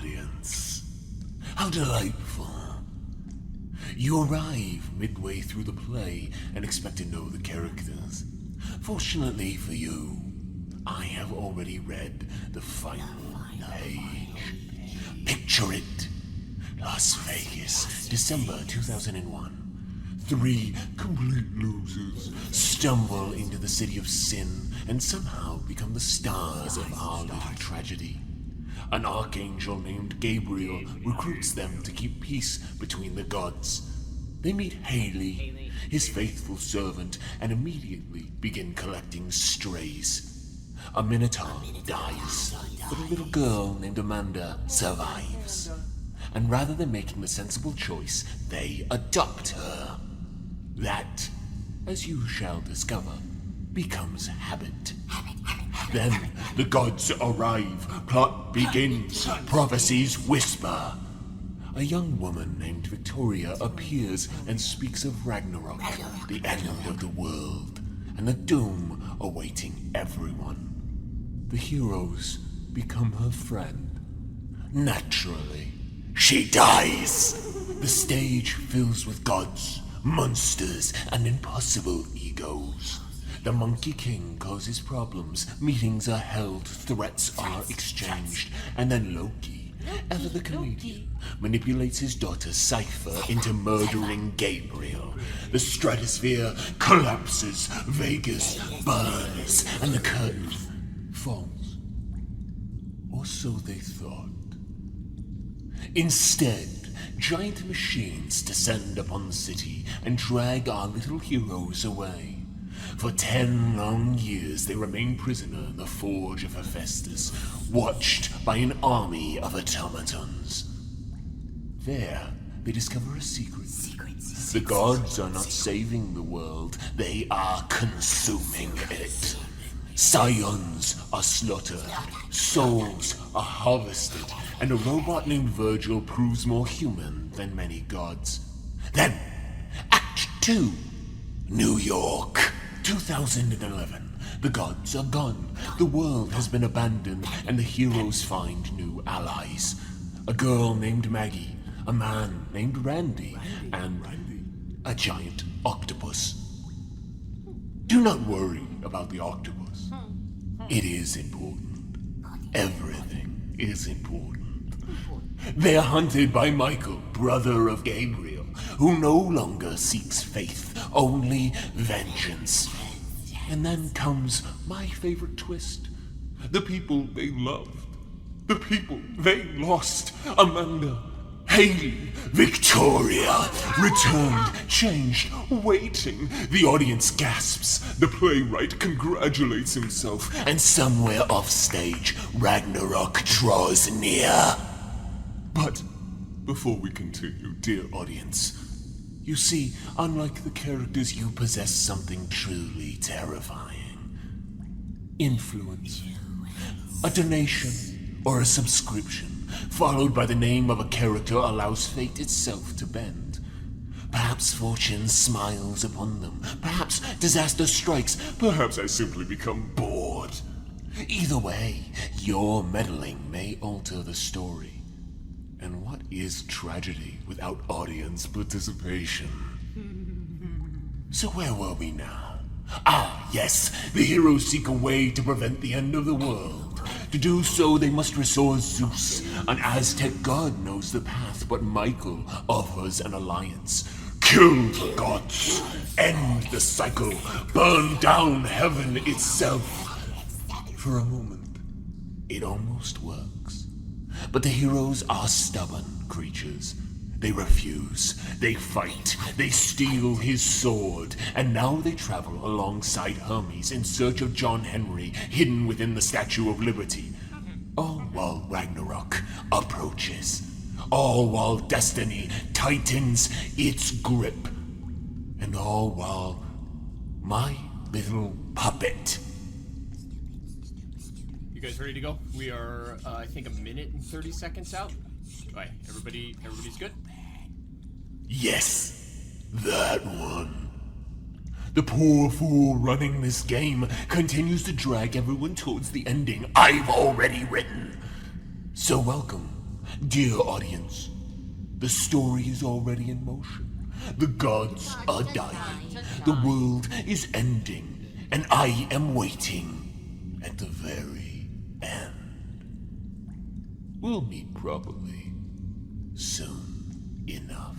audience. How delightful. You arrive midway through the play and expect to know the characters. Fortunately for you, I have already read the final page. Picture it. Las Vegas, December 2001. 3 complete losers stumble into the city of sin and somehow become the stars of our little tragedy. An archangel named Gabriel recruits them to keep peace between the gods. They meet Haley, his faithful servant, and immediately begin collecting strays. A minotaur dies, but a little girl named Amanda survives. And rather than making the sensible choice, they adopt her. That, as you shall discover, becomes habit. Then the gods arrive, plot begins, prophecies whisper. A young woman named Victoria appears and speaks of Ragnarok, the end of the world, and the doom awaiting everyone. The heroes become her friend. Naturally, she dies. The stage fills with gods, monsters, and impossible egos. The Monkey King causes problems, meetings are held, threats are exchanged, and then Loki, ever the comedian, manipulates his daughter Cypher into murdering Gabriel. The stratosphere collapses, Vegas burns, and the curtain falls. Or so they thought. Instead, giant machines descend upon the city and drag our little heroes away. For 10 long years they remain prisoner in the forge of Hephaestus, watched by an army of automatons. There, they discover a secret. The gods are not saving the world, they are consuming it. Scions are slaughtered, souls are harvested, and a robot named Virgil proves more human than many gods. Then, Act 2, New York, 2011. The gods are gone, the world has been abandoned, and the heroes find new allies. A girl named Maggie, a man named Randy, and a giant octopus. Do not worry about the octopus. It is important. Everything is important. They are hunted by Michael, brother of Gabriel, who no longer seeks faith, only vengeance. And then comes my favorite twist. The people they loved. The people they lost. Amanda, Haley, Victoria, returned, changed, waiting. The audience gasps. The playwright congratulates himself. And somewhere off stage, Ragnarok draws near. But before we continue, dear audience, you see, unlike the characters, you possess something truly terrifying. Influence. A donation or a subscription, followed by the name of a character, allows fate itself to bend. Perhaps fortune smiles upon them. Perhaps disaster strikes. Perhaps I simply become bored. Either way, your meddling may alter the story. And what is tragedy without audience participation? So where were we now? Ah, yes, the heroes seek a way to prevent the end of the world. To do so, they must restore Zeus. An Aztec god knows the path, but Michael offers an alliance. Kill the gods, end the cycle, burn down heaven itself. For a moment, it almost works. But the heroes are stubborn creatures. They refuse, they fight, they steal his sword, and now they travel alongside Hermes in search of John Henry, hidden within the Statue of Liberty. All while Ragnarok approaches. All while destiny tightens its grip. And all while my little puppet. You guys ready to go? We are, I think, 1 minute and 30 seconds out. All right, everybody's good? Yes, that one. The poor fool running this game continues to drag everyone towards the ending I've already written. So welcome Dear audience, the story is already in motion. The gods are dying. The world is ending. And I am waiting at the very end. We'll meet properly soon enough.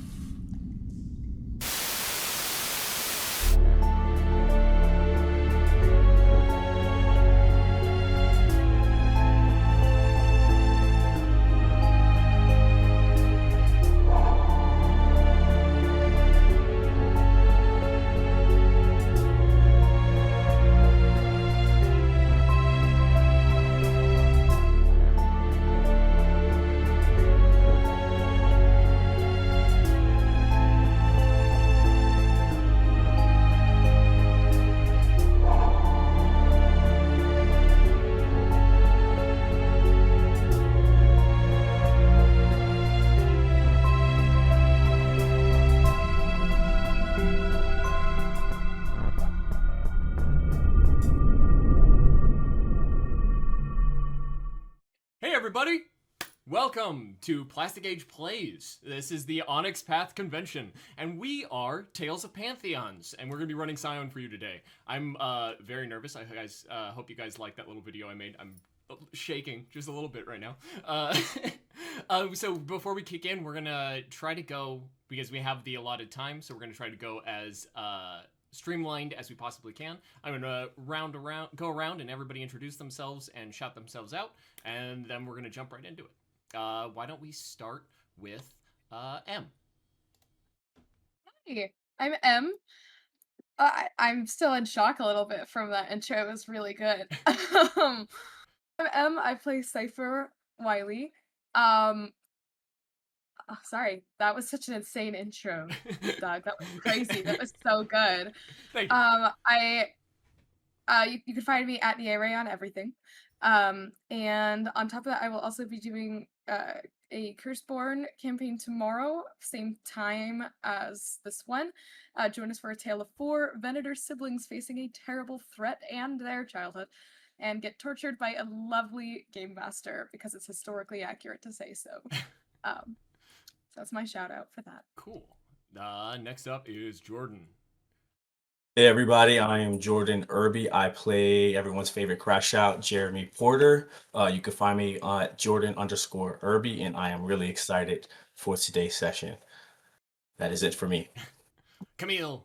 Everybody, welcome to Plastic Age Plays. This is the Onyx Path Convention, and we are Tales of Pantheons, and we're going to be running Scion for you today. I'm very nervous. I guys hope you guys like that little video I made. I'm shaking just a little bit right now. So before we kick in, we're going to try to go, because we have the allotted time, so we're going to try to go as streamlined as we possibly can. I'm gonna go around and everybody introduce themselves and shout themselves out, and then we're gonna jump right into it. Why don't we start with M? Hi, I'm M. I'm still in shock a little bit from that intro. It was really good. I'm M. I play Cypher Wiley. Oh, sorry, that was such an insane intro, Doug. That was crazy. That was so good. Thank you. You can find me at the Array on everything. And on top of that, I will also be doing a Curseborn campaign tomorrow, same time as this one. Join us for a tale of 4 Venator siblings facing a terrible threat and their childhood, and get tortured by a lovely game master because it's historically accurate to say so. So that's my shout out for that. Cool. Next up is Jordan. Hey everybody, I am Jordan Irby. I play everyone's favorite crash out, Jeremy Porter. You can find me at Jordan_Irby, and I am really excited for today's session. That is it for me. Camille.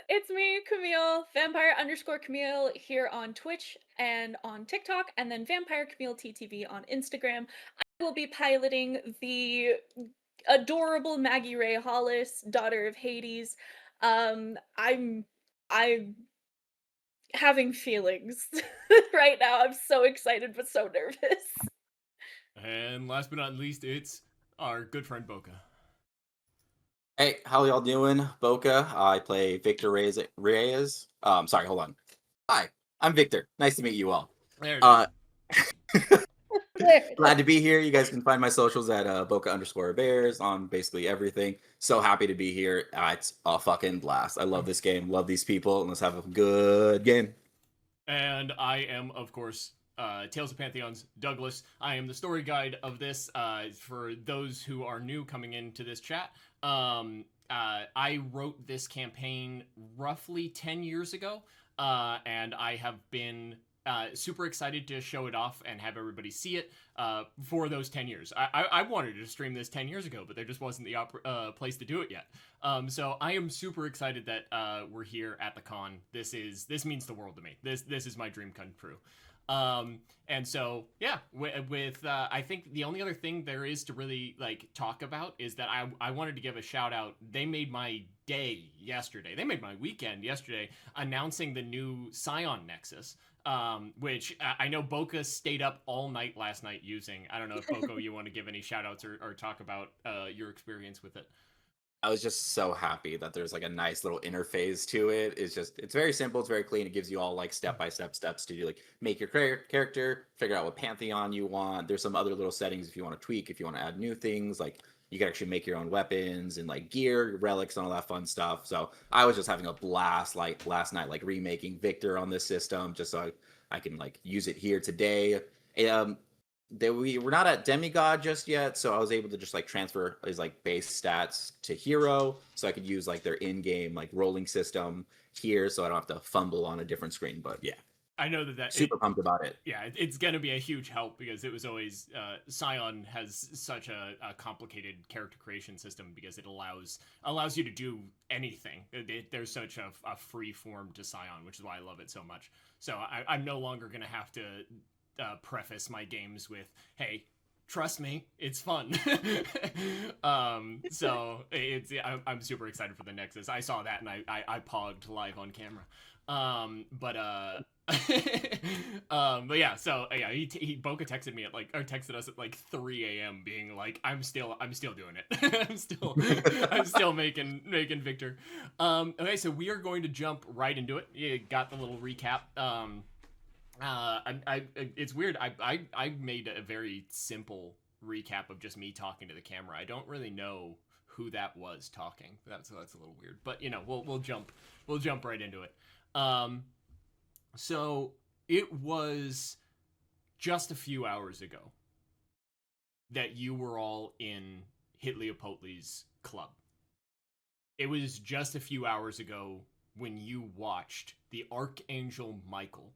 It's me, Camille, Vampire_Camille here on Twitch and on TikTok, and then Vampire Camille TTV on Instagram. I will be piloting the adorable Maggie Ray Hollis, daughter of Hades. I'm having feelings right now. I'm so excited but so nervous. And last but not least, it's our good friend Boca. Hey, how y'all doing? Boca. I play Victor Reyes. Sorry, hold on. Hi, I'm Victor. Nice to meet you all. There Glad to be here. You guys can find my socials at Boca_Bears on basically everything. So happy to be here. It's a fucking blast. I love this game. Love these people. And let's have a good game. And I am, of course, Tales of Pantheons, Douglas. I am the story guide of this. For those who are new coming into this chat, I wrote this campaign roughly 10 years ago, and I have been super excited to show it off and have everybody see it for those 10 years. I wanted to stream this 10 years ago, but there just wasn't the place to do it yet. So I am super excited that we're here at the con. This means the world to me. This is my dream come true. And so, yeah, with I think the only other thing there is to really like talk about is that I wanted to give a shout out. They made my day yesterday. They made my weekend yesterday announcing the new Scion Nexus, which I know Boca stayed up all night last night using. I don't know if Boca, you want to give any shout outs or talk about your experience with it. I was just so happy that there's like a nice little interface to it. It's very simple. It's very clean. It gives you all like step-by-step steps to do, like make your character, figure out what Pantheon you want. There's some other little settings if you want to tweak, if you want to add new things, like you can actually make your own weapons and like gear, relics, and all that fun stuff. So I was just having a blast like last night, like remaking Victor on this system, just so I can like use it here today. we were not at demigod just yet, so I was able to just like transfer his like base stats to hero, so I could use like their in-game like rolling system here, so I don't have to fumble on a different screen. But yeah, I know that super pumped about it. Yeah, it's going to be a huge help because it was always Scion has such a complicated character creation system because it allows you to do anything. There's such a free form to Scion, which is why I love it so much. So I'm no longer going to have to preface my games with, "Hey, trust me, it's fun." So I'm super excited for the Nexus. I saw that and I pogged live on camera. But yeah, so yeah, he Boca texted me at texted us at like 3 a.m. being like, I'm still doing it. I'm still making Victor. Okay, so we are going to jump right into it. You got the little recap. It's weird. I made a very simple recap of just me talking to the camera. I don't really know who that was talking. That's a little weird. But we'll jump right into it. So it was just a few hours ago that you were all in Hitleopotli's club. It was just a few hours ago when you watched the Archangel Michael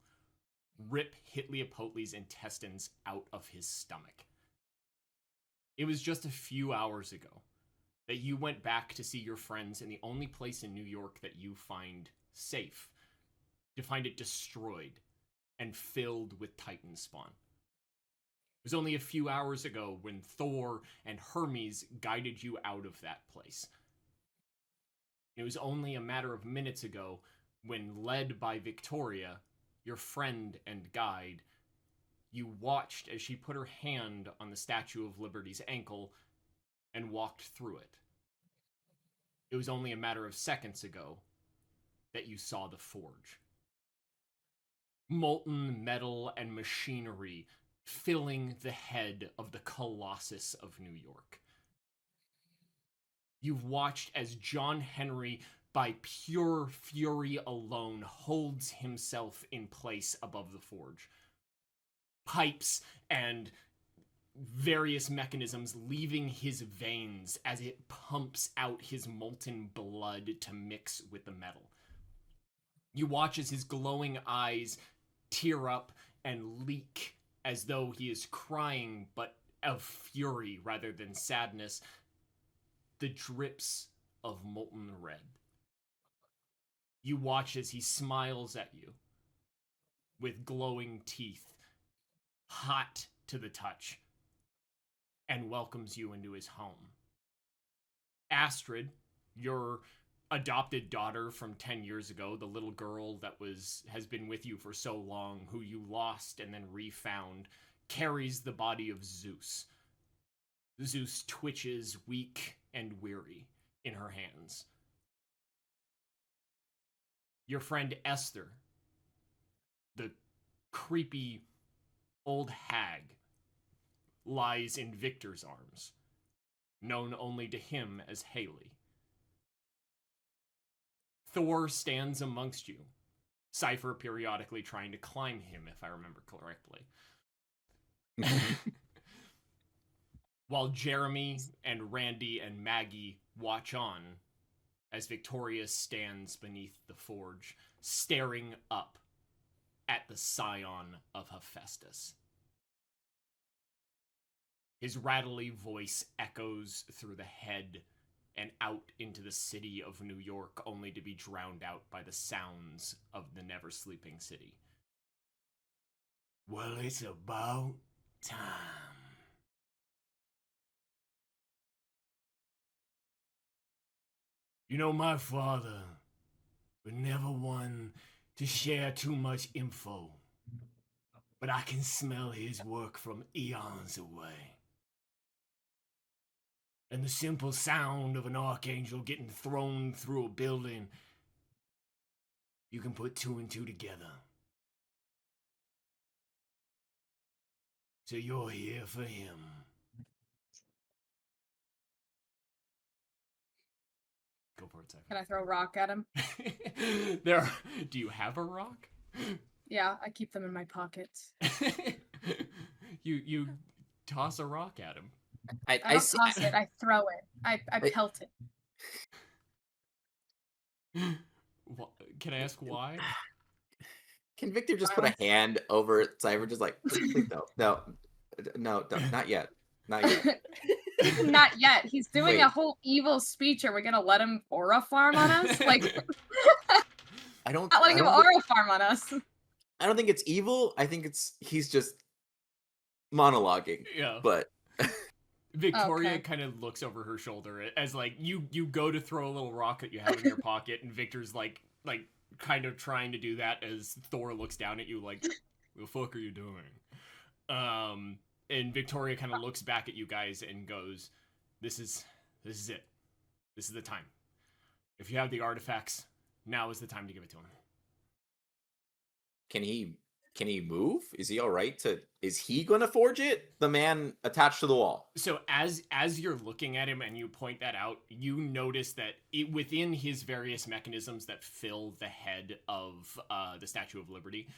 rip Hitleopotli's intestines out of his stomach. It was just a few hours ago that you went back to see your friends in the only place in New York that you find safe, to find it destroyed and filled with Titan spawn. It was only a few hours ago when Thor and Hermes guided you out of that place. It was only a matter of minutes ago when, led by Victoria, your friend and guide, you watched as she put her hand on the Statue of Liberty's ankle and walked through it. It was only a matter of seconds ago that you saw the forge. Molten metal and machinery filling the head of the Colossus of New York. You've watched as John Henry, by pure fury alone, holds himself in place above the forge. Pipes and various mechanisms leaving his veins as it pumps out his molten blood to mix with the metal. You watch as his glowing eyes tear up and leak as though he is crying, but of fury rather than sadness. The drips of molten red. You watch as he smiles at you with glowing teeth, hot to the touch, and welcomes you into his home. Astrid, your adopted daughter from 10 years ago, the little girl that has been with you for so long, who you lost and then refound, carries the body of Zeus. Zeus twitches, weak and weary, in her hands. Your friend Esther, the creepy old hag, lies in Victor's arms, known only to him as Haley. Thor stands amongst you, Cypher periodically trying to climb him, if I remember correctly. While Jeremy and Randy and Maggie watch on as Victoria stands beneath the forge, staring up at the Scion of Hephaestus. His rattly voice echoes through the head and out into the city of New York, only to be drowned out by the sounds of the never-sleeping city. Well, it's about time. You know, my father was never one to share too much info, but I can smell his work from eons away. And the simple sound of an archangel getting thrown through a building, you can put two and two together. So you're here for him. Go for it, Cypher. Can I throw a rock at him? Do you have a rock? Yeah, I keep them in my pockets. You toss a rock at him. I don't toss it. I throw it. I pelt it. Can I ask why? Can Victor just put a hand over Cyber, just like, please no, not yet, not yet. Not yet. He's doing a whole evil speech. Are we gonna let him aura farm on us? Like, not letting him aura farm on us. I don't think it's evil. I think he's just monologuing. Yeah. But Victoria kind of looks over her shoulder as like you go to throw a little rock that you have in your pocket, and Victor's like kind of trying to do that as Thor looks down at you like, "What the fuck are you doing?" And Victoria kind of looks back at you guys and goes, "This is it. This is the time. If you have the artifacts, now is the time to give it to him." Can he move? Is he all right is he going to forge it? The man attached to the wall. So as you're looking at him and you point that out, you notice that within his various mechanisms that fill the head of the Statue of Liberty,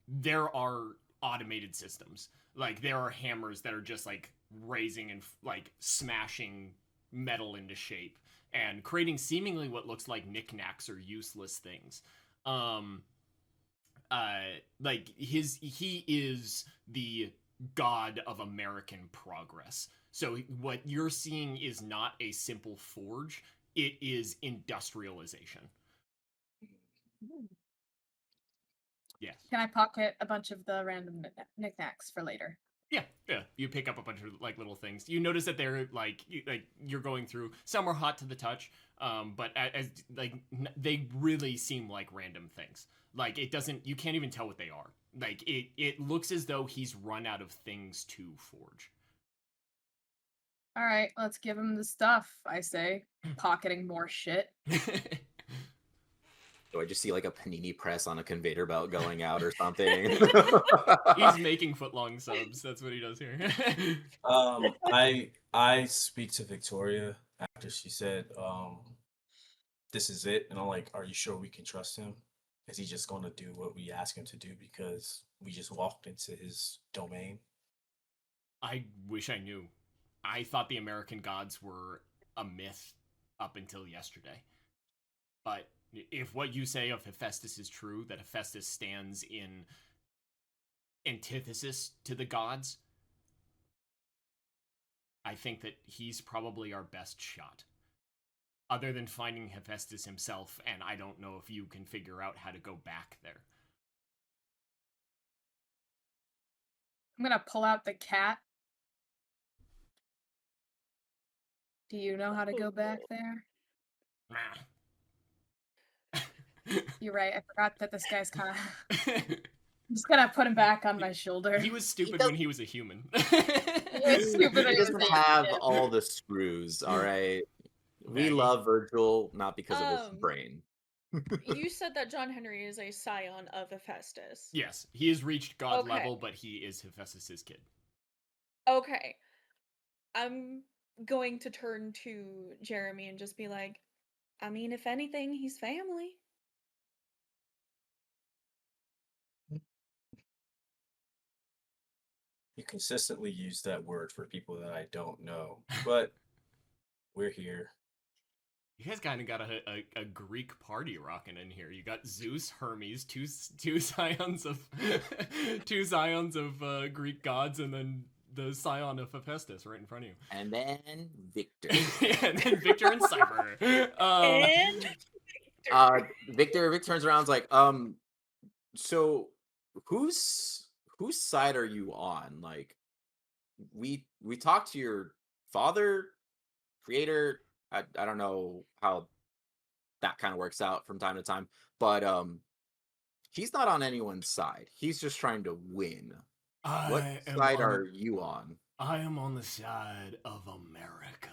there are automated systems. Like, there are hammers that are just like raising and like smashing metal into shape and creating seemingly what looks like knickknacks or useless things. Like he is the god of American progress. So what you're seeing is not a simple forge, it is industrialization. Yes. Can I pocket a bunch of the random knickknacks for later? Yeah. You pick up a bunch of like little things. You notice that they're like you're going through. Some are hot to the touch, but as like they really seem like random things. Like it doesn't. You can't even tell what they are. Like it looks as though he's run out of things to forge. All right, let's give him the stuff. I say, pocketing more shit. Do I just see like a panini press on a conveyor belt going out or something? He's making footlong subs. That's what he does here. I speak to Victoria after she said, "This is it," and I'm like, "Are you sure we can trust him? Is he just going to do what we ask him to do because we just walked into his domain?" I wish I knew. I thought the American gods were a myth up until yesterday, but if what you say of Hephaestus is true, that Hephaestus stands in antithesis to the gods, I think that he's probably our best shot. Other than finding Hephaestus himself, and I don't know if you can figure out how to go back there. I'm gonna pull out the cat. Do you know how to go back there? You're right. I forgot that this guy's kind of. I'm just gonna put him back on my shoulder. He was stupid when he was a human. He doesn't have all the screws, all right? We love Virgil, not because of his brain. You said that John Henry is a scion of Hephaestus. Yes, he has reached god level, but he is Hephaestus' kid. Okay. I'm going to turn to Jeremy and just be like, I mean, if anything, he's family. You consistently use that word for people that I don't know, but we're here. You guys kind of got a Greek party rocking in here. You got Zeus, Hermes, two scions of Greek gods, and then the scion of Hephaestus right in front of you. And then Victor. And then Victor and Cyber. Victor turns around and is like, so whose side are you on? Like, we talked to your father, creator. I don't know how that kind of works out from time to time, but he's not on anyone's side. He's just trying to win. What side are you on? I am on the side of America.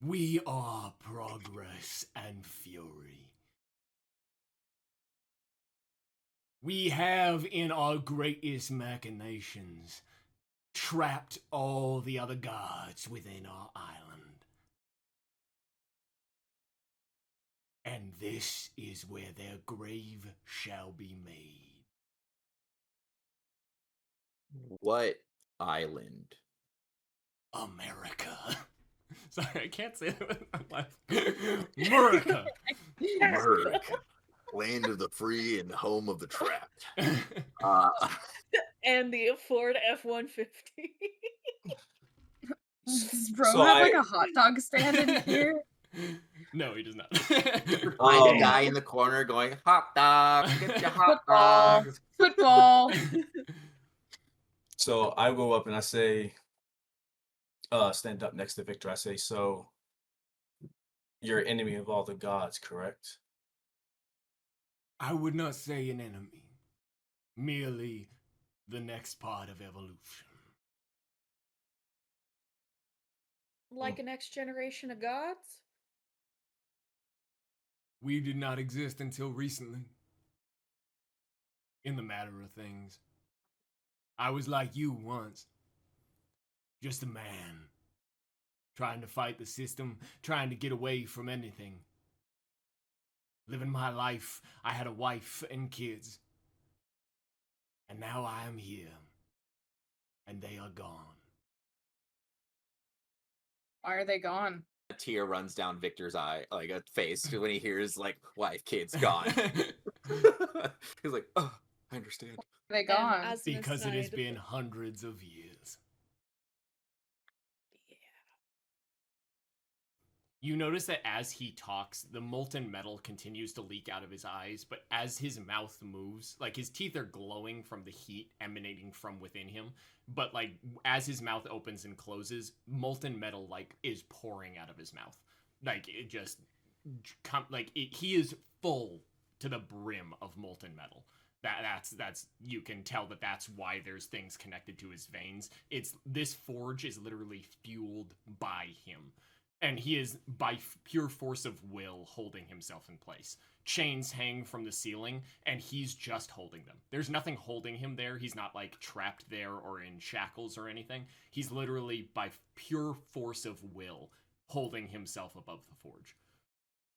We are progress and fury. We have in our greatest machinations trapped all the other gods within our island. And this is where their grave shall be made. What island? America. Sorry, I can't say it with my life. America. America. Land of the free and home of the trapped. Uh, And the Ford F-150. Does Bro So have like I- a hot dog stand in here? No, he does not. find a guy in the corner going, hot dog, get your hot Football. dogs. Football. So I go up and I say, stand up next to Victor. I say, so you're an enemy of all the gods, correct? I would not say an enemy, merely the next part of evolution. Like a next generation of gods? We did not exist until recently. In the matter of things, I was like you once. Just a man. Trying to fight the system, trying to get away from anything. Living my life, I had a wife and kids. And now I am here. And they are gone. Why are they gone? A tear runs down Victor's eye, like a face, when he hears like wife, kids gone. He's like, oh, I understand. Are they And gone? as an Because it has aside- been hundreds of years. Yeah. You notice that as he talks, the molten metal continues to leak out of his eyes, but as his mouth moves, like his teeth are glowing from the heat emanating from within him, but like as his mouth opens and closes, molten metal like is pouring out of his mouth. Like it just he is full to the brim of molten metal. That's you can tell that's why there's things connected to his veins. This forge is literally fueled by him. And he is, by pure force of will, holding himself in place. Chains hang from the ceiling, and he's just holding them. There's nothing holding him there. He's not, like, trapped there or in shackles or anything. He's literally, by pure force of will, holding himself above the forge.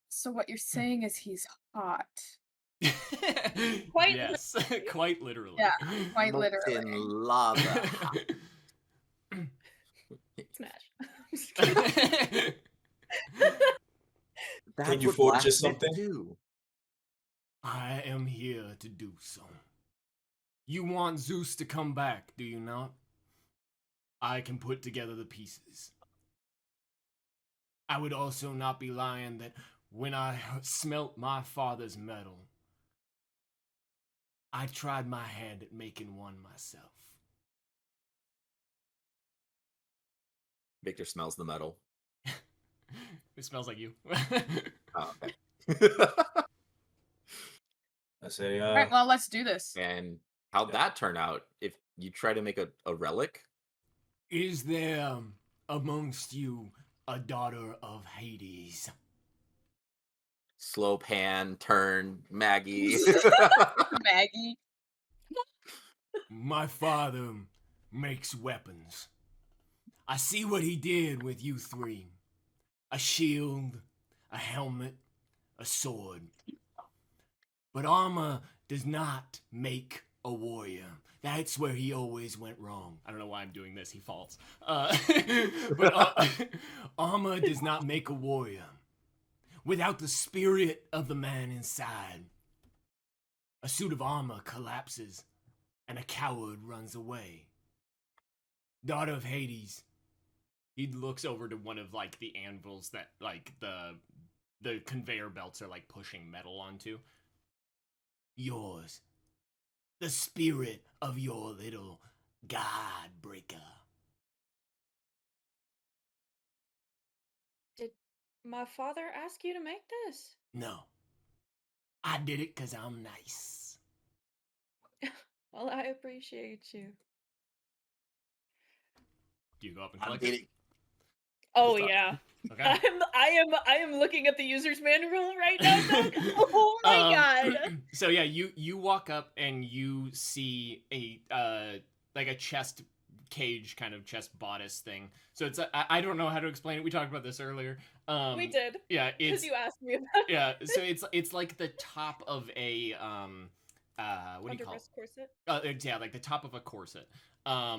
So what you're saying is he's hot. Quite yes, quite literally. Yeah, quite Molten literally. lava. Smash. That's Can you what forge blacksmiths us something? do. I am here to do so. You want Zeus to come back, do you not? I can put together the pieces. I would also not be lying that when I smelt my father's metal, I tried my hand at making one myself. Victor smells the metal. It smells like you. Oh, okay. I say, All right, well, let's do this. And how'd that turn out? If you try to make a relic? Is there amongst you a daughter of Hades? Slow pan, turn, Maggie. Maggie. My father makes weapons. I see what he did with you three. A shield, a helmet, a sword. But armor does not make a warrior. That's where he always went wrong. I don't know why I'm doing this. He falls. But armor does not make a warrior. Without the spirit of the man inside, a suit of armor collapses and a coward runs away. Daughter of Hades. He looks over to one of like the anvils that like the conveyor belts are like pushing metal onto. Yours. The spirit of your little god breaker. Did my father ask you to make this? No. I did it 'cause I'm nice. Well, I appreciate you. Do you go up and I'm collect it? getting Oh Stop. yeah. Okay. I am looking at the user's manual right now, Doug. Oh my god. So yeah, you walk up and you see a like a chest cage kind of chest bodice thing. So it's I don't know how to explain it. We talked about this earlier. We did. Yeah, Because it's you asked me about it. yeah. So it's like the top of a what do you call it? Underbreast corset. Yeah, like the top of a corset. Yeah.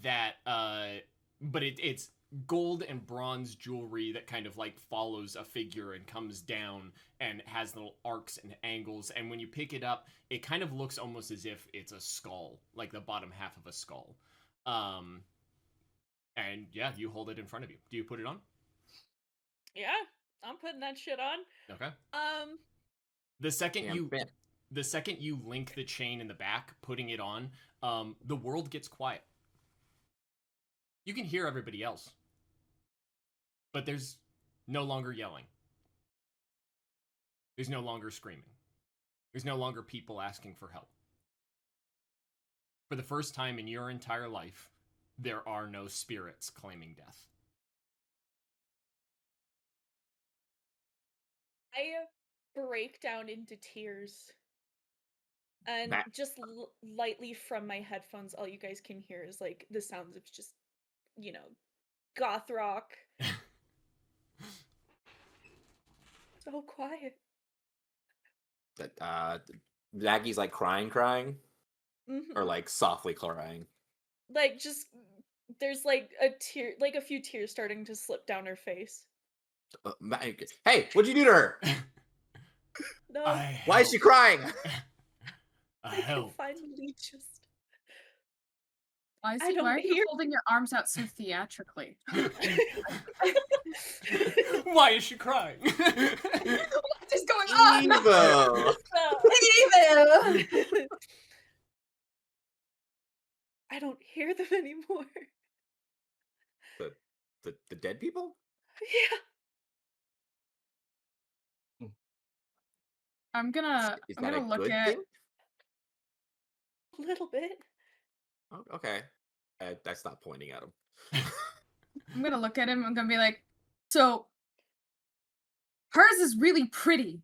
That but it's gold and bronze jewelry that kind of like follows a figure and comes down and has little arcs and angles, and when you pick it up it kind of looks almost as if it's a skull, like the bottom half of a skull. And yeah, you hold it in front of you. Do you put it on? Yeah, I'm putting that shit on. Okay. Damn fit. The second you link the chain in the back, putting it on, the world gets quiet. You can hear everybody else, but there's no longer yelling. There's no longer screaming. There's no longer people asking for help. For the first time in your entire life, there are no spirits claiming death. I break down into tears. And That- just lightly from my headphones, all you guys can hear is like the sounds of just, you know, goth rock. So quiet. Maggie's like crying, Mhm. or like softly crying. Like just there's like a tear, like a few tears starting to slip down her face. Hey, what'd you do to her? No, Why is she crying? I can Help. finally just. Why I don't are you hear- holding your arms out so theatrically? Why is she crying? What is going on? Evil. Evil! I don't hear them anymore. The dead people? Yeah. I'm gonna Is I'm that a gonna look good at thing? A little bit. Oh, okay. I stopped pointing at him. I'm gonna look at him. I'm gonna be like, so hers is really pretty,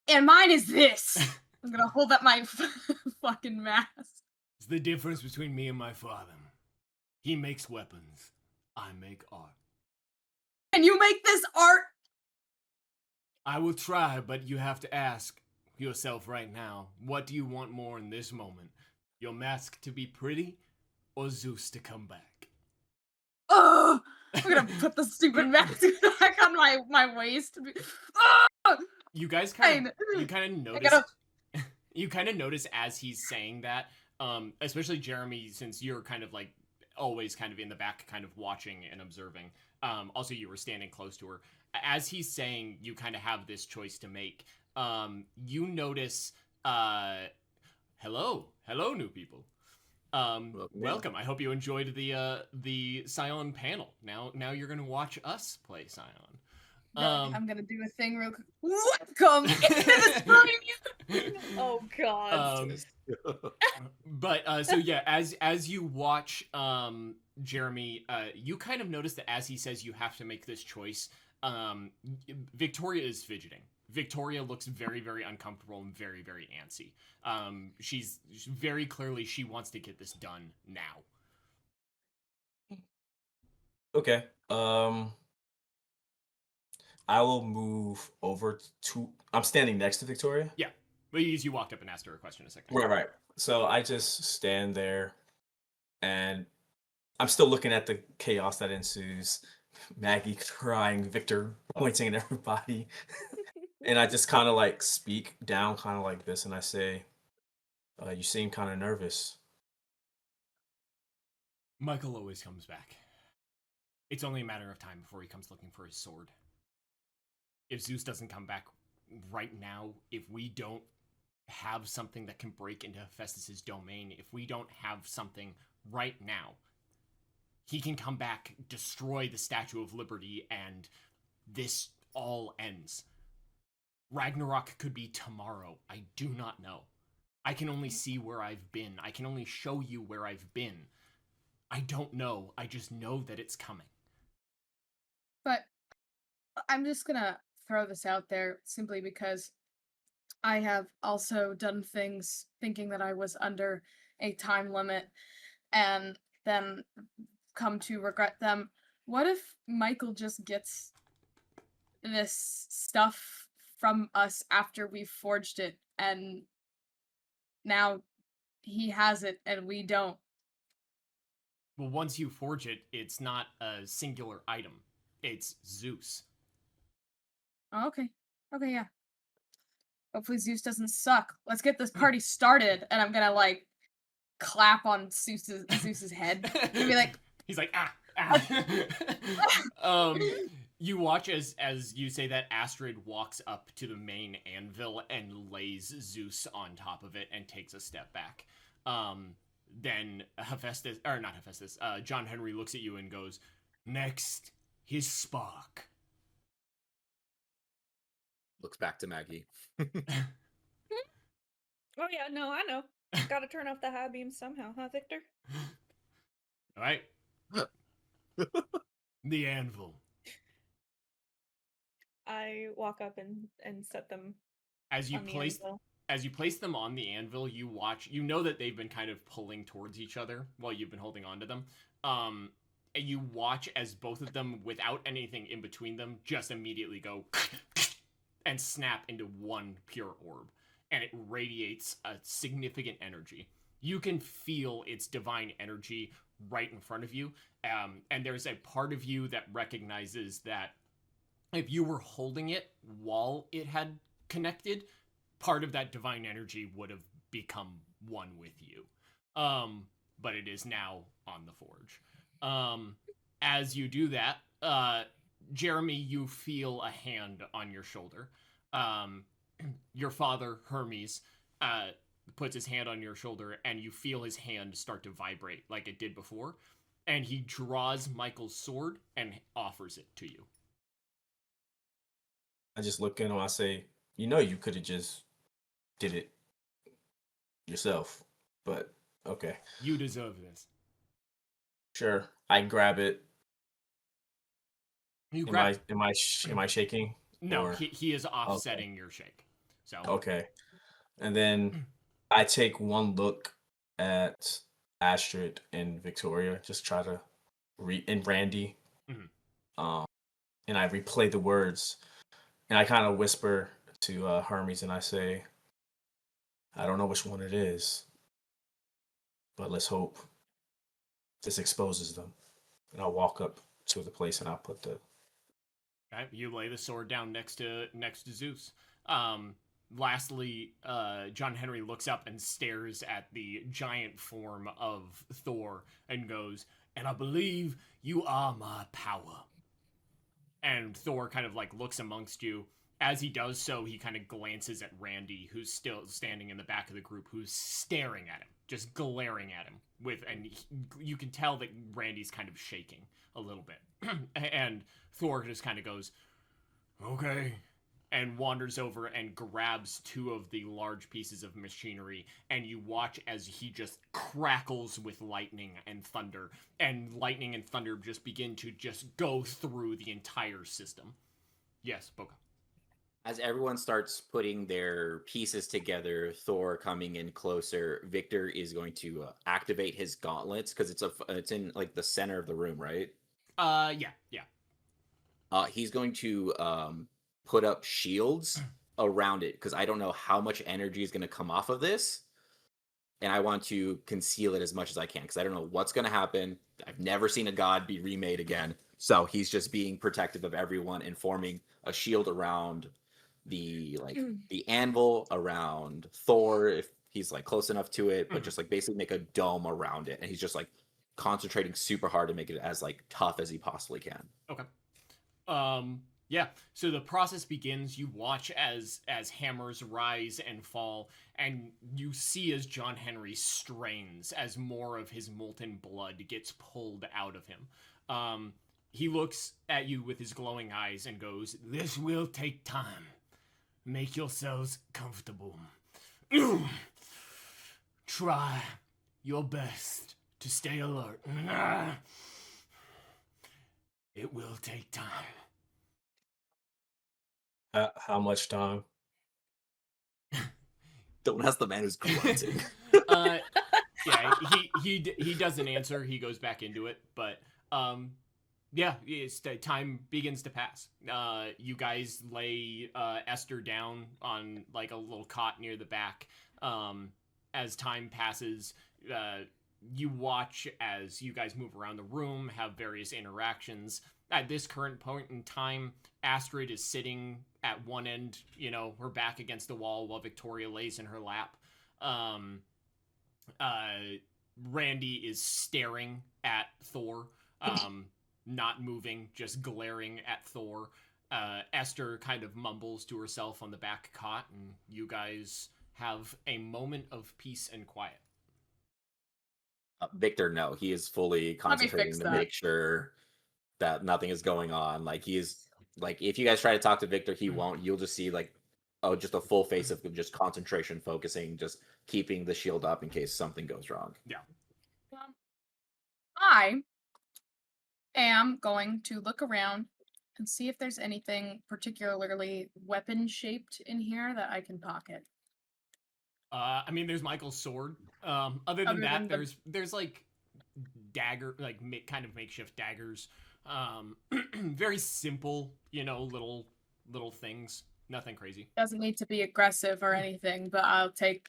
and mine is this. I'm gonna hold up my fucking mask. It's the difference between me and my father. He makes weapons. I make art. Can you make this art? I will try, but you have to ask yourself right now, what do you want more in this moment? Your mask to be pretty, or Zeus to come back? Ugh! I'm gonna put the stupid mask back on my waist. Ugh! You guys kind of I notice gotta- you kind of notice as he's saying that, especially Jeremy, since you're kind of like always kind of in the back, kind of watching and observing. Also, you were standing close to her. As he's saying, you kind of have this choice to make. You notice, hello, new people. Welcome. I hope you enjoyed the Scion panel. Now you're gonna watch us play Scion. I'm gonna do a thing real quick. Welcome into the stream. Oh God. But so yeah, as you watch Jeremy, you kind of notice that as he says you have to make this choice, Victoria is fidgeting. Victoria looks very, very uncomfortable and very, very antsy. She's very clearly, she wants to get this done now. Okay. I will move over to. I'm standing next to Victoria. Yeah, but you walked up and asked her a question a second. Right. So I just stand there, and I'm still looking at the chaos that ensues. Maggie crying, Victor pointing at everybody, and I just kind of like speak down, kind of like this, and I say, "You seem kind of nervous." Michael always comes back. It's only a matter of time before he comes looking for his sword. If Zeus doesn't come back right now, if we don't have something that can break into Hephaestus's domain, if we don't have something right now, he can come back, destroy the Statue of Liberty, and this all ends. Ragnarok could be tomorrow. I do not know. I can only see where I've been. I can only show you where I've been. I don't know. I just know that it's coming. But I'm just gonna throw this out there simply because I have also done things thinking that I was under a time limit and then come to regret them. What if Michael just gets this stuff from us after we've forged it and now he has it and we don't. Well, once you forge it, it's not a singular item. It's Zeus. Oh, okay. Okay, yeah. Hopefully Zeus doesn't suck. Let's get this party started. And I'm gonna like clap on Zeus's head and be like, he's like, ah. You watch as you say that, Astrid walks up to the main anvil and lays Zeus on top of it and takes a step back. Then Hephaestus, or not Hephaestus, John Henry looks at you and goes, next, his spark. Looks back to Maggie. Oh yeah, no, I know. Gotta turn off the high beam somehow, huh, Victor? All right. The anvil. I walk up and set them As you on the place anvil. as you place them on the anvil, you watch. You know that they've been kind of pulling towards each other while you've been holding on to them. And you watch as both of them, without anything in between them, just immediately go and snap into one pure orb, and it radiates a significant energy. You can feel its divine energy right in front of you, and there's a part of you that recognizes that if you were holding it while it had connected, part of that divine energy would have become one with you. But it is now on the forge. As you do that, Jeremy, you feel a hand on your shoulder. Your father, Hermes, puts his hand on your shoulder, and you feel his hand start to vibrate like it did before. And he draws Michael's sword and offers it to you. I just look at him. I say, you could have just did it yourself, but okay. You deserve this. Sure. I grab it. You Am I shaking? No, Or- he is offsetting your shake. So Okay. And then I take one look at Astrid and Victoria, just try to and Randy. Mhm. And I replay the words, and I kind of whisper to Hermes, and I say, I don't know which one it is, but let's hope this exposes them. And I'll walk up to the place, and I'll put the... okay, you lay the sword down next to Zeus. Lastly, John Henry looks up and stares at the giant form of Thor and goes, and I believe you are my power. And Thor kind of like looks amongst you. As he does so, he kind of glances at Randy, who's still standing in the back of the group, who's staring at him, just glaring at him. You can tell that Randy's kind of shaking a little bit. And Thor just kind of goes, okay, and wanders over and grabs two of the large pieces of machinery, and you watch as he just crackles with lightning and thunder, and lightning and thunder just begin to just go through the entire system. Yes, Boca. As everyone starts putting their pieces together, Thor coming in closer, Victor is going to activate his gauntlets because it's in like the center of the room, right? Yeah. He's going to put up shields around it because I don't know how much energy is going to come off of this, and I want to conceal it as much as I can because I don't know what's going to happen. I've never seen a god be remade again, so he's just being protective of everyone and forming a shield around the anvil, around Thor if he's like close enough to it, but just like basically make a dome around it, and he's just like concentrating super hard to make it as like tough as he possibly can. Okay. Yeah, so the process begins. You watch as hammers rise and fall, and you see as John Henry strains as more of his molten blood gets pulled out of him. He looks at you with his glowing eyes and goes, "This will take time. Make yourselves comfortable. Try your best to stay alert. It will take time." How much time? Don't ask the man who's grunting. Yeah, he doesn't answer. He goes back into it, but yeah, time begins to pass. You guys lay Esther down on like a little cot near the back, as time passes, you watch as you guys move around the room, have various interactions. At this current point in time, Astrid is sitting at one end, her back against the wall while Victoria lays in her lap. Randy is staring at Thor, not moving, just glaring at Thor. Esther kind of mumbles to herself on the back cot, and you guys have a moment of peace and quiet. Victor, no, he is fully concentrating to make sure that nothing is going on. Like, he is, like, if you guys try to talk to Victor, he won't. You'll just see, like, just a full face of just concentration, focusing, just keeping the shield up in case something goes wrong. Yeah. I am going to look around and see if there's anything particularly weapon-shaped in here that I can pocket. I mean, there's Michael's sword. Other than that, there's like dagger, like kind of makeshift daggers. Very simple, little things. Nothing crazy. Doesn't need to be aggressive or anything, but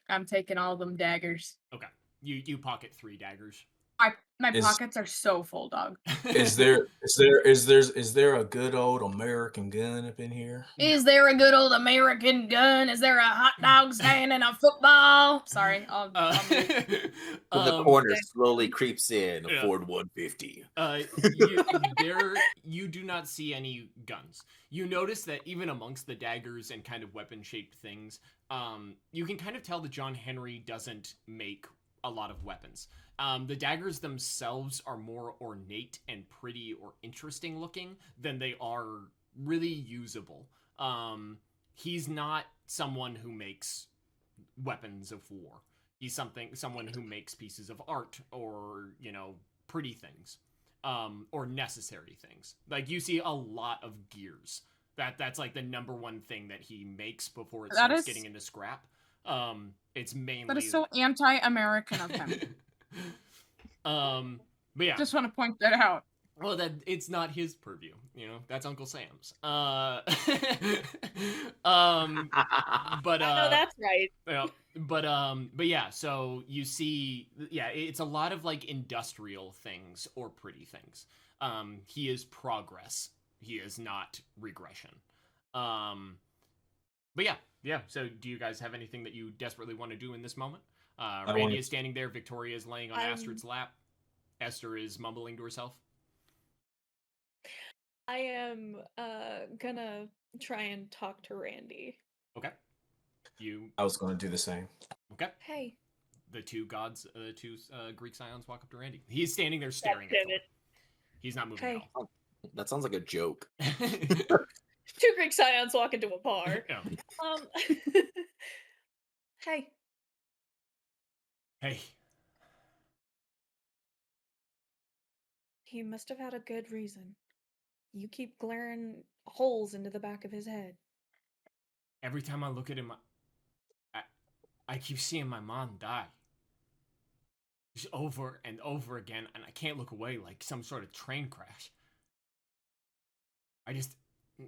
I'm taking all them daggers. Okay. You pocket 3 daggers. My pockets are so full, dog. Is there a good old American gun up in here? Is there a good old American gun? Is there a hot dog stand and a football? Sorry, the corner slowly creeps in. A Ford 150. You do not see any guns. You notice that even amongst the daggers and kind of weapon-shaped things, you can kind of tell that John Henry doesn't make a lot of weapons. The daggers themselves are more ornate and pretty or interesting looking than they are really usable. He's not someone who makes weapons of war. He's someone who makes pieces of art or, pretty things, or necessary things. Like, you see a lot of gears. That's like the number one thing that he makes before it starts getting into scrap. It's mainly that is so anti-American of him. But yeah, just want to point that out. Well, that it's not his purview, that's Uncle Sam's. But no, that's right. Yeah, but yeah, so you see, it's a lot of like industrial things or pretty things. He is progress. He is not regression. But yeah. So do you guys have anything that you desperately want to do in this moment? Randy is standing there. Victoria is laying on Astrid's lap. Esther is mumbling to herself. I am gonna try and talk to Randy. Okay. I was gonna do the same. Okay. Hey. The two Greek Scions walk up to Randy. He's standing there staring at them. He's not moving at all. That sounds like a joke. 2 Greek Scions walk into a bar. Yeah. Hey. Hey. He must have had a good reason. You keep glaring holes into the back of his head. Every time I look at him, I keep seeing my mom die. Just over and over again, and I can't look away like some sort of train crash.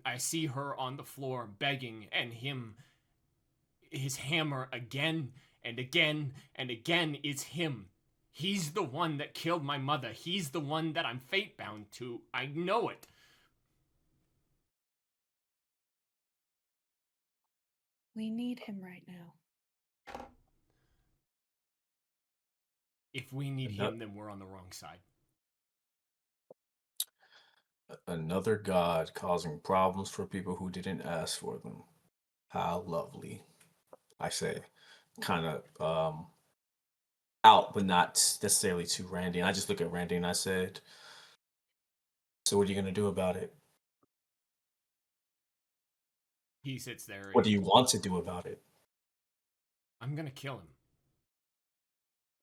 I see her on the floor begging, and his hammer again and again and again is him. He's the one that killed my mother. He's the one that I'm fate-bound to. I know it. We need him right now. If we need him, then we're on the wrong side. Another god causing problems for people who didn't ask for them. How lovely. I say, kind of out, but not necessarily to Randy. And I just look at Randy and I said, so what are you going to do about it? He sits there. What do you want to do about it? I'm going to kill him.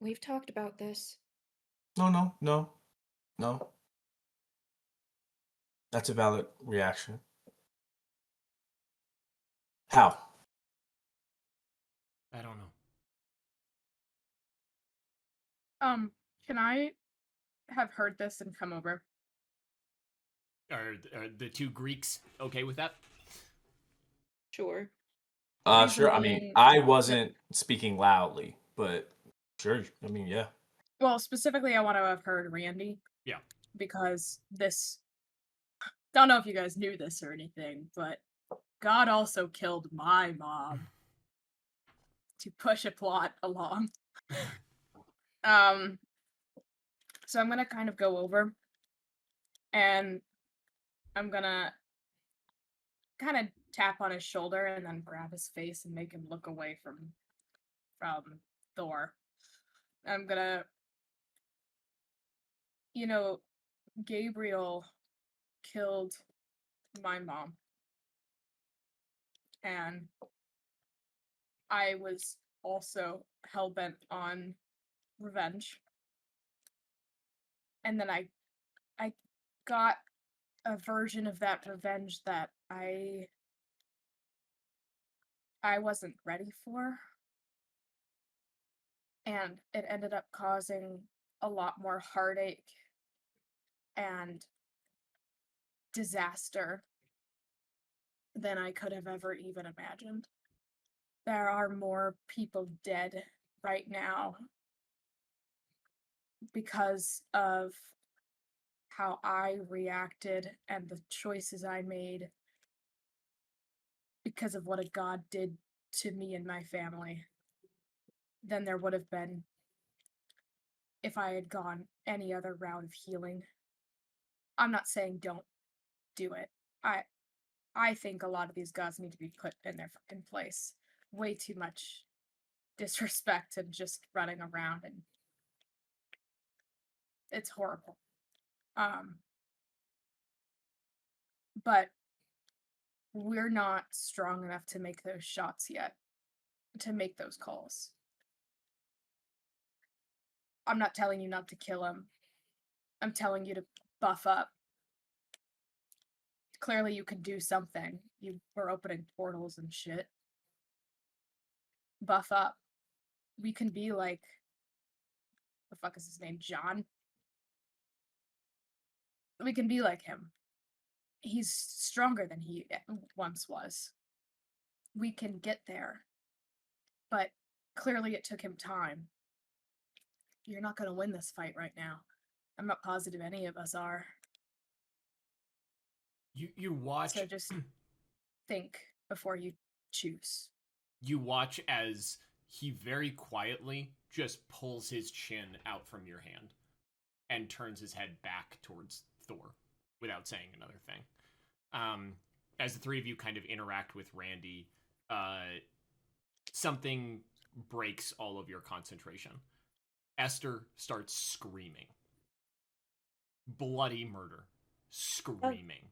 We've talked about this. No. That's a valid reaction. How? I don't know. Can I have heard this and come over? Are the 2 Greeks okay with that? Sure. Sure. I mean, I wasn't speaking loudly. but sure. I mean, yeah. Well, specifically, I want to have heard Randy. Yeah. Because this. Don't know if you guys knew this or anything, but God also killed my mom to push a plot along. So I'm gonna kind of go over, and I'm gonna kind of tap on his shoulder and then grab his face and make him look away from Thor. I'm gonna, Gabriel killed my mom, and I was also hell-bent on revenge. And then I got a version of that revenge that I wasn't ready for. And it ended up causing a lot more heartache and disaster than I could have ever even imagined. There are more people dead right now because of how I reacted and the choices I made because of what a god did to me and my family than there would have been if I had gone any other route of healing. I'm not saying don't do it. I think a lot of these gods need to be put in their fucking place. Way too much disrespect and just running around, and it's horrible. But we're not strong enough to make those shots yet, to make those calls. I'm not telling you not to kill him. I'm telling you to buff up. Clearly you can do something. You were opening portals and shit. Buff up. We can be like, the fuck is his name? John? We can be like him. He's stronger than he once was. We can get there. But clearly it took him time. You're not going to win this fight right now. I'm not positive any of us are. You watch. So just think before you choose. You watch as he very quietly just pulls his chin out from your hand and turns his head back towards Thor without saying another thing. As the three of you kind of interact with Randy, something breaks all of your concentration. Esther starts screaming. Bloody murder. Screaming.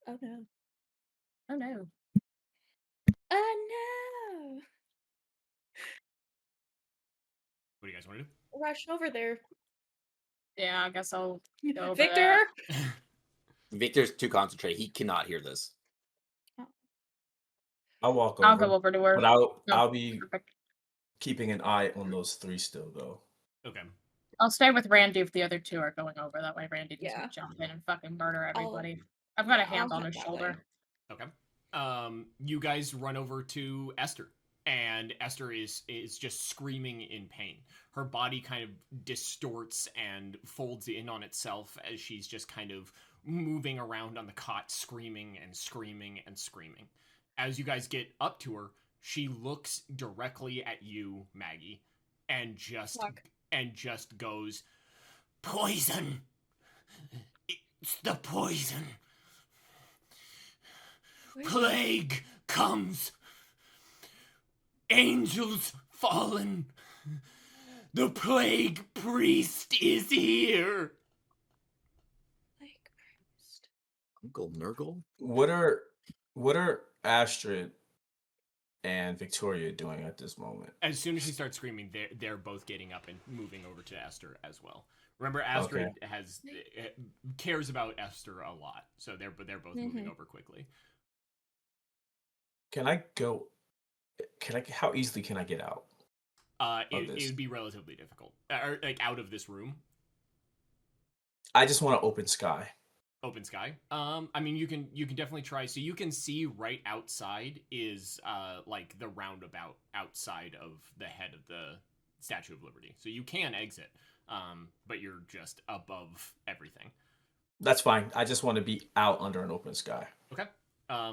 Oh no. Oh no. Oh no. What do you guys want to do? Rush over there. Yeah, I guess I'll go over Victor! that. Victor's too concentrated. He cannot hear this. I'll walk over. I'll go over to her. But I'll Oh, be perfect. keeping an eye on those three still, though. Okay. I'll stay with Randy if the other two are going over. That way Randy doesn't Yeah. jump in and fucking murder I'll- everybody. I've got a yeah, hand I'll on head his that way. shoulder. Okay. You guys run over to Esther, and Esther is just screaming in pain. Her body kind of distorts and folds in on itself as she's just kind of moving around on the cot, screaming and screaming and screaming. As you guys get up to her, she looks directly at you, Maggie, and just goes, "Poison! It's the poison! Plague comes! Angels fallen! The plague priest is here!" Like Christ. Uncle Nurgle? What are Astrid and Victoria doing at this moment? As soon as she starts screaming, they're both getting up and moving over to Esther as well. Remember, Astrid cares about Esther a lot, so they're both moving over quickly. Can I go? How easily can I get out? It would be relatively difficult, or like out of this room. I just want to open sky. Open sky. I mean, you can definitely try. So you can see right outside is like the roundabout outside of the head of the Statue of Liberty. So you can exit, but you're just above everything. That's fine. I just want to be out under an open sky. Okay.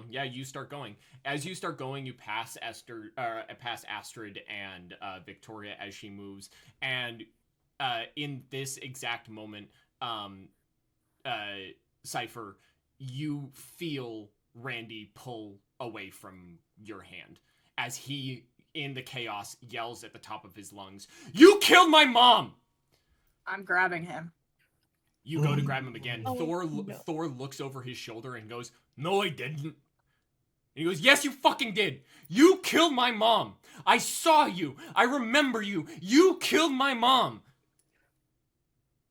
Yeah, you start going. As you start going, you pass Astrid and Victoria as she moves, and in this exact moment, Cypher, you feel Randy pull away from your hand as he, in the chaos, yells at the top of his lungs, "You killed my mom!" I'm grabbing him. You go to grab him again. Oh, no. Thor looks over his shoulder and goes, "No, I didn't." And he goes, "Yes, you fucking did. You killed my mom. I saw you. I remember you. You killed my mom."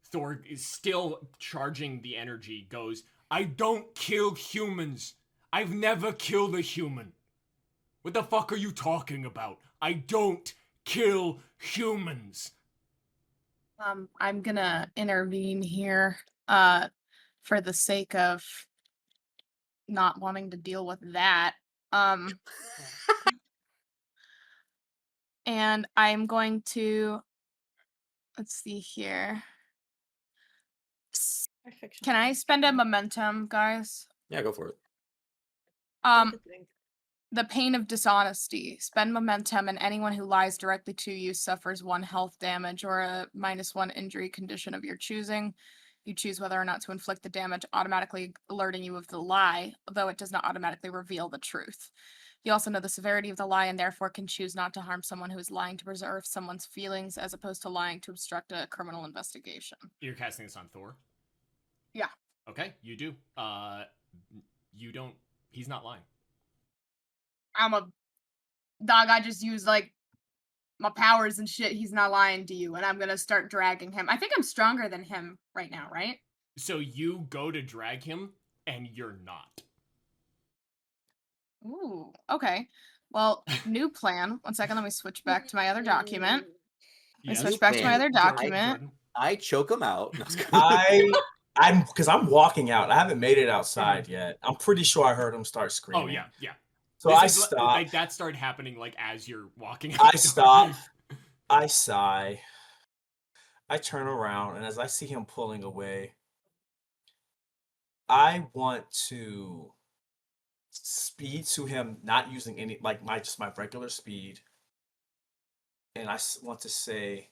Thor is still charging the energy, goes, "I don't kill humans. I've never killed a human. What the fuck are you talking about? I don't kill humans." I'm gonna intervene here, for the sake of not wanting to deal with that. And I'm going to, let's see here. Can I spend a momentum, guys? Yeah, go for it. The pain of dishonesty. Spend momentum, and anyone who lies directly to you suffers 1 health damage or a -1 injury condition of your choosing. You choose whether or not to inflict the damage, automatically alerting you of the lie, though it does not automatically reveal the truth. You also know the severity of the lie and therefore can choose not to harm someone who is lying to preserve someone's feelings as opposed to lying to obstruct a criminal investigation. You're casting this on Thor? Yeah. Okay, you do. You don't. He's not lying. I'm a dog. I just used like my powers and shit. He's not lying to you, and I'm gonna start dragging him. I think I'm stronger than him right now, right? So you go to drag him, and you're not. Ooh, okay. Well, new plan. 1 second, let me switch back to my other document. Yes. Switch back to my Man, other document. Jordan. I choke him out. No, I'm walking out. I haven't made it outside yet. I'm pretty sure I heard him start screaming. Oh yeah. So This I is stop. Like that started happening like as you're walking. I stop. I sigh. I turn around, and as I see him pulling away, I want to speed to him, not using any my regular speed, and I want to say,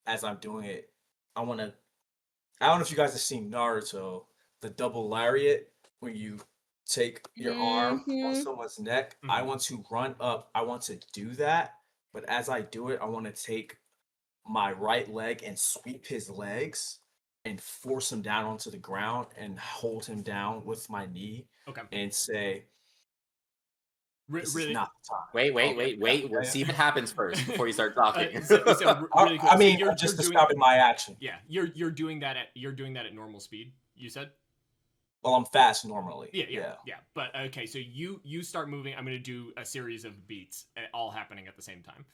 as I'm doing it, I don't know if you guys have seen Naruto, the double lariat, where you take your arm on someone's neck. I want to run up. I want to do that, but as I do it, I want to take my right leg and sweep his legs and force him down onto the ground and hold him down with my knee. Okay. And say, this really? is not the time. Wait. We'll see if it happens first before you start talking. Really quick. I mean, So I'm just describing my action. Yeah, you're doing that at normal speed. You said. Well, I'm fast normally. Yeah. But okay, so you start moving. I'm gonna do a series of beats, all happening at the same time.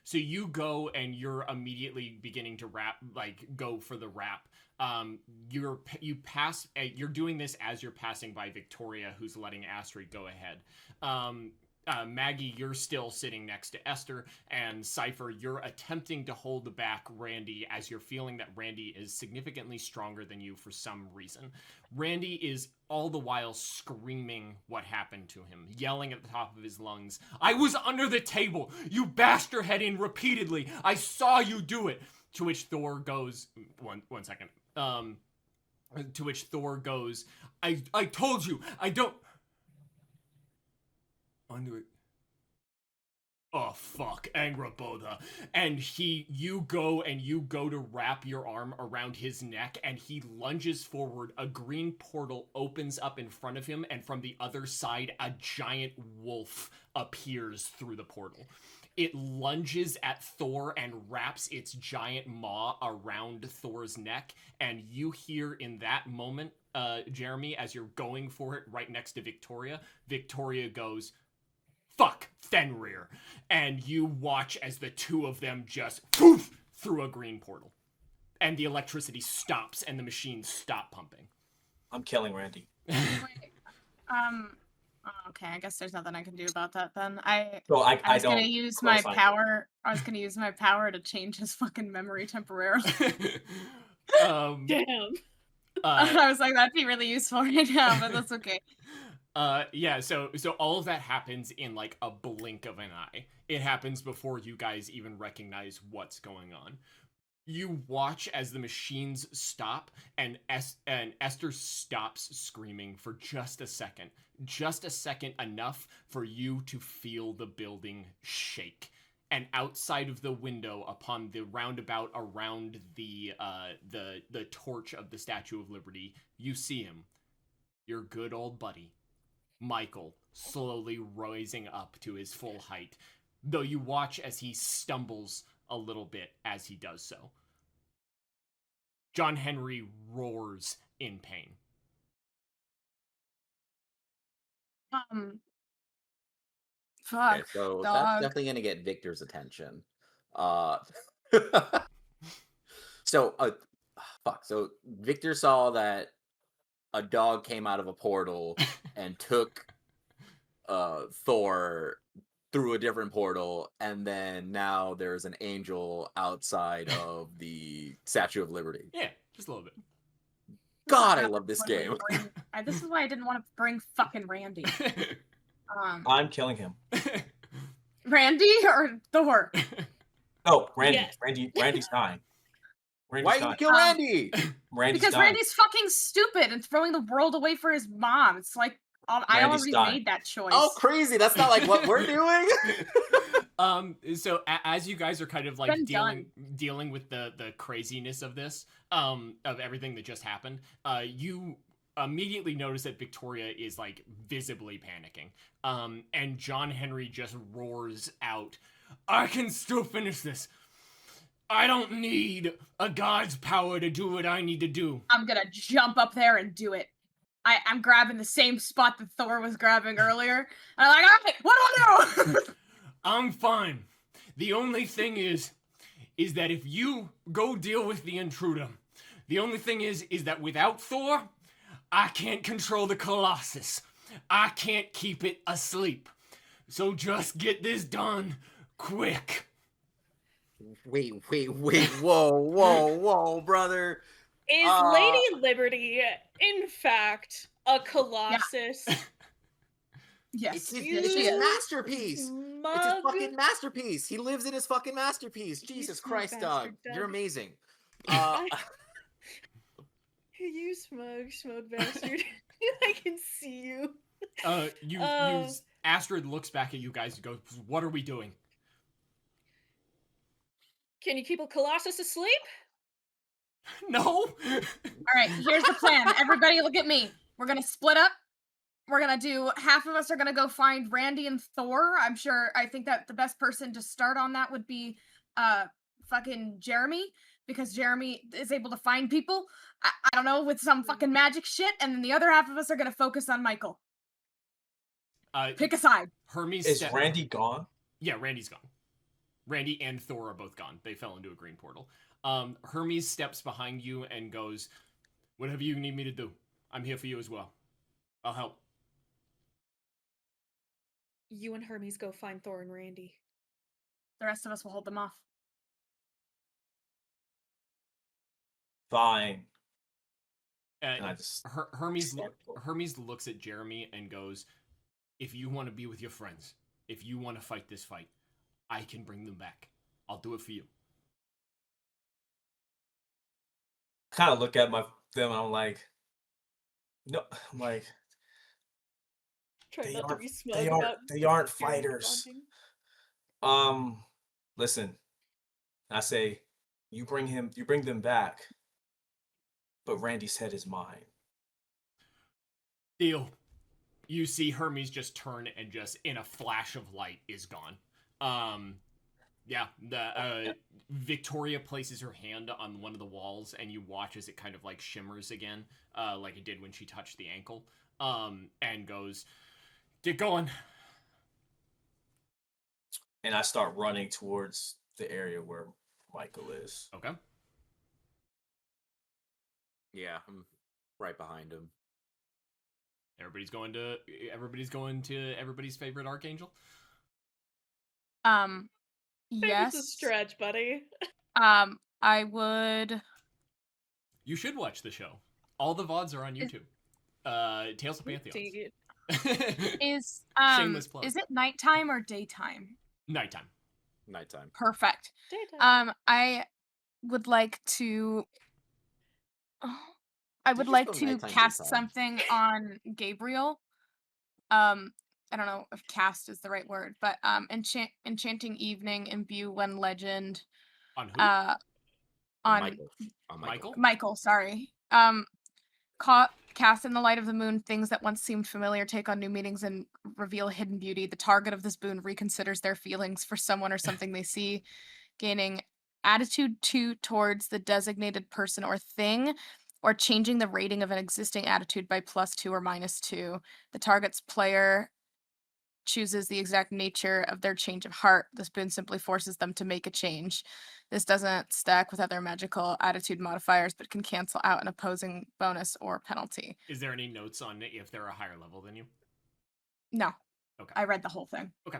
So you go and you're immediately beginning to rap, like go for the rap. You're doing this as you're passing by Victoria, who's letting Astrid go ahead. Maggie, you're still sitting next to Esther, and Cypher, you're attempting to hold back Randy as you're feeling that Randy is significantly stronger than you for some reason. Randy is all the while screaming what happened to him, yelling at the top of his lungs, "I was under the table! You bashed your head in repeatedly! I saw you do it!" To which Thor goes, one second. To which Thor goes, I told you, I don't... Under it. Oh fuck, Angraboda. And you go to wrap your arm around his neck, and he lunges forward. A green portal opens up in front of him, and from the other side, a giant wolf appears through the portal. It lunges at Thor and wraps its giant maw around Thor's neck, and you hear in that moment, Jeremy, as you're going for it right next to Victoria goes, "Fuck, Fenrir," and you watch as the two of them just poof through a green portal, and the electricity stops and the machines stop pumping. I'm killing Randy. Wait, okay, I guess there's nothing I can do about that then. So I I was gonna don't use my co-sign. power. I was gonna use my power to change his fucking memory temporarily. Damn. I was like, that'd be really useful right now, but that's okay. Yeah, so all of that happens in like a blink of an eye. It happens before you guys even recognize what's going on. You watch as the machines stop, and Esther stops screaming for just a second. Just a second, enough for you to feel the building shake. And outside of the window, upon the roundabout around the torch of the Statue of Liberty, you see him, your good old buddy, Michael, slowly rising up to his full height, though you watch as he stumbles a little bit as he does so. John Henry roars in pain. Fuck, Okay, so that's dog. definitely gonna get Victor's attention. Uh, so fuck. So Victor saw that a dog came out of a portal and took Thor through a different portal, and then now there's an angel outside of the Statue of Liberty. Yeah, just a little bit. God, I love this game. This is why I didn't want to bring fucking Randy. I'm killing him. Randy or Thor? No, Randy. Yes. Randy's dying. Why you kill Randy? Randy's Because dying. Randy's fucking stupid and throwing the world away for his mom. It's like I Randy's already dying. made that choice. Oh, crazy! That's not like what we're doing. So as you guys are kind of like Been dealing with the craziness of this, of everything that just happened, you immediately notice that Victoria is like visibly panicking. And John Henry just roars out, "I can still finish this. I don't need a god's power to do what I need to do." I'm gonna jump up there and do it. I'm grabbing the same spot that Thor was grabbing earlier. And I'm like, all right, what do I do? I'm fine. The only thing is that if you go deal with the intruder, the only thing is that without Thor, I can't control the Colossus. I can't keep it asleep. So just get this done quick. Wait, whoa, brother. Is Lady Liberty, in fact, a colossus? Yes, It's yes, his she is. masterpiece. It's his Smug. fucking masterpiece. He lives in his fucking masterpiece. Jesus smug Christ, dog. bastard, You're Doug. amazing. You smug bastard. I can see you. Astrid looks back at you guys and goes, "What are we doing?" Can you keep a colossus asleep? No. All right, here's the plan. Everybody look at me. We're gonna split up. We're gonna do half of us are gonna go find Randy and Thor. I think that the best person to start on that would be fucking Jeremy, because Jeremy is able to find people. I don't know, with some fucking magic shit, and then the other half of us are gonna focus on Michael. Pick a side. Hermes Is Randy gone? Yeah, Randy's gone. Randy and Thor are both gone. They fell into a green portal. Hermes steps behind you and goes, "Whatever you need me to do, I'm here for you as well. I'll help." You and Hermes go find Thor and Randy. The rest of us will hold them off. Fine. And I just Hermes stand for it. Hermes looks at Jeremy and goes, "If you want to be with your friends, if you want to fight this fight, I can bring them back. I'll do it for you." Kind of look at them and I'm like, no, I'm like, Try They not to aren't- be smug they about aren't Jeremy fighters. bonding. Listen, I say, you bring them back, but Randy's head is mine. Deal. You see Hermes just turn and just in a flash of light is gone. Yeah, Victoria places her hand on one of the walls, and you watch as it kind of like shimmers again, like it did when she touched the ankle, and goes, "Get going." And I start running towards the area where Michael is. Okay. Yeah, I'm right behind him. Everybody's going to everybody's favorite archangel. Favorite's a Yes. stretch, buddy. I would. You should watch the show. All the VODs are on YouTube. Tales of Pantheons. Indeed. Is Shameless plug. is it nighttime or daytime? Nighttime. Nighttime. Perfect. Daytime. I would like to. I would just like go to nighttime, cast daytime? something on Gabriel. I don't know if cast is the right word, but enchanting evening, imbue one legend. On who? On Michael. On Michael? Michael, sorry. Cast in the light of the moon, things that once seemed familiar take on new meanings and reveal hidden beauty. The target of this boon reconsiders their feelings for someone or something they see, gaining attitude towards the designated person or thing, or changing the rating of an existing attitude by +2 or -2. The target's player chooses the exact nature of their change of heart. This boon simply forces them to make a change. This doesn't stack with other magical attitude modifiers, but can cancel out an opposing bonus or penalty. Is there any notes on if they're a higher level than you? No. Okay. I read the whole thing. Okay.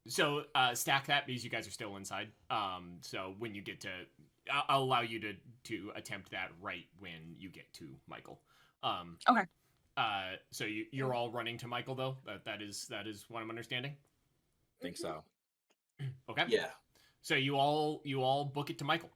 So stack that because you guys are still inside. So when you get to, I'll allow you to attempt that right when you get to Michael. Okay. So you're all running to Michael though. That is what I'm understanding. think so. Okay. Yeah. So you all book it to Michael.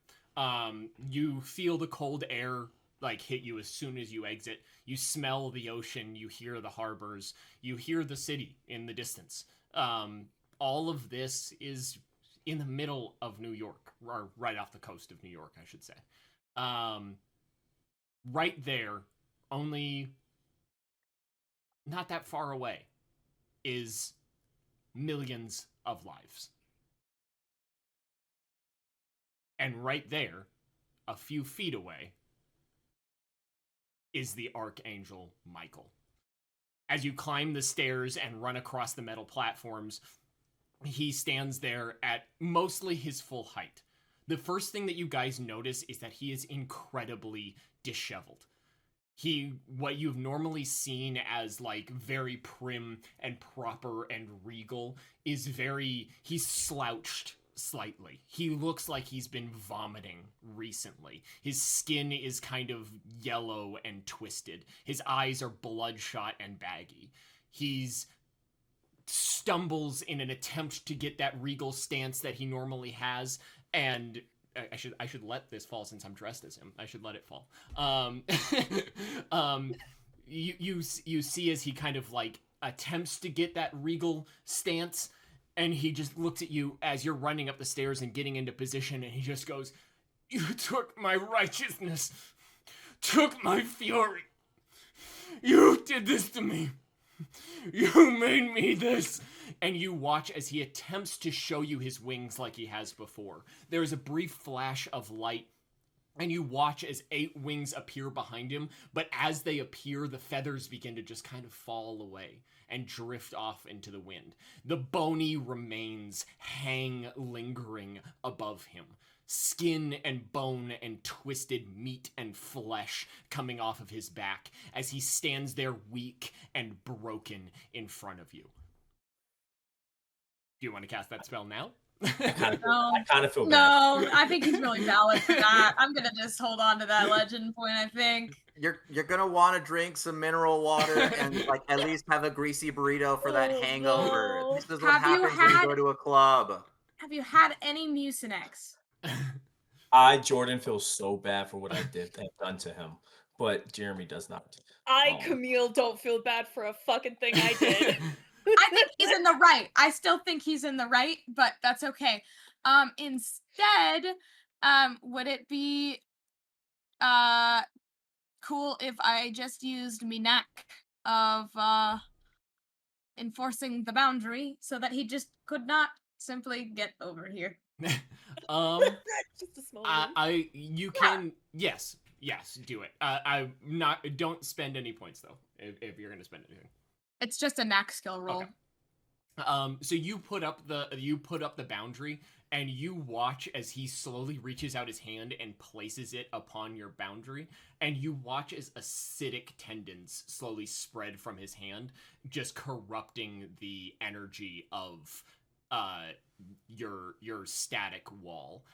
You feel the cold air like hit you as soon as you exit. You smell the ocean. You hear the harbors. You hear the city in the distance. All of this is in the middle of New York, or right off the coast of New York, I should say. Right there, only not that far away, is millions of lives. And right there, a few feet away, is the Archangel Michael. As you climb the stairs and run across the metal platforms, he stands there at mostly his full height. The first thing that you guys notice is that he is incredibly disheveled. What you've normally seen as like very prim and proper and regal is he's slouched slightly. He looks like he's been vomiting recently. His skin is kind of yellow and twisted. His eyes are bloodshot and baggy. He's stumbles in an attempt to get that regal stance that he normally has, and I should let this fall since I'm dressed as him. I should let it fall. You see as he kind of like attempts to get that regal stance, and he just looks at you as you're running up the stairs and getting into position, and he just goes, "You took my righteousness, took my fury. You did this to me. You made me this." And you watch as he attempts to show you his wings like he has before. There is a brief flash of light, and you watch as 8 wings appear behind him, but as they appear, the feathers begin to just kind of fall away and drift off into the wind. The bony remains hang lingering above him. Skin and bone and twisted meat and flesh coming off of his back as he stands there weak and broken in front of you. Do you want to cast that spell now? I No, kind of feel bad. no, I think he's really valid for that. I'm gonna just hold on to that legend point, I think. You're gonna want to drink some mineral water and like at least have a greasy burrito for that Oh, hangover. no. This is what Have you happens when you had- go to a club. Have you had any Mucinex? Jordan, feel so bad for what I have done to him, but Jeremy does not. Camille, don't feel bad for a fucking thing I did. I think he's in the right. I still think he's in the right, but that's okay. Instead, would it be cool if I just used me knack of enforcing the boundary so that he just could not simply get over here? Just a small one. You can yes, do it. Don't spend any points though if you're gonna spend anything. It's just a knack skill roll. Okay. So you put up the boundary, and you watch as he slowly reaches out his hand and places it upon your boundary, and you watch as acidic tendons slowly spread from his hand, just corrupting the energy of your static wall.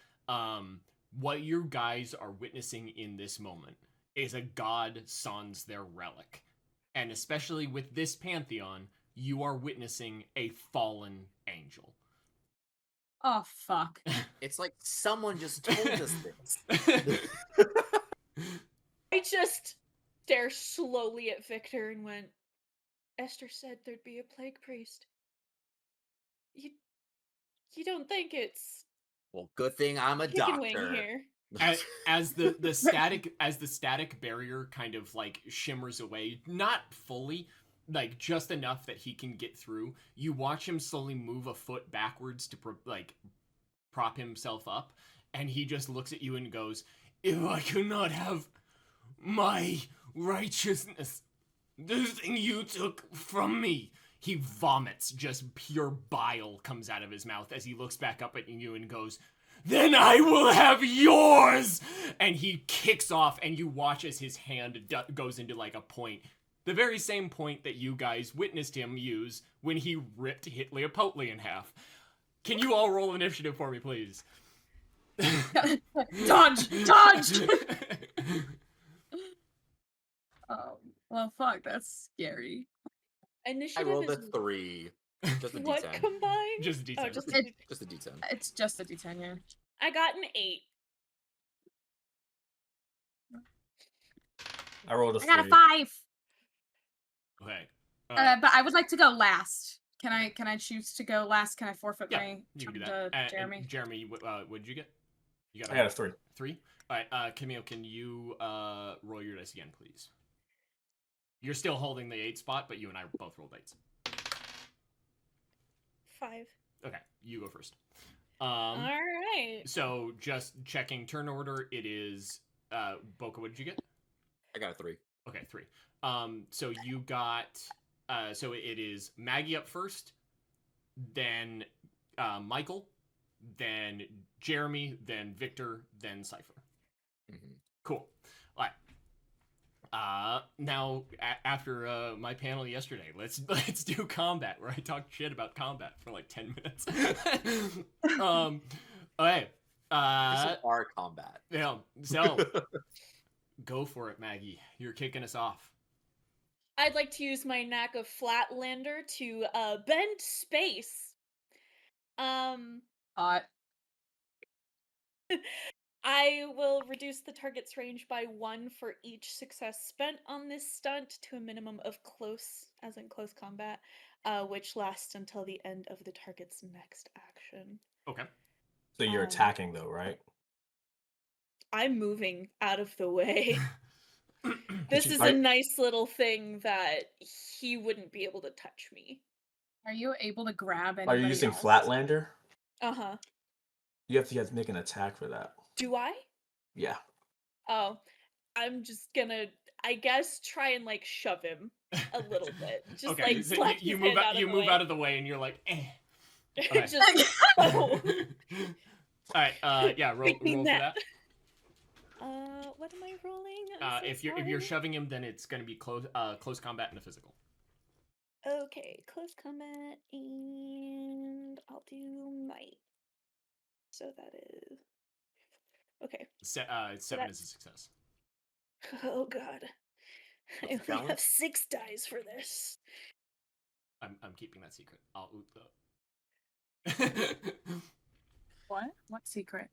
What you guys are witnessing in this moment is a god sans their relic, and especially with this pantheon, you are witnessing a fallen angel. Oh fuck. It's like someone just told us this. I just stare slowly at Victor and went, Esther said there'd be a plague priest. You don't think it's Well, good thing I'm a chicken wing doctor. here? As the static barrier kind of like shimmers away, not fully, like just enough that he can get through. You watch him slowly move a foot backwards to prop himself up, and he just looks at you and goes, "If I could not have my righteousness, the thing you took from me." He vomits, just pure bile comes out of his mouth as he looks back up at you and goes, "Then I will have yours!" And he kicks off, and you watch as his hand goes into like a point. The very same point that you guys witnessed him use when he ripped Hitleopotle in half. Can you all roll initiative for me, please? Dodge! Dodge! Oh, well, fuck, that's scary. I Initiative rolled a is 3. Just a what D10. combined? Just a D10. Oh, just It- Just a D10. It's just a D10, yeah. I got an 8. I rolled a I got a 3. 5. Okay. But I would like to go last. Can I choose to go last? Can I forfeit Yeah, my you can do turn that. to Jeremy? Jeremy, what did you get? You I got a 3. 3? All right, Camille, can you roll your dice again, please? You're still holding the 8 spot, but you and I both rolled 8s. 5. Okay, you go first. All right. So just checking turn order, it is Boca. What did you get? I got a 3. Okay, 3. So you got so it is Maggie up first, then Michael, then Jeremy, then Victor, then Cypher. Mm-hmm. Cool. All right. Now after my panel yesterday, let's do combat, where I talked shit about combat for like 10 minutes. Okay. This is our combat. Yeah. So go for it, Maggie. You're kicking us off. I'd like to use my knack of Flatlander to bend space. Hot. I will reduce the target's range by 1 for each success spent on this stunt to a minimum of close, as in close combat, which lasts until the end of the target's next action. Okay. So you're attacking though, right? I'm moving out of the way. This is Are- a nice little thing that he wouldn't be able to touch me. Are you able to grab Are anybody you using else? Flatlander? Uh-huh. You have to make an attack for that. Do I? Yeah. Oh, I'm just gonna, I guess, try and like shove him a little bit. Just Okay, like so slap you his move hand out, you of move the out of the way, and you're like, eh. way. Okay. Just, oh. All right. Yeah. Roll for that. What am I rolling? If you're shoving him, then it's going to be close combat and a physical. Okay, close combat, and I'll do might. So that is okay. 7 is a success. Oh god, I What's the only challenge? have 6 dice for this. I'm keeping that secret. I'll oot though. What secret?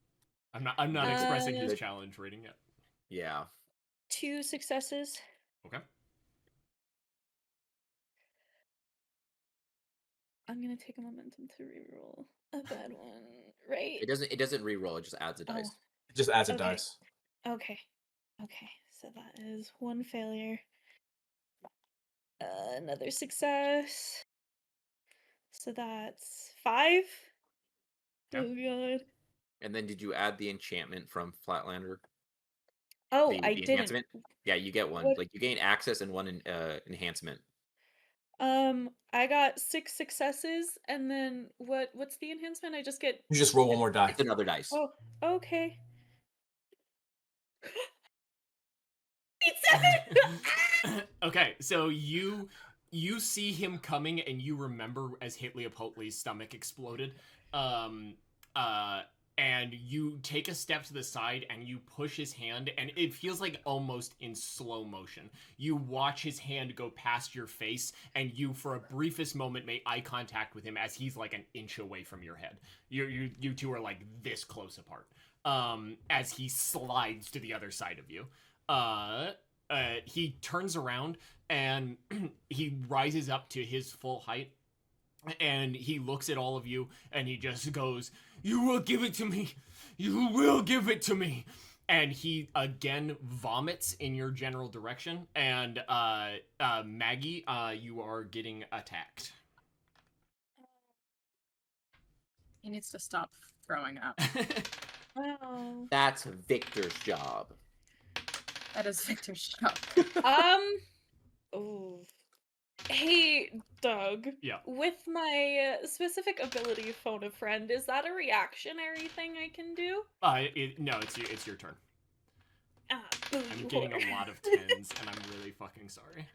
I'm not expressing his challenge rating yet. Yeah. 2 successes. Okay. I'm gonna take a momentum to reroll a bad one, right? It doesn't re-roll, it just adds a dice. It just adds a Okay. dice. Okay. So that is 1 failure. Another success. So that's 5. Yep. Oh god. And then did you add the enchantment from Flatlander? Oh, the I didn't. enhancement? Yeah, you get one. What- Like you gain access and one enhancement. I got 6 successes, and then what's the enhancement? I just get You just roll one more die. It's another dice. oh, okay. 7! Okay, so you see him coming, and you remember as Hitleopotli's stomach exploded, and you take a step to the side and you push his hand, and it feels like almost in slow motion. You watch his hand go past your face, and you, for a briefest moment, make eye contact with him as he's like an inch away from your head. You two are like this close apart. As he slides to the other side of you. He turns around and he rises up to his full height, and he looks at all of you and he just goes, "You will give it to me. You will give it to me." And he again vomits in your general direction. And Maggie, you are getting attacked. He needs to stop throwing up. Wow. That's Victor's job. That is Victor's job. Oh. Hey, Doug. Yeah. With my specific ability, phone a friend, is that a reactionary thing I can do? No, it's your turn. Ah, boo, I'm you getting whore. a lot of 10s, and I'm really fucking sorry.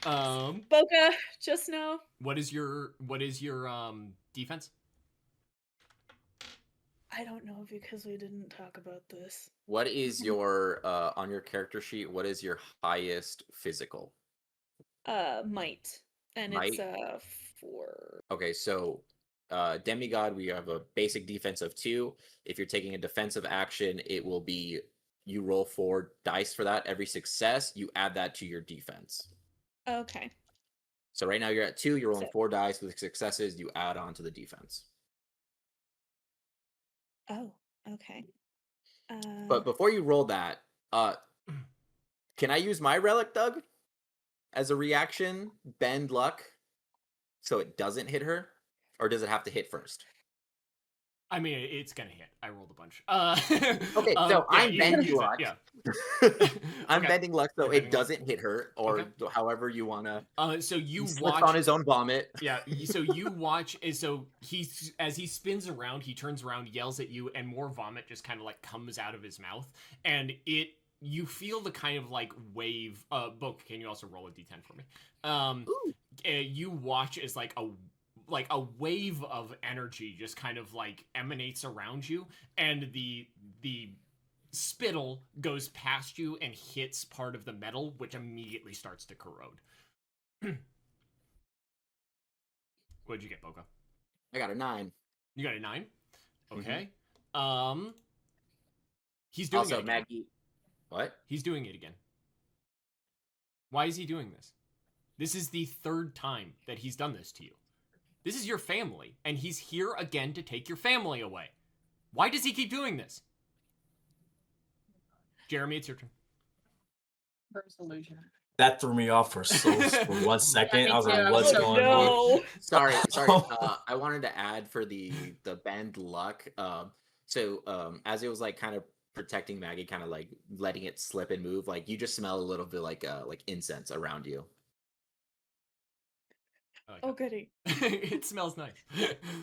Boca, just know. What is your defense? I don't know because we didn't talk about this. What is your on your character sheet? What is your highest physical? Might. And Might? it's 4. Okay, so demigod, we have a basic defense of 2. If you're taking a defensive action, it will be you roll 4 dice for that. Every success, you add that to your defense. Okay. So right now you're at 2. You're rolling So- 4 dice with successes. You add on to the defense. Oh, okay. But before you roll that, can I use my relic, Doug, as a reaction? Bend luck, so it doesn't hit her, or does it have to hit first? I mean, it's gonna hit. I rolled a bunch. Okay, so yeah, I'm you can bending use it, luck. Yeah. I'm Okay. bending luck, so You're it bending luck. doesn't hit her, or Okay. however you wanna. So you He slips watch on his own vomit. Yeah, so you watch, so he's, as he spins around, he turns around, yells at you, and more vomit just kind of like comes out of his mouth, and you feel the kind of like wave. Boca, can you also roll a d10 for me? You watch as like a wave of energy just kind of like emanates around you, and the spittle goes past you and hits part of the metal, which immediately starts to corrode. What'd you get, Boca? I got a 9. You got a 9? Mhm. Okay. He's doing it Also, again. Maggie. What? He's doing it again. Why is he doing this? This is the 3rd time that he's done this to you. This is your family, and he's here again to take your family away. Why does he keep doing this? Jeremy, it's your turn. Resolution. That threw me off for 1 second. me I was too. like, I what's was going on? No. Sorry. I wanted to add for the bend luck. So as it was like kind of protecting Maggie, kind of like letting it slip and move, like you just smell a little bit like incense around you. I like Oh, goody. that. It smells nice.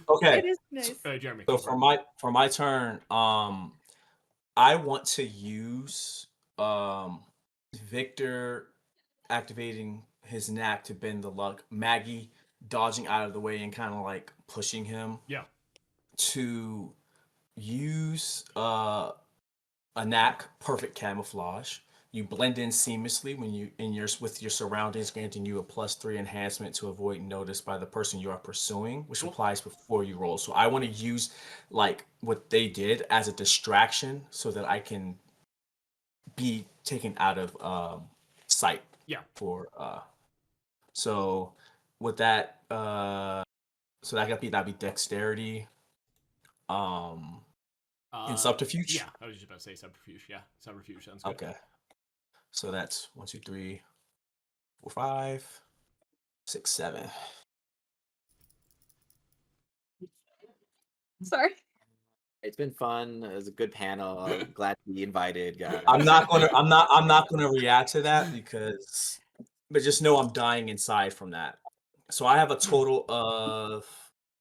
Okay. It is nice. Jeremy. So go for it. for my turn, I want to use Victor activating his knack to bend the luck, Maggie dodging out of the way and kind of like pushing him. Yeah. To use a knack, perfect camouflage. You blend in seamlessly when you with your surroundings, granting you a +3 enhancement to avoid notice by the person you are pursuing, which Cool. applies before you roll. So I want to use like what they did as a distraction so that I can be taken out of sight. Yeah. For so with that so that'd be dexterity. In subterfuge? Yeah, I was just about to say subterfuge. Yeah, subterfuge sounds good. Okay. So that's 1, 2, 3, 4, 5, 6, 7. Sorry. It's been fun. It was a good panel. I'm glad to be invited, guys. I'm not gonna react to that because but just know I'm dying inside from that. So I have a total of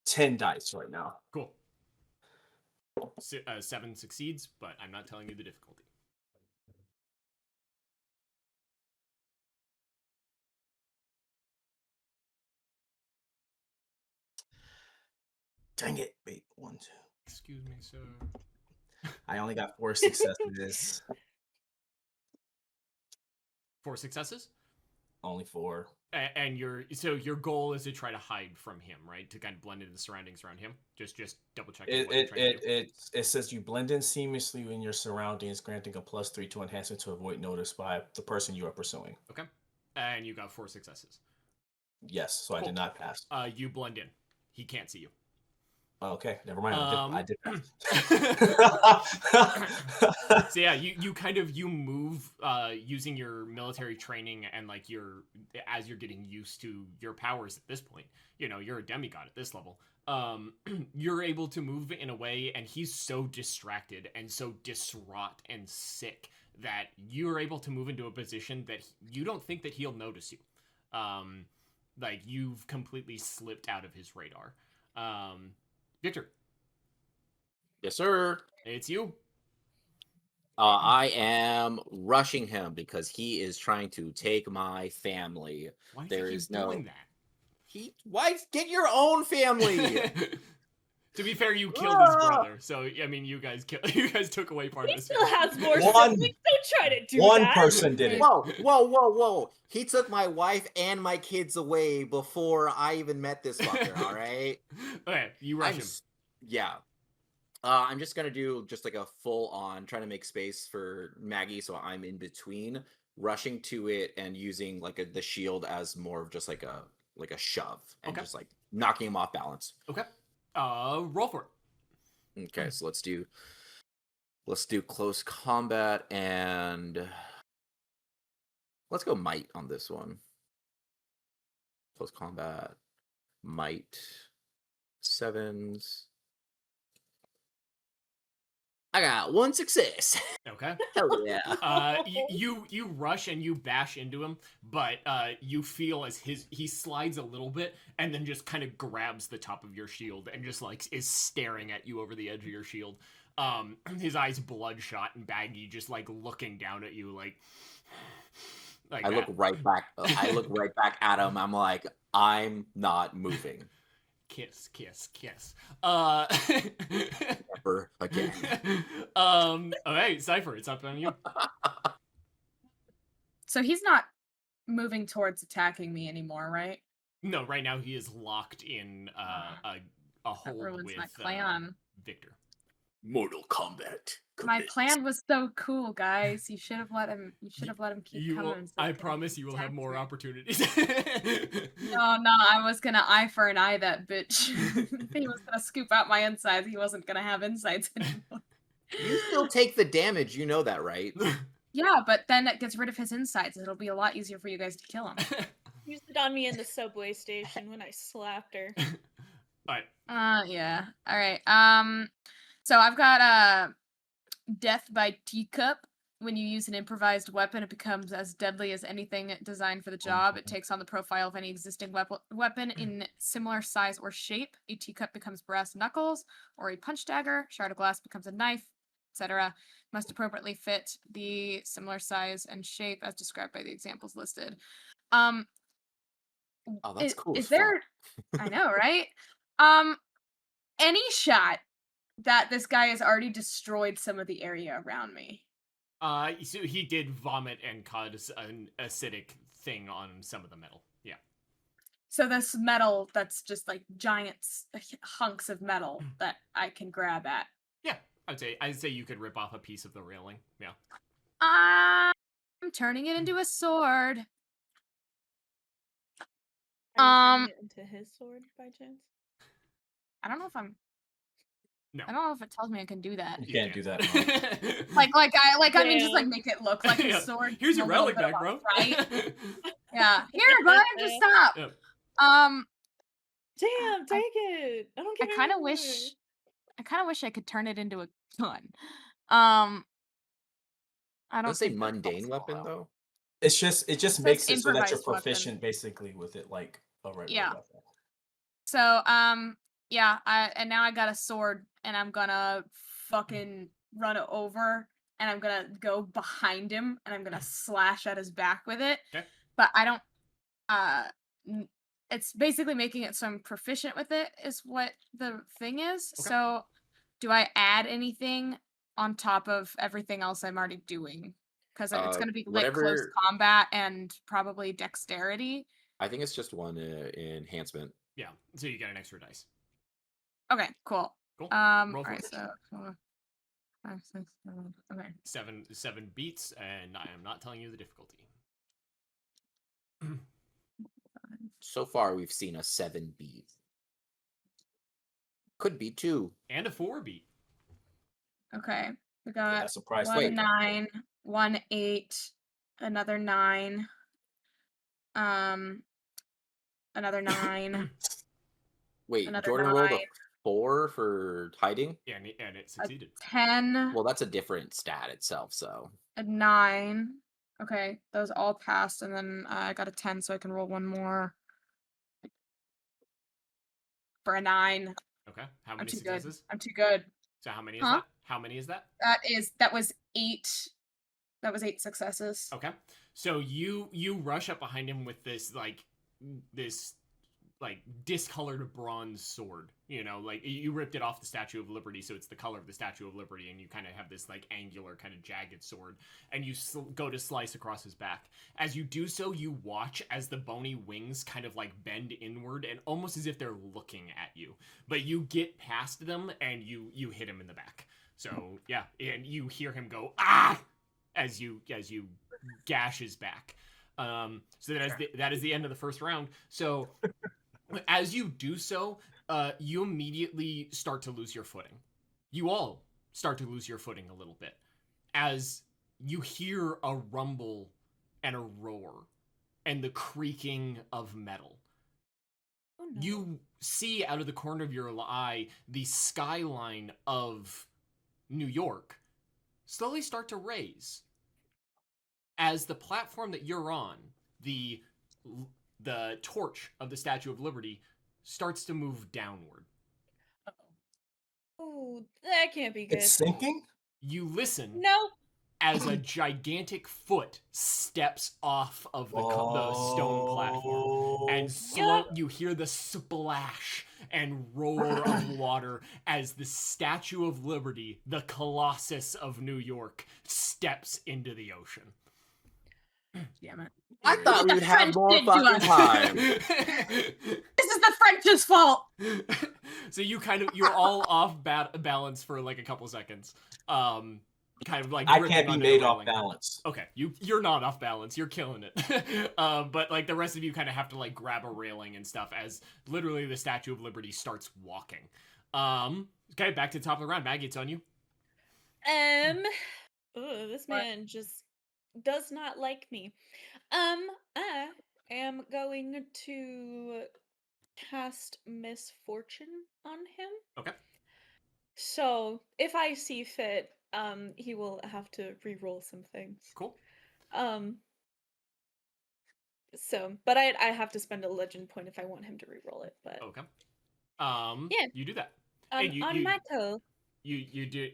10 dice right now. Cool. 7 succeeds, but I'm not telling you the difficulty. Dang it. Wait, 1, 2. Excuse me, sir. I only got 4 successes. 4 successes? Only 4. And your goal is to try to hide from him, right? To kind of blend into the surroundings around him. Just double checking what you're trying to do. It says you blend in seamlessly in your surroundings, granting a +3 to enhancement to avoid notice by the person you are pursuing. Okay. And you got 4 successes. Yes, so I did not pass. You blend in. He can't see you. Okay, never mind. I did pass. So yeah, you move using your military training and like as you're getting used to your powers at this point. You know, you're a demigod at this level. You're able to move in a way, and he's so distracted and so distraught and sick that you're able to move into a position that you don't think that he'll notice you. Like you've completely slipped out of his radar. Victor. Yes, sir. It's you. I am rushing him because he is trying to take my family. Why There is is he no. doing that? Why get your own family? To be fair, you killed his brother, so I mean, you guys took away part He of his. still has more One- siblings. Don't try to do One that. person did it. Whoa! He took my wife and my kids away before I even met this fucker. All right. Okay, you rush him. Yeah. I'm just gonna do just like a full on trying to make space for Maggie, so I'm in between, rushing to it and using like the shield as more of just like a shove and just like knocking him off balance. Okay. Roll for it. Okay, so let's do close combat and let's go might on this one. Close combat, might, 7s. I got 1 success. Okay. Hell yeah. You rush and you bash into him, but you feel as he slides a little bit and then just kind of grabs the top of your shield and just like is staring at you over the edge of your shield. His eyes bloodshot and baggy, just like looking down at you like I look right back. I look right back at him. I'm like, I'm not moving. Kiss. Never again. Okay, Cypher, it's up on you. So he's not moving towards attacking me anymore, right? No, right now he is locked in a That hold ruins with my plan. Victor. Mortal Kombat. My plan was so cool, guys. You should have let him. You should have let him keep coming. instead I of getting promise you will have attacked more here. opportunities. No, I was gonna eye for an eye that bitch. He was gonna scoop out my insides. He wasn't gonna have insides anymore. You still take the damage. You know that, right? Yeah, but then it gets rid of his insides. It'll be a lot easier for you guys to kill him. Used it on me in the subway station when I slapped her. Alright. Yeah. All right. So I've got death by teacup. When you use an improvised weapon, it becomes as deadly as anything designed for the job. It takes on the profile of any existing weapon in similar size or shape. A teacup becomes brass knuckles, or a punch dagger. Shard of glass becomes a knife, etc. Must appropriately fit the similar size and shape as described by the examples listed. Oh, that's cool. Is as there? fuck. I know, right? Any shot that this guy has already destroyed some of the area around me. So he did vomit and cause an acidic thing on some of the metal. Yeah. So this metal that's just like giant hunks of metal that I can grab at. Yeah, I'd say you could rip off a piece of the railing. Yeah. I'm turning it into a sword. Are you turning it into his sword by chance? I don't know if I'm. No. I don't know if it tells me I can do that. You can't do that. I mean, just like Damn. make it look like Yeah. a sword. Here's your a little relic bit of back, a bro. fight. Yeah. Here, bud, just stop. Yep. Damn, take it. I don't I care. kind of wish I could turn it into a gun. I don't Let's say think that's mundane possible, weapon though. it just So makes it's it so that you're improvised weapon. proficient basically with it like a regular Yeah. weapon. So yeah, and now I got a sword, and I'm gonna fucking run it over, and I'm gonna go behind him, and I'm gonna slash at his back with it. Okay. But I don't. It's basically making it so I'm proficient with it is what the thing is. Okay. So, do I add anything on top of everything else I'm already doing? Because it's gonna be like close Whatever. combat and probably dexterity. I think it's just one enhancement. Yeah. So you get an extra dice. Okay, cool. Cool. All Roll for right, it. so 5, 6, 7. Okay. Seven beats, and I am not telling you the difficulty. So far, we've seen a 7 beat. Could be 2. And a 4 beat. Okay. We Yeah, got that surprised one me. 9, 1 8, another 9, another 9, Wait, another Jordan rolled a 9, 4 for hiding? Yeah, and it a succeeded. 10, Well, that's a different stat itself, so. a 9. Okay, those all passed, and then I got a 10, so I can roll one more for a 9. Okay. How I'm many too good. successes? I'm too good. So how many is Huh? that? How many is that? That was 8. That was 8 successes. Okay. So you rush up behind him with this discolored bronze sword. You know, like you ripped it off the Statue of Liberty, so it's the color of the Statue of Liberty, and you kind of have this like angular, kind of jagged sword, and you go to slice across his back. As you do so, you watch as the bony wings kind of like bend inward, and almost as if they're looking at you. But you get past them, and you hit him in the back. So yeah, and you hear him go ah as you gash his back. So that is the end of the first round. So as you do so, you immediately start to lose your footing. You all start to lose your footing a little bit as you hear a rumble and a roar and the creaking of metal. Oh, no. You see out of the corner of your eye the skyline of New York slowly start to raise as the platform that you're on, the torch of the Statue of Liberty starts to move downward. Oh, that can't be good. It's sinking? You listen No. as a gigantic foot steps off of the stone platform, and you hear the splash and roar of water as the Statue of Liberty, the Colossus of New York, steps into the ocean. Damn it. I thought we would have French more did to fucking us. time. This is the French's fault. So you're all off balance for like a couple seconds. Kind of like I gripping can't be onto made the off railing. balance. Okay, you're not off balance. You're killing it. But like the rest of you kind of have to like grab a railing and stuff as literally the Statue of Liberty starts walking. Okay, back to the top of the round. Maggie, it's on you. This What? man just does not like me. I am going to cast Misfortune on him. Okay. So if I see fit, he will have to re-roll some things. Cool. So, but I have to spend a legend point if I want him to re-roll it. But Okay. Yeah. You do that. on you- Michael, You do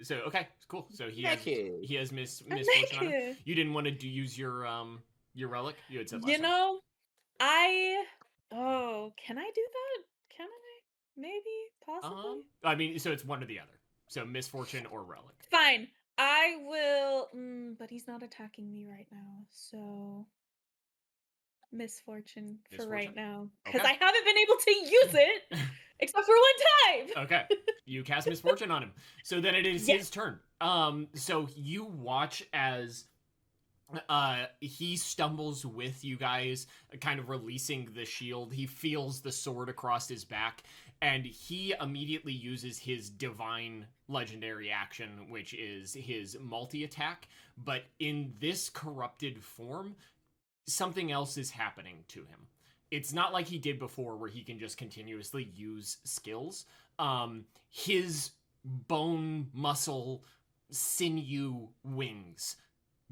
so okay, cool. So he Mickey. has misfortune on him. Mickey. You didn't want to use your relic? You had said last You time. know, can I do that? Can I? Maybe, possibly. I mean, so it's one or the other. So misfortune or relic. Fine. I will. But he's not attacking me right now, so misfortune for right Misfortune? now because Okay. I haven't been able to use it except for one time. Okay. You cast misfortune on him. So then it is Yes. his turn. So you watch as he stumbles with you guys, kind of releasing the shield. He feels the sword across his back, and he immediately uses his divine legendary action, which is his multi-attack. But in this corrupted form, something else is happening to him. It's not like he did before where he can just continuously use skills. His bone, muscle, sinew wings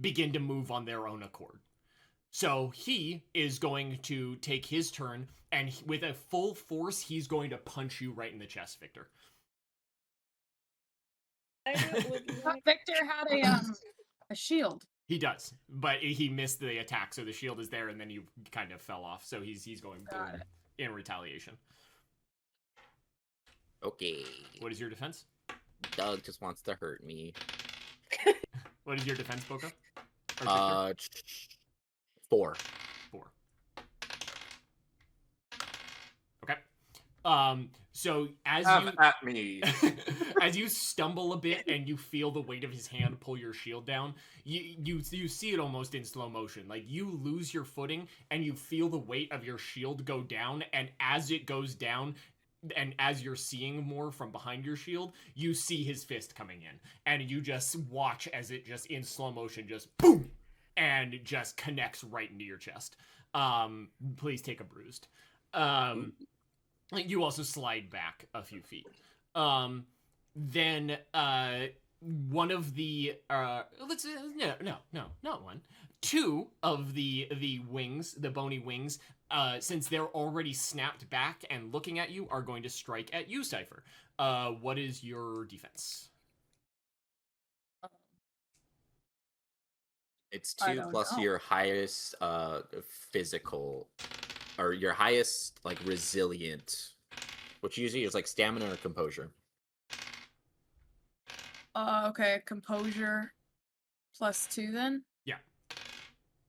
begin to move on their own accord. So he is going to take his turn, and with a full force, he's going to punch you right in the chest, Victor. I would like... Victor had a shield. He does, but he missed the attack, so the shield is there, and then you kind of fell off. So he's going boom in retaliation. Okay. What is your defense? Doug just wants to hurt me. What is your defense, Boca? 4. 4. Okay. So as you at me. as you stumble a bit and you feel the weight of his hand pull your shield down, you see it almost in slow motion. Like you lose your footing and you feel the weight of your shield go down, and as it goes down, and as you're seeing more from behind your shield, you see his fist coming in, and you just watch as it just in slow motion just boom, and it just connects right into your chest. Please take a bruised. You also slide back a few feet. Then one of the not one. 2 of the wings, the bony wings, since they're already snapped back and looking at you, are going to strike at you, Cypher. What is your defense? It's 2 plus your highest physical, or your highest like resilient, which usually is like stamina or composure. Okay, composure plus 2 then? Yeah.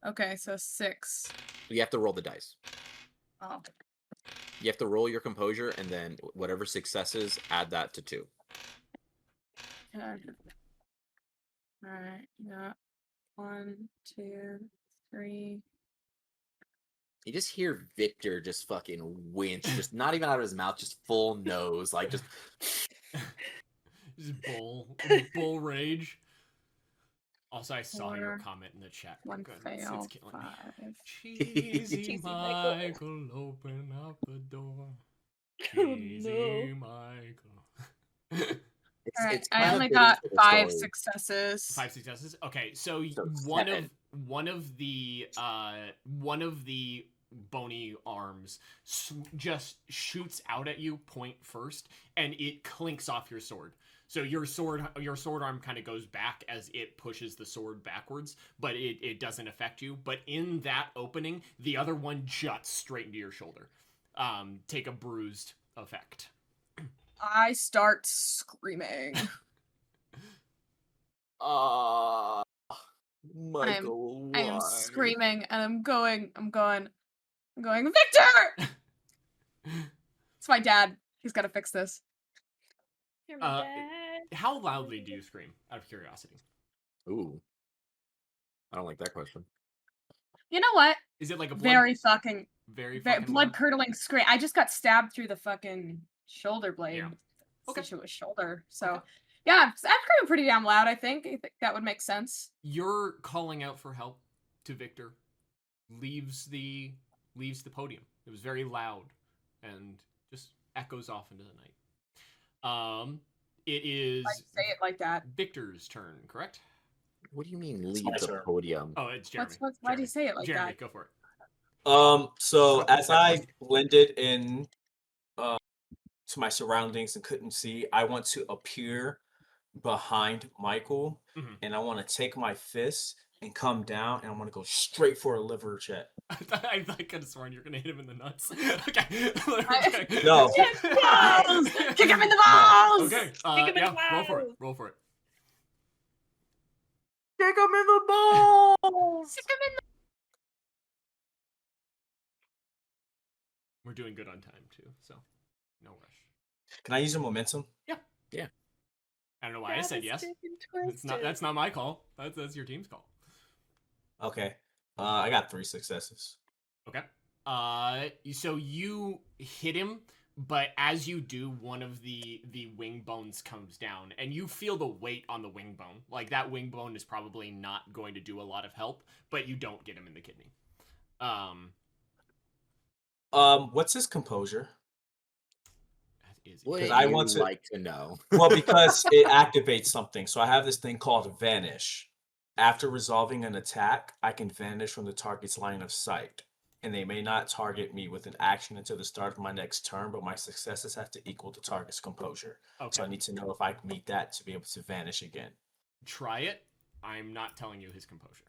Okay, so 6. You have to roll the dice. Oh. You have to roll your composure, and then whatever successes, add that to 2. Okay. Alright, yeah. 1, 2, 3. You just hear Victor just fucking winch, just not even out of his mouth, just full nose, like just. Just bull rage. Also, I saw your comment in the chat. 1 Good. fail. It's killing 5. Cheesy Michael, open up the door. Cheesy Michael. Alright, I only got 5 successes. 5 successes. Okay, so seven. one of the bony arms just shoots out at you point first, and it clinks off your sword. So your sword arm kind of goes back as it pushes the sword backwards, but it doesn't affect you. But in that opening, the other one juts straight into your shoulder. Take a bruised effect. I start screaming. Michael, I am screaming, and I'm going, Victor! It's my dad. He's got to fix this. You're my dad. How loudly do you scream, out of curiosity? Ooh. I don't like that question. You know what? Is it like a very loud? blood-curdling scream. I just got stabbed through the fucking shoulder blade. Yeah. Okay. Stitch was shoulder. So, yeah, I'm screaming pretty damn loud, I think. I think that would make sense. You're calling out for help to Victor. Leaves the podium. It was very loud and just echoes off into the night. It is. Why'd you say it like that? Victor's turn, correct? What do you mean leave the podium? Oh, it's Jeremy. Why do you say it like Jeremy, that? go for it. So as I blended in to my surroundings and couldn't see, I want to appear behind Michael, and I want to take my fist and come down, and I'm going to go straight for a liver check. I could have sworn you're going to hit him in the nuts. Okay. No. Kick him in the balls! Okay. Kick him in the Roll for it. balls! Roll for it. Kick him in the balls! Kick him in the... We're doing good on time, too, so no rush. Can I use a momentum? Yeah. I don't know why I said yes. That's not my call. That's your team's call. Okay. I got 3 successes. Okay. So you hit him, but as you do, one of the wing bones comes down, and you feel the weight on the wing bone. Like, that wing bone is probably not going to do a lot of help, but you don't get him in the kidney. What's his composure? What I would want you to like to know? Well, because it activates something. So I have this thing called Vanish. After resolving an attack, I can vanish from the target's line of sight, and they may not target me with an action until the start of my next turn, but my successes have to equal the target's composure. Okay. So I need to know if I can meet that to be able to vanish again. Try it. I'm not telling you his composure.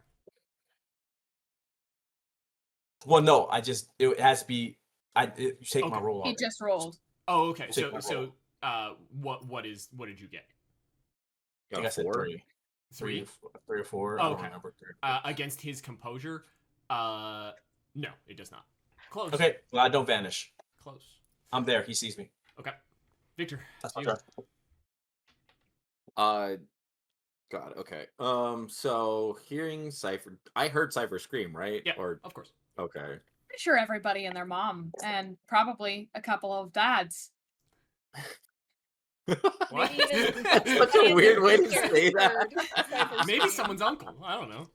Well, no, it has to be. You take my Okay. roll He already. just rolled. Oh, okay. Take my So what did you get? I think I said 3. 3? 3 or 4. Oh, I okay. don't remember. Against his composure? No, it does not. Close. Okay, well, I don't vanish. Close. I'm there. He sees me. Okay. Victor. That's my you. turn. God, okay. So hearing Cypher, I heard Cypher scream, right? Yeah, Or of course. okay. Pretty sure everybody and their mom, and probably a couple of dads. What? Maybe even That's such a weird way to say that. heard Cypher Maybe scream. someone's uncle. I don't know.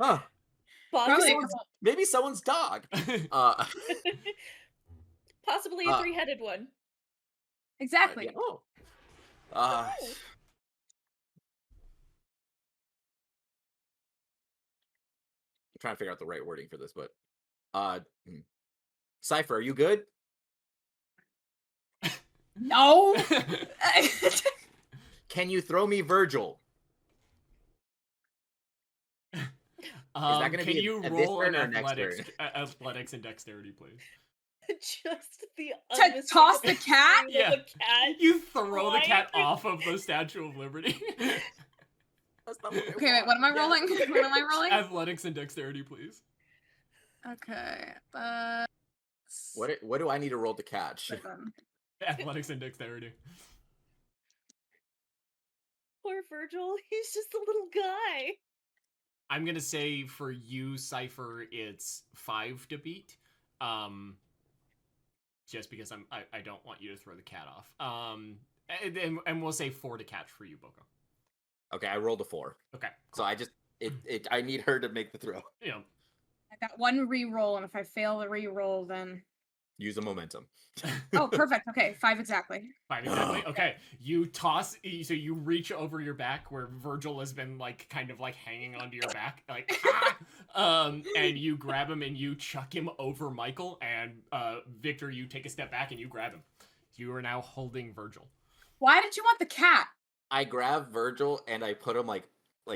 Huh. Probably a Possibly, couple. Maybe someone's dog. possibly a three-headed one. Exactly. Yeah. Oh. I'm trying to figure out the right wording for this, but Cypher, are you good? No. Can you throw me Virgil? Is that gonna can be you this roll an turn or next athletics and dexterity, please? Just the To toss the unmistakable cat? scream of Yeah. a cat. You throw the cat Right? off of the Statue of Liberty. That's not what I Okay, wait, what am I want. rolling? What am I rolling? Athletics and dexterity, please. Okay. What do I need to roll to catch? 7. Athletics and dexterity. Poor Virgil. He's just a little guy. I'm gonna say for you, Cypher, it's 5 to beat. Just because I don't want you to throw the cat off. And we'll say 4 to catch for you, Boca. Okay, I rolled a 4. Okay. So I need her to make the throw. You know, I got 1 re-roll, and if I fail the re-roll, then... Use the momentum. Oh, perfect. Okay, 5 exactly. 5 exactly. Okay. You toss, so you reach over your back where Virgil has been like kind of like hanging onto your back, like and you grab him and you chuck him over Michael, and Victor, you take a step back and you grab him. You are now holding Virgil. Why did you want the cat? I grab Virgil and I put him like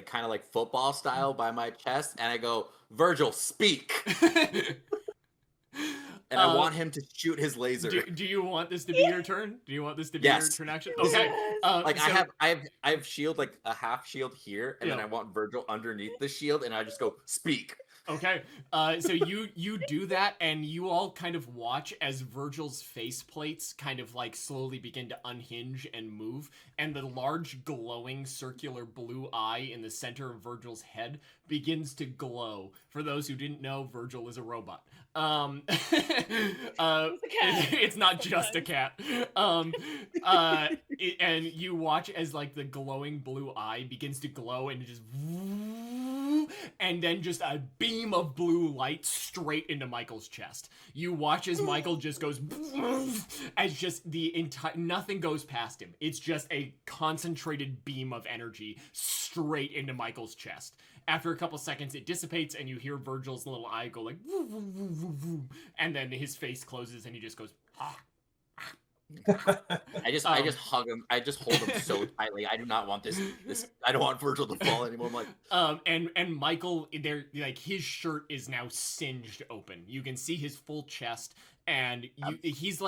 kind of like football style by my chest, and I go, Virgil, speak. And I want him to shoot his laser. Do you want this to be your turn? Do you want this to be your turn action? This is- Okay. Like so, I have shield, like a half shield here, and then I want Virgil underneath the shield, and I just go, speak. Okay, so you do that, and you all kind of watch as Virgil's face plates kind of like slowly begin to unhinge and move, and the large glowing circular blue eye in the center of Virgil's head begins to glow. For those who didn't know, Virgil is a robot. It's not just a cat. And you watch as like the glowing blue eye begins to glow and just, and then just a beam of blue light straight into Michael's chest. You watch as Michael just goes, as just the entire, nothing goes past him. It's just a concentrated beam of energy straight into Michael's chest. After a couple seconds, it dissipates, and you hear Virgil's little eye go like, and then his face closes, and he just goes, I just hug him. I just hold him so tightly. I do not want this. I don't want Virgil to fall anymore. I'm like, and Michael, there, like his shirt is now singed open. You can see his full chest, and he's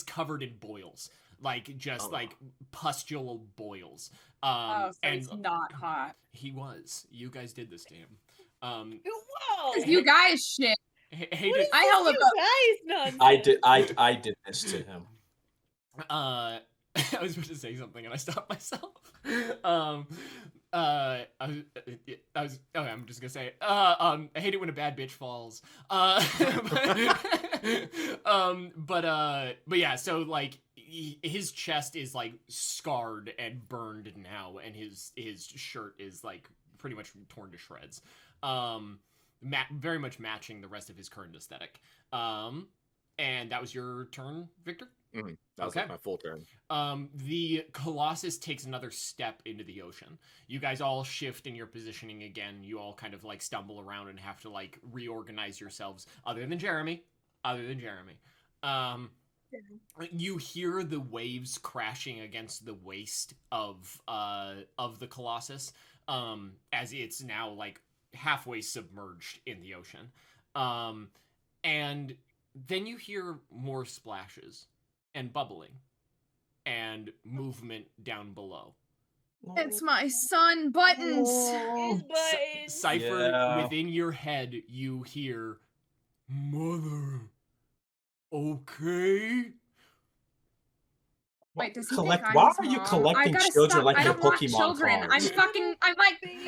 covered in boils, like just like pustulal boils. So and he's not hot. he was. You guys did this to him. Whoa! You guys shit. Hated. I held up. Guys, I did this to him. I was supposed to say something and I stopped myself. I'm just gonna say it. I hate it when a bad bitch falls. But yeah, so like his chest is like scarred and burned now, and his shirt is like pretty much torn to shreds. Very much matching the rest of his current aesthetic. And that was your turn, Victor? That was Okay. like my full turn. The Colossus takes another step into the ocean. You guys all shift in your positioning again. You all kind of like stumble around and have to like reorganize yourselves. Other than Jeremy. You hear the waves crashing against the waist of the Colossus, as it's now like halfway submerged in the ocean. And then you hear more splashes and bubbling and movement down below. It's my son, Buttons. His buttons. Cypher, Yeah. within your head, you hear, "Mother, okay?" Wait, does he Collect- think I'm why his are you mom? collecting I gotta children stop. like I they're don't want Pokemon children. cards?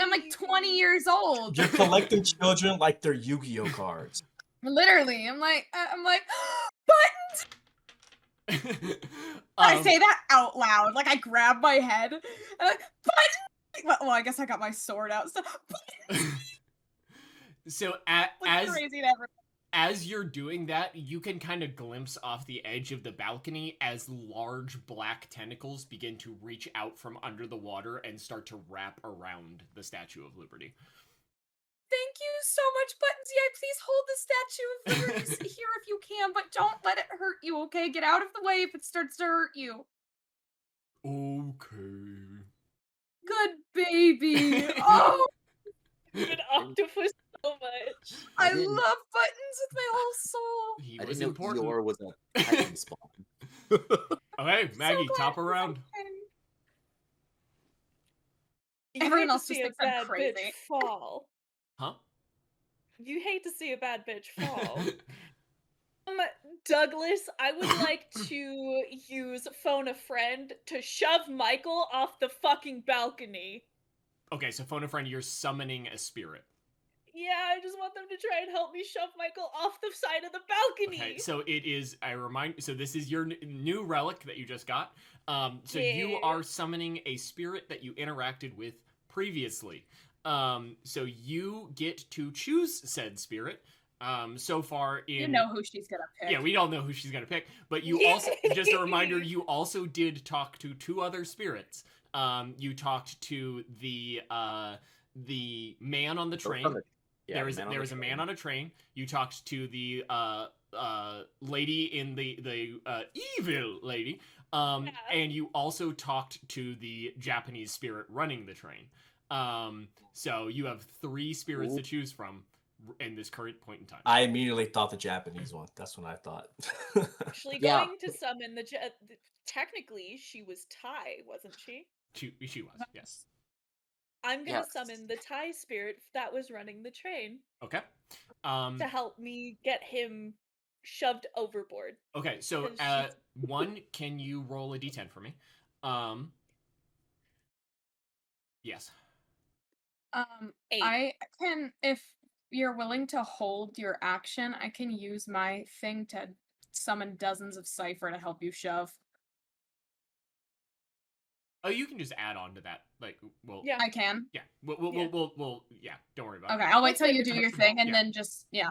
I'm like 20 years old. You're collecting children like they're Yu-Gi-Oh cards. Literally, I'm like, Buttons. I say that out loud, like I grab my head and like, Buttons. Well, I guess I got my sword out. So, So like crazy to everyone. as you're doing that, you can kind of glimpse off the edge of the balcony as large black tentacles begin to reach out from under the water and start to wrap around the Statue of Liberty. Thank you so much, Buttons. Yeah, please hold the Statue of Liberty here if you can, but don't let it hurt you, okay? Get out of the way if it starts to hurt you. Okay. Good baby. Oh, Good octopus so much. I didn't- love Buttons with my whole soul. He I was didn't know important. Eeyore was a Titan spawn. Okay, Maggie, glad top he's around. okay. You Everyone hate else to just see a thinks I'm bad crazy. bitch fall. Huh? You hate to see a bad bitch fall. Douglas, I would like to use phone a friend to shove Michael off the fucking balcony. Okay, so phone a friend, you're summoning a spirit. Yeah, I just want them to try and help me shove Michael off the side of the balcony. Okay, so it is, so this is your new relic that you just got. So you Yeah. are summoning a spirit that you interacted with previously. So you get to choose said spirit. So far in... You know who she's gonna pick. Yeah, we all know who she's gonna pick. But you also, just a reminder, you also did talk to two other spirits. You talked to the man on the train. Yeah, there was a man on a train. You talked to the lady in the evil lady. And you also talked to the Japanese spirit running the train. So you have 3 spirits to choose from in this current point in time. I immediately thought the Japanese one. That's what I thought. Actually Yeah. going to summon the technically she was Thai, wasn't she? She was, yes. I'm gonna Yes. summon the Thai spirit that was running the train Okay. to help me get him shoved overboard. Okay, so 'Cause she's- 1, can you roll a d10 for me? Yes. 8. I can, if you're willing to hold your action, I can use my thing to summon dozens of Cypher to help you shove. Oh, you can just add on to that. Like, well, Yeah. I can. yeah. We'll yeah, don't worry about Okay, it. I'll wait till Okay, you do your thing and Yeah. then just, yeah.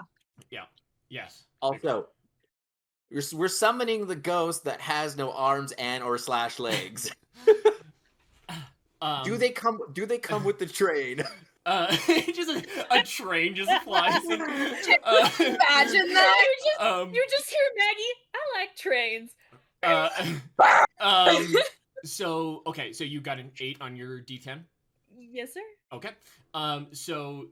Yes. Also, we're summoning the ghost that has no arms and or slash legs. Do they come with the train? Just a train just flies in. Imagine that. You just hear Maggie, I like trains. So okay, so you got an 8 on your d10. Yes, sir. Okay. So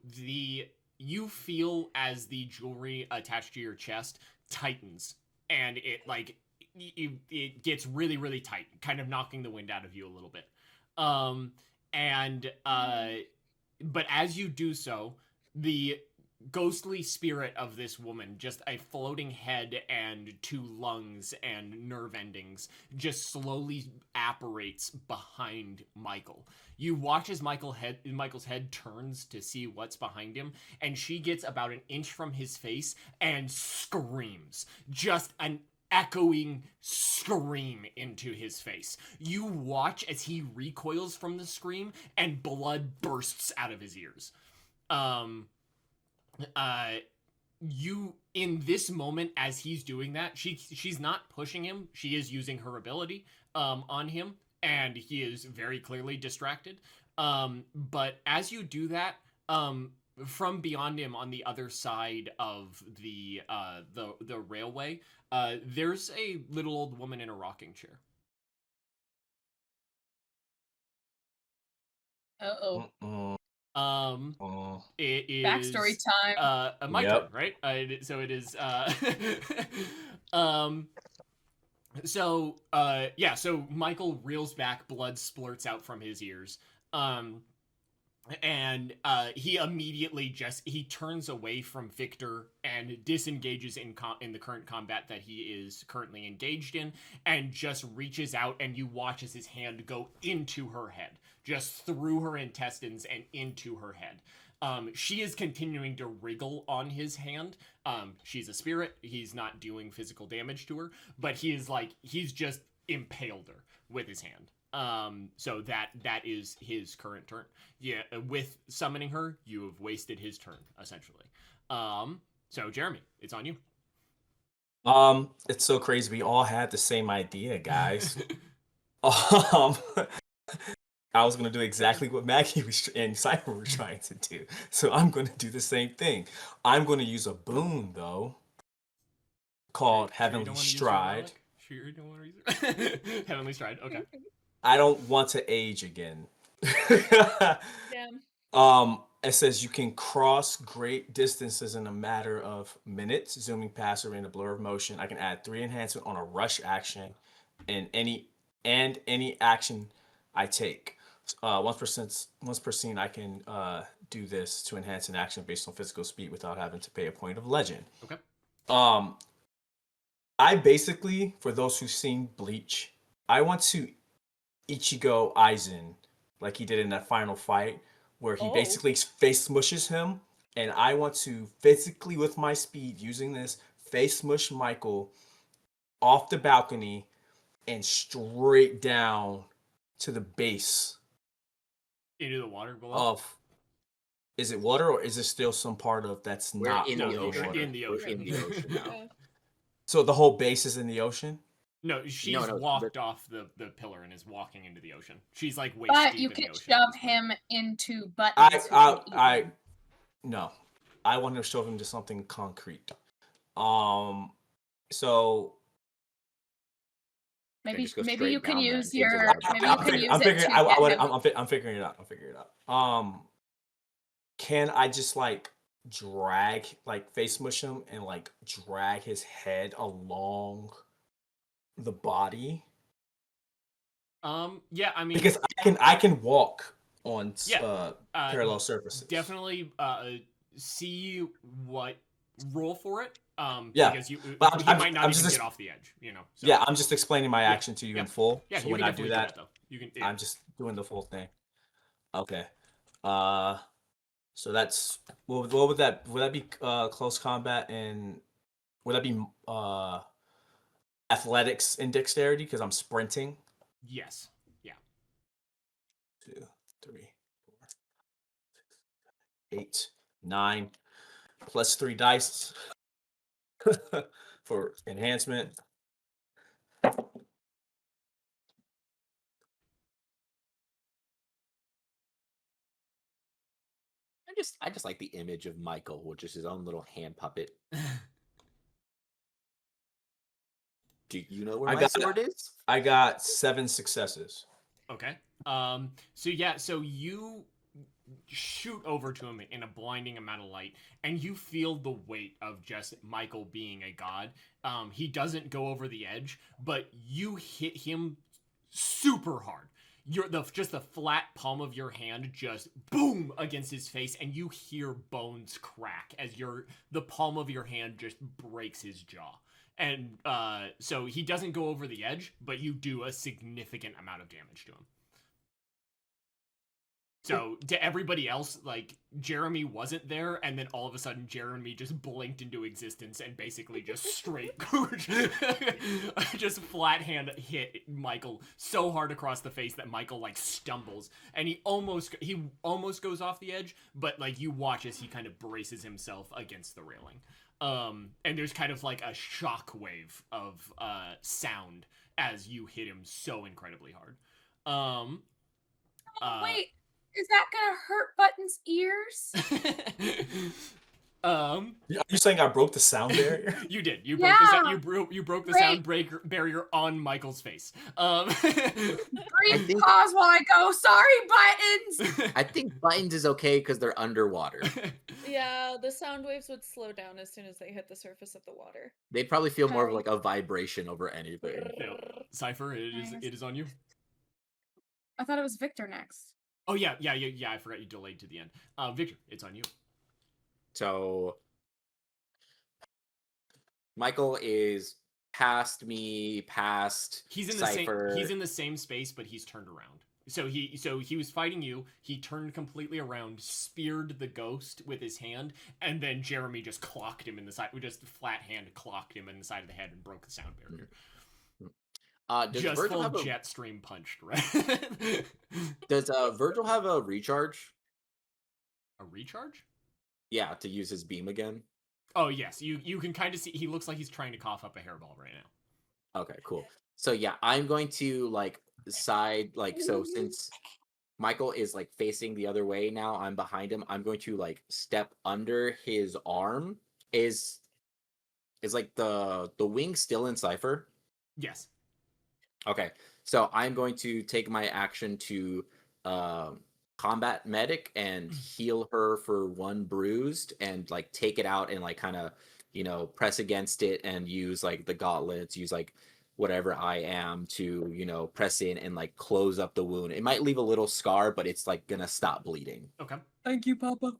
you feel as the jewelry attached to your chest tightens, and it like it gets really, really tight, kind of knocking the wind out of you a little bit. But as you do so, the ghostly spirit of this woman, just a floating head and 2 lungs and nerve endings, just slowly apparates behind Michael. You watch as Michael's head turns to see what's behind him, and she gets about an inch from his face and screams. Just an echoing scream into his face. You watch as he recoils from the scream and blood bursts out of his ears. you in this moment as he's doing that, she's not pushing him. She is using her ability on him, and he is very clearly distracted. But as you do that, from beyond him on the other side of the railway, there's a little old woman in a rocking chair. Uh-oh. It is Backstory time. my Yep. turn, right? So it is so Michael reels back, blood splurts out from his ears. And he immediately he turns away from Victor and disengages in the current combat that he is currently engaged in, and just reaches out, and you watch as his hand go into her head, just through her intestines and into her head. She is continuing to wriggle on his hand. She's a spirit. He's not doing physical damage to her, but he's just impaled her with his hand. So that is his current turn. Yeah, with summoning her, you have wasted his turn, essentially. So Jeremy, it's on you. It's so crazy. We all had the same idea, guys. I was gonna do exactly what Maggie and Cypher were trying to do. So I'm gonna do the same thing. I'm gonna use a boon though, called Heavenly Stride. Sure, you don't want to use it. Heavenly Stride. Okay. I don't want to age again. Damn. It says you can cross great distances in a matter of minutes, zooming past or in a blur of motion. I can add 3 enhancement on a rush action and any action I take. Once per scene, I can do this to enhance an action based on physical speed without having to pay a point of legend. Okay. I basically, for those who've seen Bleach, I want to Ichigo Aizen, like he did in that final fight, where he basically face smushes him, and I want to physically, with my speed, using this, face smush Michael off the balcony and straight down to the base into the water below. Is it water, or is it still some part of that's not in the ocean? We're in the ocean. We're in the ocean now. So the whole base is in the ocean? No, she's walked off the pillar and is walking into the ocean. She's like waist But deep you in the can ocean. shove him into buttons. No. I want to shove him to something concrete. So maybe just go maybe straight you can down use then, your into the maybe water. you can use I'm it figuring to get him. I'm figuring it out. Can I just drag, face mush him and drag his head along the body? Yeah, I mean, Because I can walk on parallel surfaces. Definitely see what roll for it. Yeah, because you but he I'm might not just even get off the edge, So. Yeah, I'm just explaining my action to you in full. Yeah, so you when can I do definitely that, it, though. You can. I'm just doing the full thing. Okay. So that's what would that be close combat, and would that be athletics and dexterity because I'm sprinting? Yes. Yeah. 2, 3, 4, 6, 7, 8, 9 plus 3 dice for enhancement. I just like the image of Michael, which is his own little hand puppet. Do you know where my sword is? I got 7 successes. Okay. So you shoot over to him in a blinding amount of light, and you feel the weight of just Michael being a god. He doesn't go over the edge, but you hit him super hard. Just the flat palm of your hand just boom against his face, and you hear bones crack as the palm of your hand just breaks his jaw. And so he doesn't go over the edge, but you do a significant amount of damage to him. So to everybody else, Jeremy wasn't there, and then all of a sudden Jeremy just blinked into existence and basically just straight just flat hand hit Michael so hard across the face that Michael stumbles, and he almost goes off the edge, but you watch as he kind of braces himself against the railing. And there's kind of like a shock wave of sound as you hit him so incredibly hard. Wait, is that gonna hurt Button's ears? Are you saying I broke the sound barrier? You did. You Yeah. broke the Great. sound barrier on Michael's face. Brief think- pause while I go, sorry, Buttons! I think Buttons is okay because they're underwater. Yeah, the sound waves would slow down as soon as they hit the surface of the water. They probably feel more of like a vibration over anything. Cypher, it is on you. I thought it was Victor next. Oh yeah, I forgot you delayed to the end. Victor, it's on you. So Michael is past me, past He's in Cypher. He's in the same space, but he's turned around. So he was fighting you. He turned completely around, speared the ghost with his hand, and then Jeremy just clocked him in the side. We just flat hand clocked him in the side of the head and broke the sound barrier. Does Just Virgil full have a, jet stream punched, right? does Virgil have a recharge? A recharge? Yeah, to use his beam again. Oh yes, you can kind of see he looks like he's trying to cough up a hairball right now. Okay, cool. So yeah, I'm going to like side so since Michael is like facing the other way now, I'm behind him. I'm going to like step under his arm. Is like the wing still in Cypher? Yes. Okay, so I'm going to take my action to combat medic and heal her for one bruised and like take it out and like kind of press against it and use like the gauntlets, use like whatever I am to press in and like close up the wound. It might leave a little scar, but it's like gonna stop bleeding. Okay. Thank you, Papa.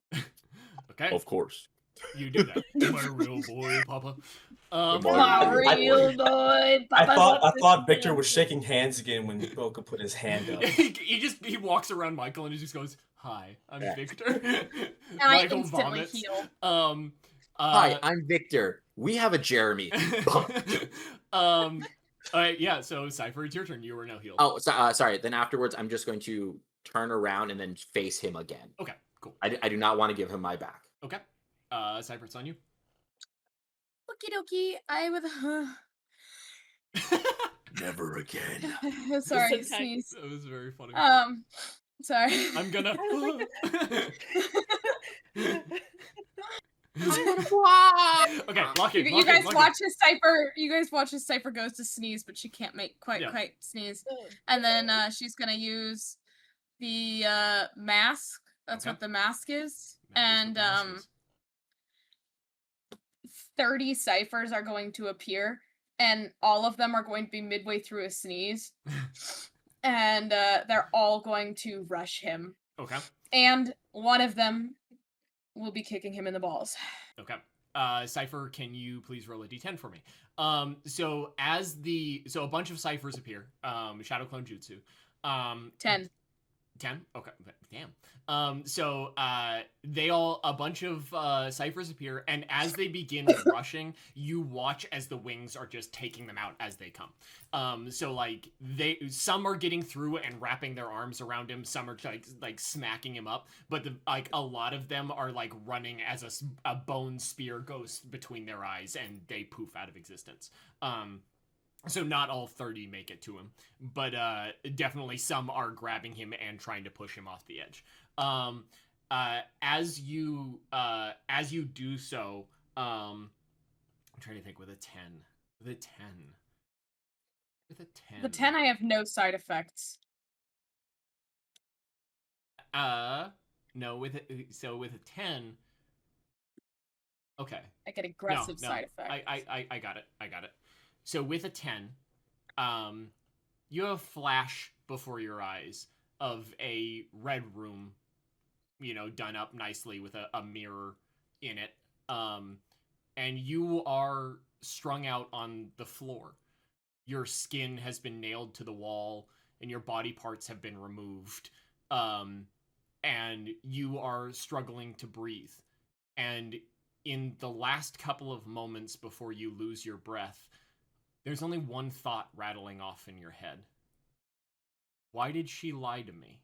Okay. Of course. You do that. My real boy, Papa. My real boy, Papa. I thought Victor was shaking hands again when Boca put his hand up. he walks around Michael and he just goes, "Hi, I'm Victor." I Michael instantly vomits. heal. Hi, I'm Victor. We have a Jeremy. Yeah. So Cypher, it's your turn. You are now healed. Oh, sorry. Then afterwards, I'm just going to turn around and then face him again. Okay. Cool. I do not want to give him my back. Okay. Cypher, it's on you. Okie dokie. I would. Never again. Sorry, Sometimes. sneeze. That was very funny. Sorry. I'm gonna. Okay, lock in. You guys watch his Cypher. You guys watch his Cypher goes to sneeze, but she can't make quite sneeze. And then she's gonna use the mask. That's Okay. what the mask is. That is what And the mask is. 30 ciphers are going to appear, and all of them are going to be midway through a sneeze. And they're all going to rush him. Okay. And one of them will be kicking him in the balls. Okay. Cypher, can you please roll a d10 for me? So a bunch of ciphers appear. Shadow Clone Jutsu. 10. 10? Okay. Damn. A bunch of ciphers appear, and as they begin rushing, you watch as the wings are just taking them out as they come. Some are getting through and wrapping their arms around him, some are like smacking him up, but a lot of them are like running as a bone spear goes between their eyes and they poof out of existence. So not all 30 make it to him, but definitely some are grabbing him and trying to push him off the edge. As you do so, I'm trying to think with a 10. With a 10. The 10, I have no side effects. No, with a 10. Okay. I get aggressive side effects. I got it. So with a 10, you have a flash before your eyes of a red room, done up nicely with a mirror in it. And you are strung out on the floor. Your skin has been nailed to the wall and your body parts have been removed. And you are struggling to breathe. And in the last couple of moments before you lose your breath, there's only one thought rattling off in your head. Why did she lie to me?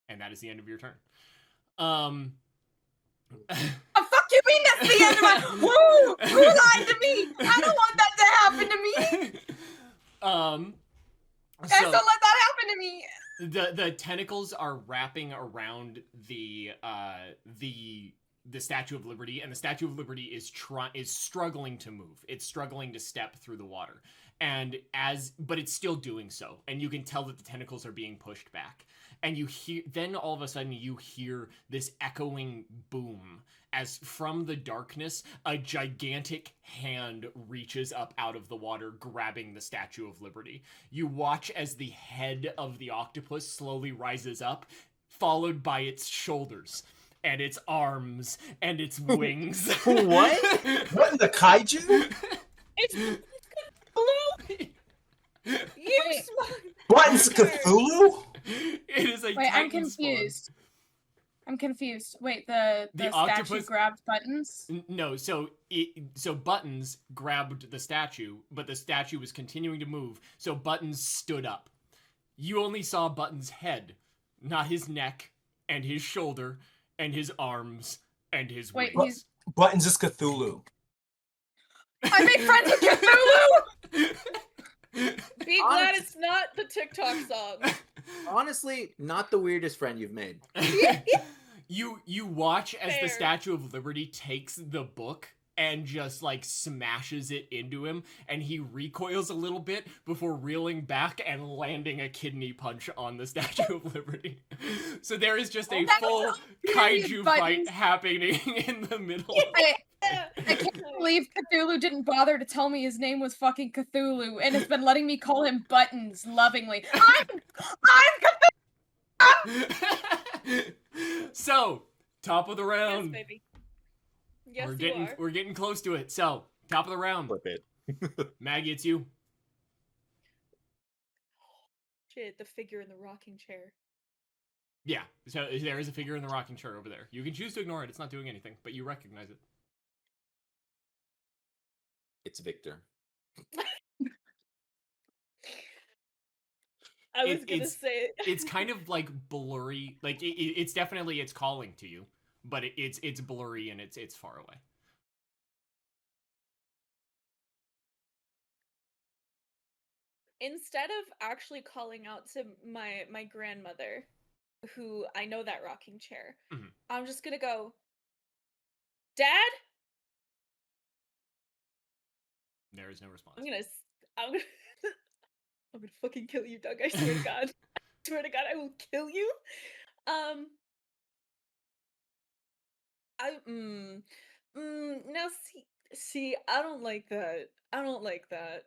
And that is the end of your turn. Oh, fuck you mean that's the end of my... Who lied to me? I don't want that to happen to me. Guys, So don't let that happen to me. the tentacles are wrapping around the Statue of Liberty, and the Statue of Liberty is struggling to move. It's struggling to step through the water, but it's still doing so, and you can tell that the tentacles are being pushed back. And you hear, then all of a sudden you hear this echoing boom as from the darkness a gigantic hand reaches up out of the water, grabbing the Statue of Liberty. You watch as the head of the octopus slowly rises up, followed by its shoulders and its arms and its wings. What? What in the kaiju? It's blue. You smart. Buttons Cthulhu? It is a Wait, I'm titan spawn. confused. I'm confused. Wait, the statue octopus- grabbed Buttons? No, so Buttons grabbed the statue, but the statue was continuing to move, so Buttons stood up. You only saw Buttons' head, not his neck, and his shoulder, and his arms, and his Wait, wings. Buttons is Cthulhu. I made friends with Cthulhu! Be glad it's not the TikTok song. Honestly, not the weirdest friend you've made. You watch as the Fair. Statue of Liberty takes the book and just like smashes it into him, and he recoils a little bit before reeling back and landing a kidney punch on the Statue of Liberty. So there is just a That full was so weird, kaiju Buttons. fight happening in the middle. I can't believe Cthulhu didn't bother to tell me his name was fucking Cthulhu and has been letting me call him Buttons lovingly. I'm So, top of the Yes, round. baby. Yes, We're getting close to it. So, top of the round. Flip it. Maggie, it's you. Shit, the figure in the rocking chair. Yeah, so there is a figure in the rocking chair over there. You can choose to ignore it. It's not doing anything, but you recognize it. It's Victor. I was gonna it's- say It's kind of like blurry. Like it's definitely it's calling to you, but it's blurry and it's far away. instead of actually calling out to my grandmother, who I know that rocking chair, Mhm. I'm just gonna go, Dad. There is no response. I'm gonna I'm gonna fucking kill you, Doug. I swear to God. I swear to God, I will kill you. Now see, I don't like that. I don't like that.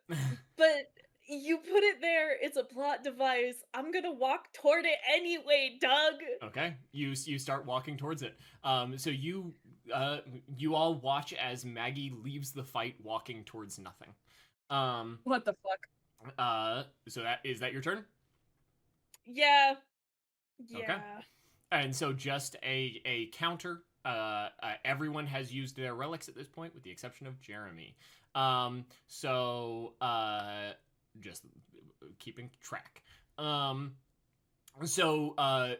But you put it there, it's a plot device. I'm gonna walk toward it anyway, Doug. Okay, you start walking towards it. So you all watch as Maggie leaves the fight, walking towards nothing. what the fuck? So is that your turn? Yeah. Okay. Yeah. And so just a counter. Everyone has used their relics at this point, with the exception of Jeremy. Just keeping track.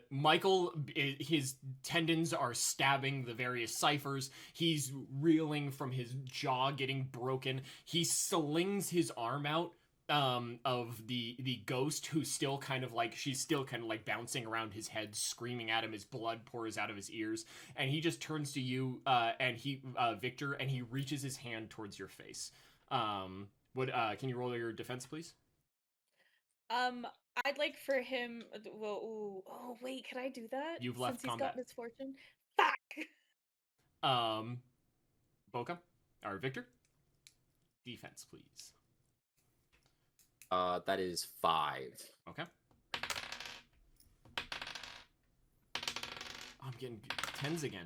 Michael, his tendons are stabbing the various ciphers. He's reeling from his jaw getting broken. He slings his arm out of the ghost, who's still she's still kind of like bouncing around his head, screaming at him. His blood pours out of his ears, and he just turns to you, Victor, and he reaches his hand towards your face. Can you roll your defense, please? I'd like for him. Well, ooh, oh wait, can I do that? You've left Since combat. He's got misfortune. Fuck. Boca or Victor? Defense, please. That is 5. Okay. I'm getting 10s again.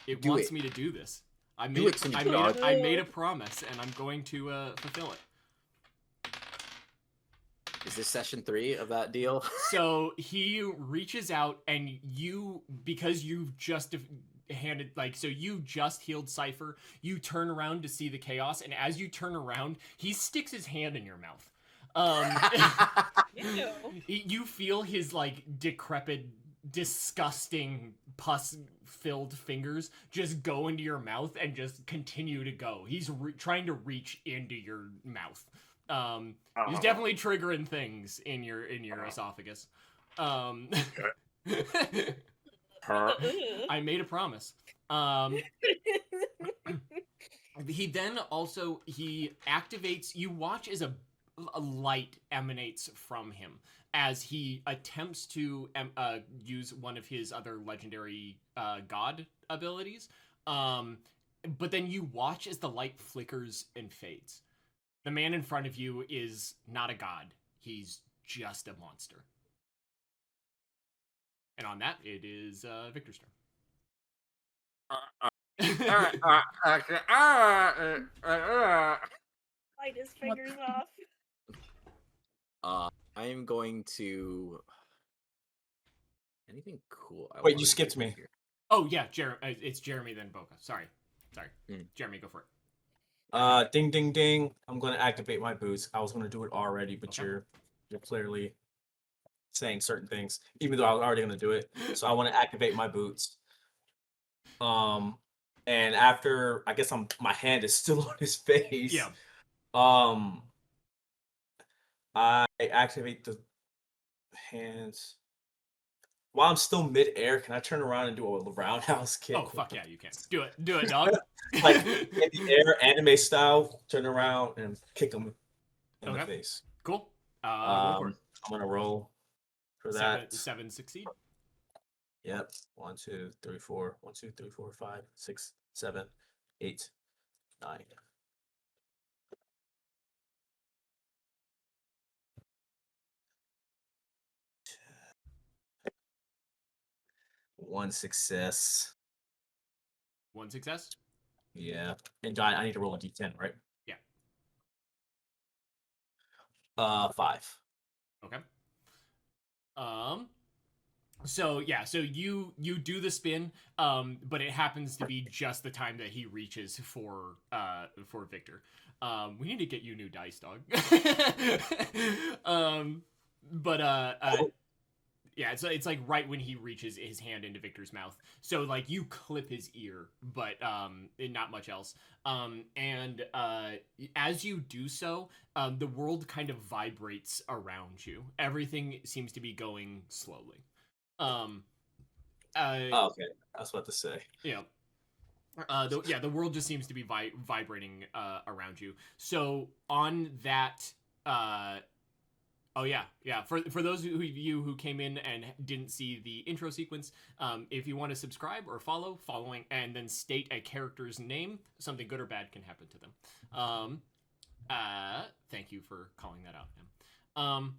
It Do wants it. me to do this. I Do made it to me, I dog. made a promise, and I'm going to fulfill it. Is this session 3 of that deal? So he reaches out, and because you've just you just healed Cypher, you turn around to see the chaos, and as you turn around, he sticks his hand in your mouth. Ew. You feel his decrepit disgusting pus-filled fingers just go into your mouth and just continue to go. He's trying to reach into your mouth. He's definitely triggering things in your esophagus. I made a promise. He then also activates. You watch as a light emanates from him as he attempts to use one of his other legendary god abilities. But then you watch as the light flickers and fades. The man in front of you is not a god. He's just a monster. And on that, it is Victor's turn. Bite his fingers off. I am going to. Anything cool? Wait, you skipped me. Here? Oh yeah, it's Jeremy then Boca. Sorry. Jeremy, go for it. Ding, ding, ding. I'm going to activate my boots. I was going to do it already, but Okay. you're clearly saying certain things, even though I was already going to do it. So I want to activate my boots. And after, I guess my hand is still on his face. Yeah. I activate the hands. While I'm still mid-air, can I turn around and do a roundhouse kick? Oh fuck yeah, you can. Do it, dog. Like in the air, anime style, turn around and kick him in the face. Cool. I'm gonna roll for that. Seven succeed. Yep. 1, 2, 3, 4. 1, 2, 3, 4, 5, 6, 7, 8, 9. One success. One success. Yeah. And I need to roll a d10, right? Yeah. 5. Okay. So you do the spin, but it happens to be just the time that he reaches for Victor. We need to get you new dice, dog. Yeah, it's like right when he reaches his hand into Victor's mouth. So like you clip his ear, but not much else. And as you do so, the world kind of vibrates around you. Everything seems to be going slowly. Okay. I was about to say. Yeah. The world just seems to be vibrating around you. So on that oh yeah. For those of you who came in and didn't see the intro sequence, if you want to subscribe or following and then state a character's name, something good or bad can happen to them. Thank you for calling that out, man.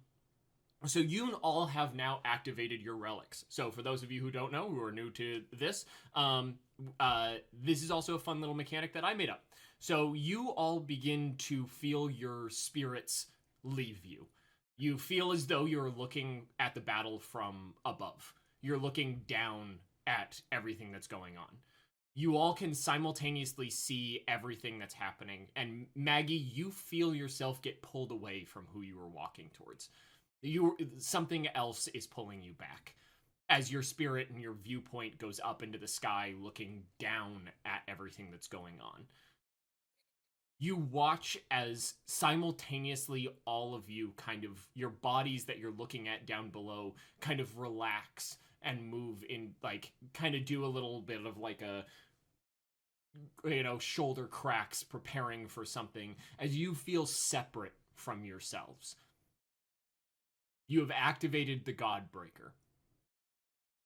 So you all have now activated your relics. So for those of you who don't know, who are new to this, this is also a fun little mechanic that I made up. So you all begin to feel your spirits leave you. You feel as though you're looking at the battle from above. You're looking down at everything that's going on. You all can simultaneously see everything that's happening. And Maggie, you feel yourself get pulled away from who you were walking towards. Something else is pulling you back as your spirit and your viewpoint goes up into the sky looking down at everything that's going on. You watch as simultaneously all of you kind of, your bodies that you're looking at down below kind of relax and move in, like, kind of do a little bit of like a, shoulder cracks preparing for something as you feel separate from yourselves. You have activated the Godbreaker.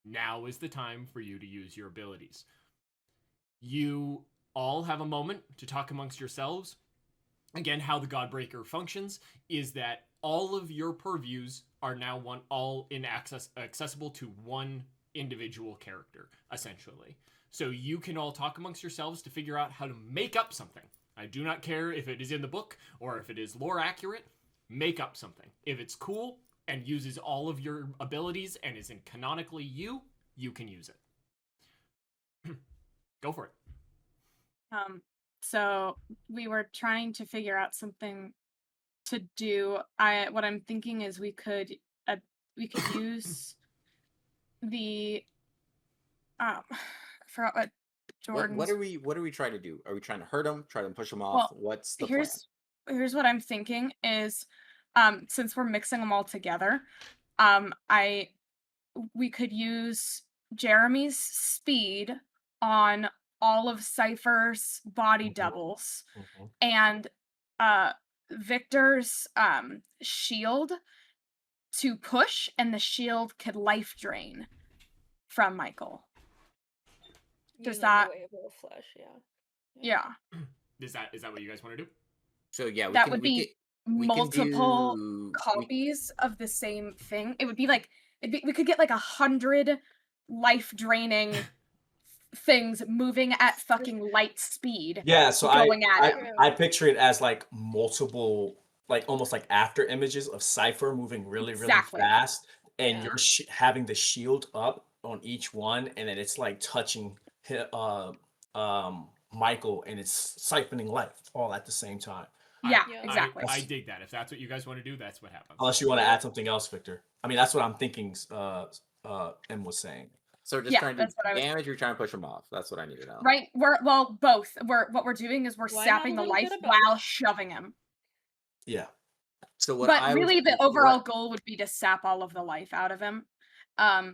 Now is the time for you to use your abilities. You all have a moment to talk amongst yourselves. Again, how the Godbreaker functions is that all of your purviews are now accessible to one individual character, essentially. So you can all talk amongst yourselves to figure out how to make up something. I do not care if it is in the book or if it is lore accurate. Make up something. If it's cool and uses all of your abilities and isn't canonically you can use it. Go for it. So we were trying to figure out something to do. What I'm thinking is we could use the I forgot what Jordan's. What are we trying to do? Are we trying to hurt him? Try to push him off? Well, What's the plan? here's what I'm thinking is, since we're mixing them all together, we could use Jeremy's speed on all of Cypher's body doubles and Victor's shield to push, and the shield could life drain from Michael. Does that? The way of a flesh, Yeah. Is that what you guys want to do? So yeah, That would be we can multiple do- copies of the same thing. It would be like we could get like 100 life draining things moving at fucking light speed. Yeah, so going at him. I picture it as like multiple, like almost like after images of Cypher moving really Exactly. fast, and Yeah. you're having the shield up on each one, and then it's like touching Michael, and it's siphoning life all at the same time. Yeah, Yeah. exactly. I dig that. If that's what you guys want to do, that's what happens. Unless you want to add something else, Victor. I mean, that's what I'm thinking. M was saying. So we're just Yeah, trying to that's what I do was- damage. You're trying to push him off. That's what I need to know. Right? Both. What we're doing is we're Why not sapping a the little life bit of both? while shoving him. Yeah. So what? But I really, was, the what- overall goal would be to sap all of the life out of him.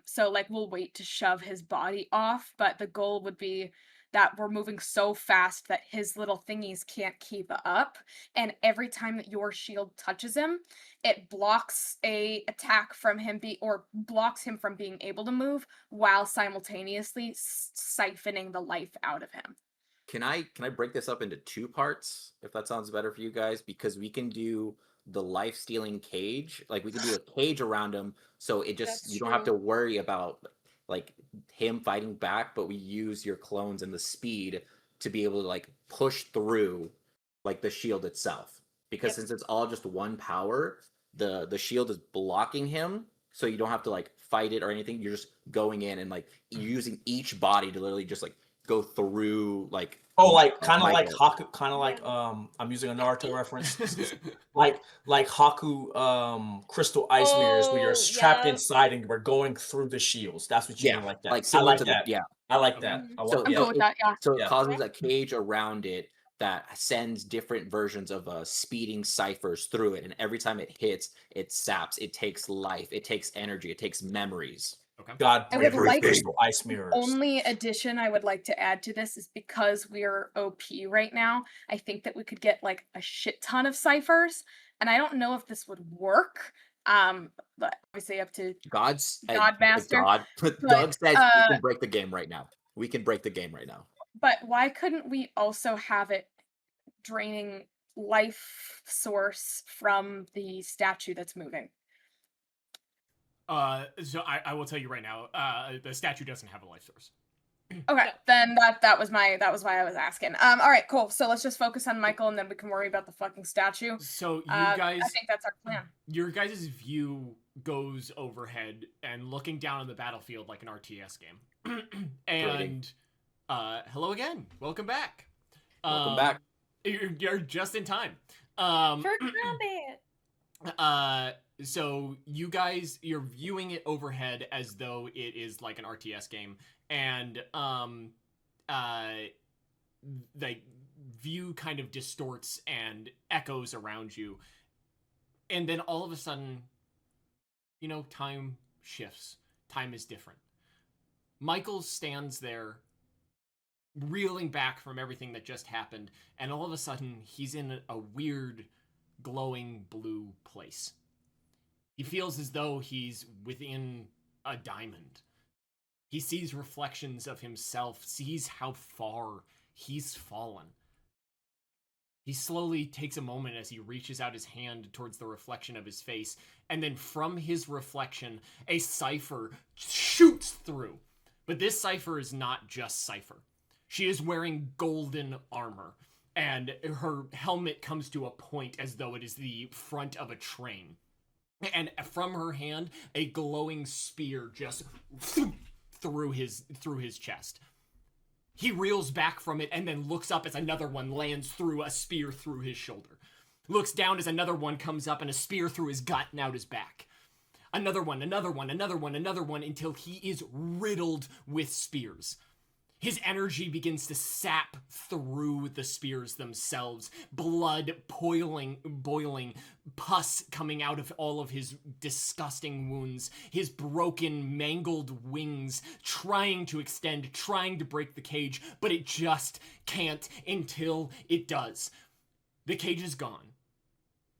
So like we'll wait to shove his body off, but the goal would be that we're moving so fast that his little thingies can't keep up, and every time that your shield touches him, it blocks a attack from him or blocks him from being able to move while simultaneously siphoning the life out of him. Can I break this up into two parts if that sounds better for you guys? Because we can do the life stealing cage, like we can do a cage around him, so it just That's you don't have to true. worry about like him fighting back, but we use your clones and the speed to be able to like push through like the shield itself. Because Yep. since it's all just one power, the shield is blocking him, so you don't have to like fight it or anything. You're just going in and like you're using each body to literally just like go through like Like kind of like Michael. Haku, kind of like I'm using a Naruto reference, like Haku crystal ice mirrors, where you're Oh, trapped yeah. inside and we're going through the shields. That's what you Yeah, mean, like that. like I similar like to that. yeah. I like Okay. that. I So want, I'm yeah. good with that, yeah. So it Yeah. causes a cage around it that sends different versions of speeding ciphers through it, and every time it hits, it saps, it takes life, it takes energy, it takes memories. Okay. God, I would like- crystal ice mirrors. Only addition I would like to add to this is because we're OP right now, I think that we could get like a shit ton of ciphers, and I don't know if this would work. But obviously up to Godmaster, God, but, Doug says we can break the game right now. We can break the game right now. but why couldn't we also have it draining life source from the statue that's moving? So I will tell you right now, the statue doesn't have a life source. Okay, No. then that was why I was asking. All right, cool. So let's just focus on Michael, and then we can worry about the fucking statue. So you I guys, think that's our plan. your guys' view goes overhead and looking down on the battlefield like an RTS game. And hello again, welcome back. Welcome back. You're just in time. For combat. So you guys, you're viewing it overhead as though it is like an RTS game, and the view kind of distorts and echoes around you, and then all of a sudden, you know, time shifts. Time is different. Michael stands there, reeling back from everything that just happened, and all of a sudden, he's in a weird, glowing blue place. He feels as though he's within a diamond. He sees reflections of himself, sees how far he's fallen. He slowly takes a moment as he reaches out his hand towards the reflection of his face, and then from his reflection, a cipher shoots through. But this cipher is not just cipher. She is wearing golden armor, and her helmet comes to a point as though it is the front of a train. And from her hand, a glowing spear just through his chest. He reels back from it and then looks up as another one lands through a spear through his shoulder. Looks down as another one comes up and a spear through his gut and out his back. Another one, until he is riddled with spears. His energy begins to sap through the spears themselves, blood boiling, pus coming out of all of his disgusting wounds, his broken, mangled wings trying to extend, trying to break the cage, but it just can't until it does. The cage is gone.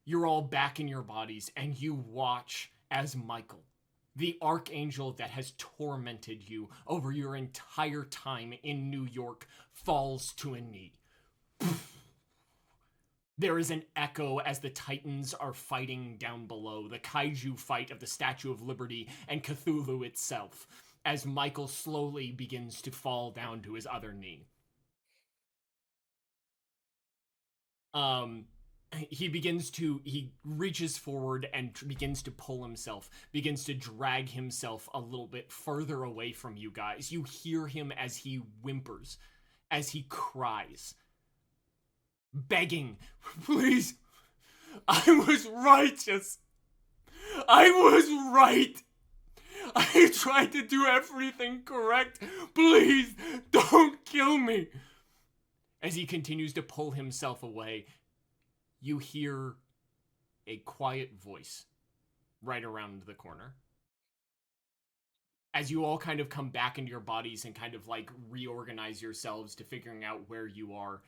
You're all back in your bodies, and you watch as Michael, the archangel that has tormented you over your entire time in New York, falls to a knee. There is an echo as the Titans are fighting down below, the kaiju fight of the Statue of Liberty and Cthulhu itself, as Michael slowly begins to fall down to his other knee. He reaches forward and begins to pull himself, begins to drag himself a little bit further away from you guys. You hear him as he whimpers, as he cries, begging, please, I was righteous. I was right. I tried to do everything correct. Please, don't kill me. As he continues to pull himself away, you hear a quiet voice right around the corner. As you all kind of come back into your bodies and kind of like reorganize yourselves to figuring out where you are,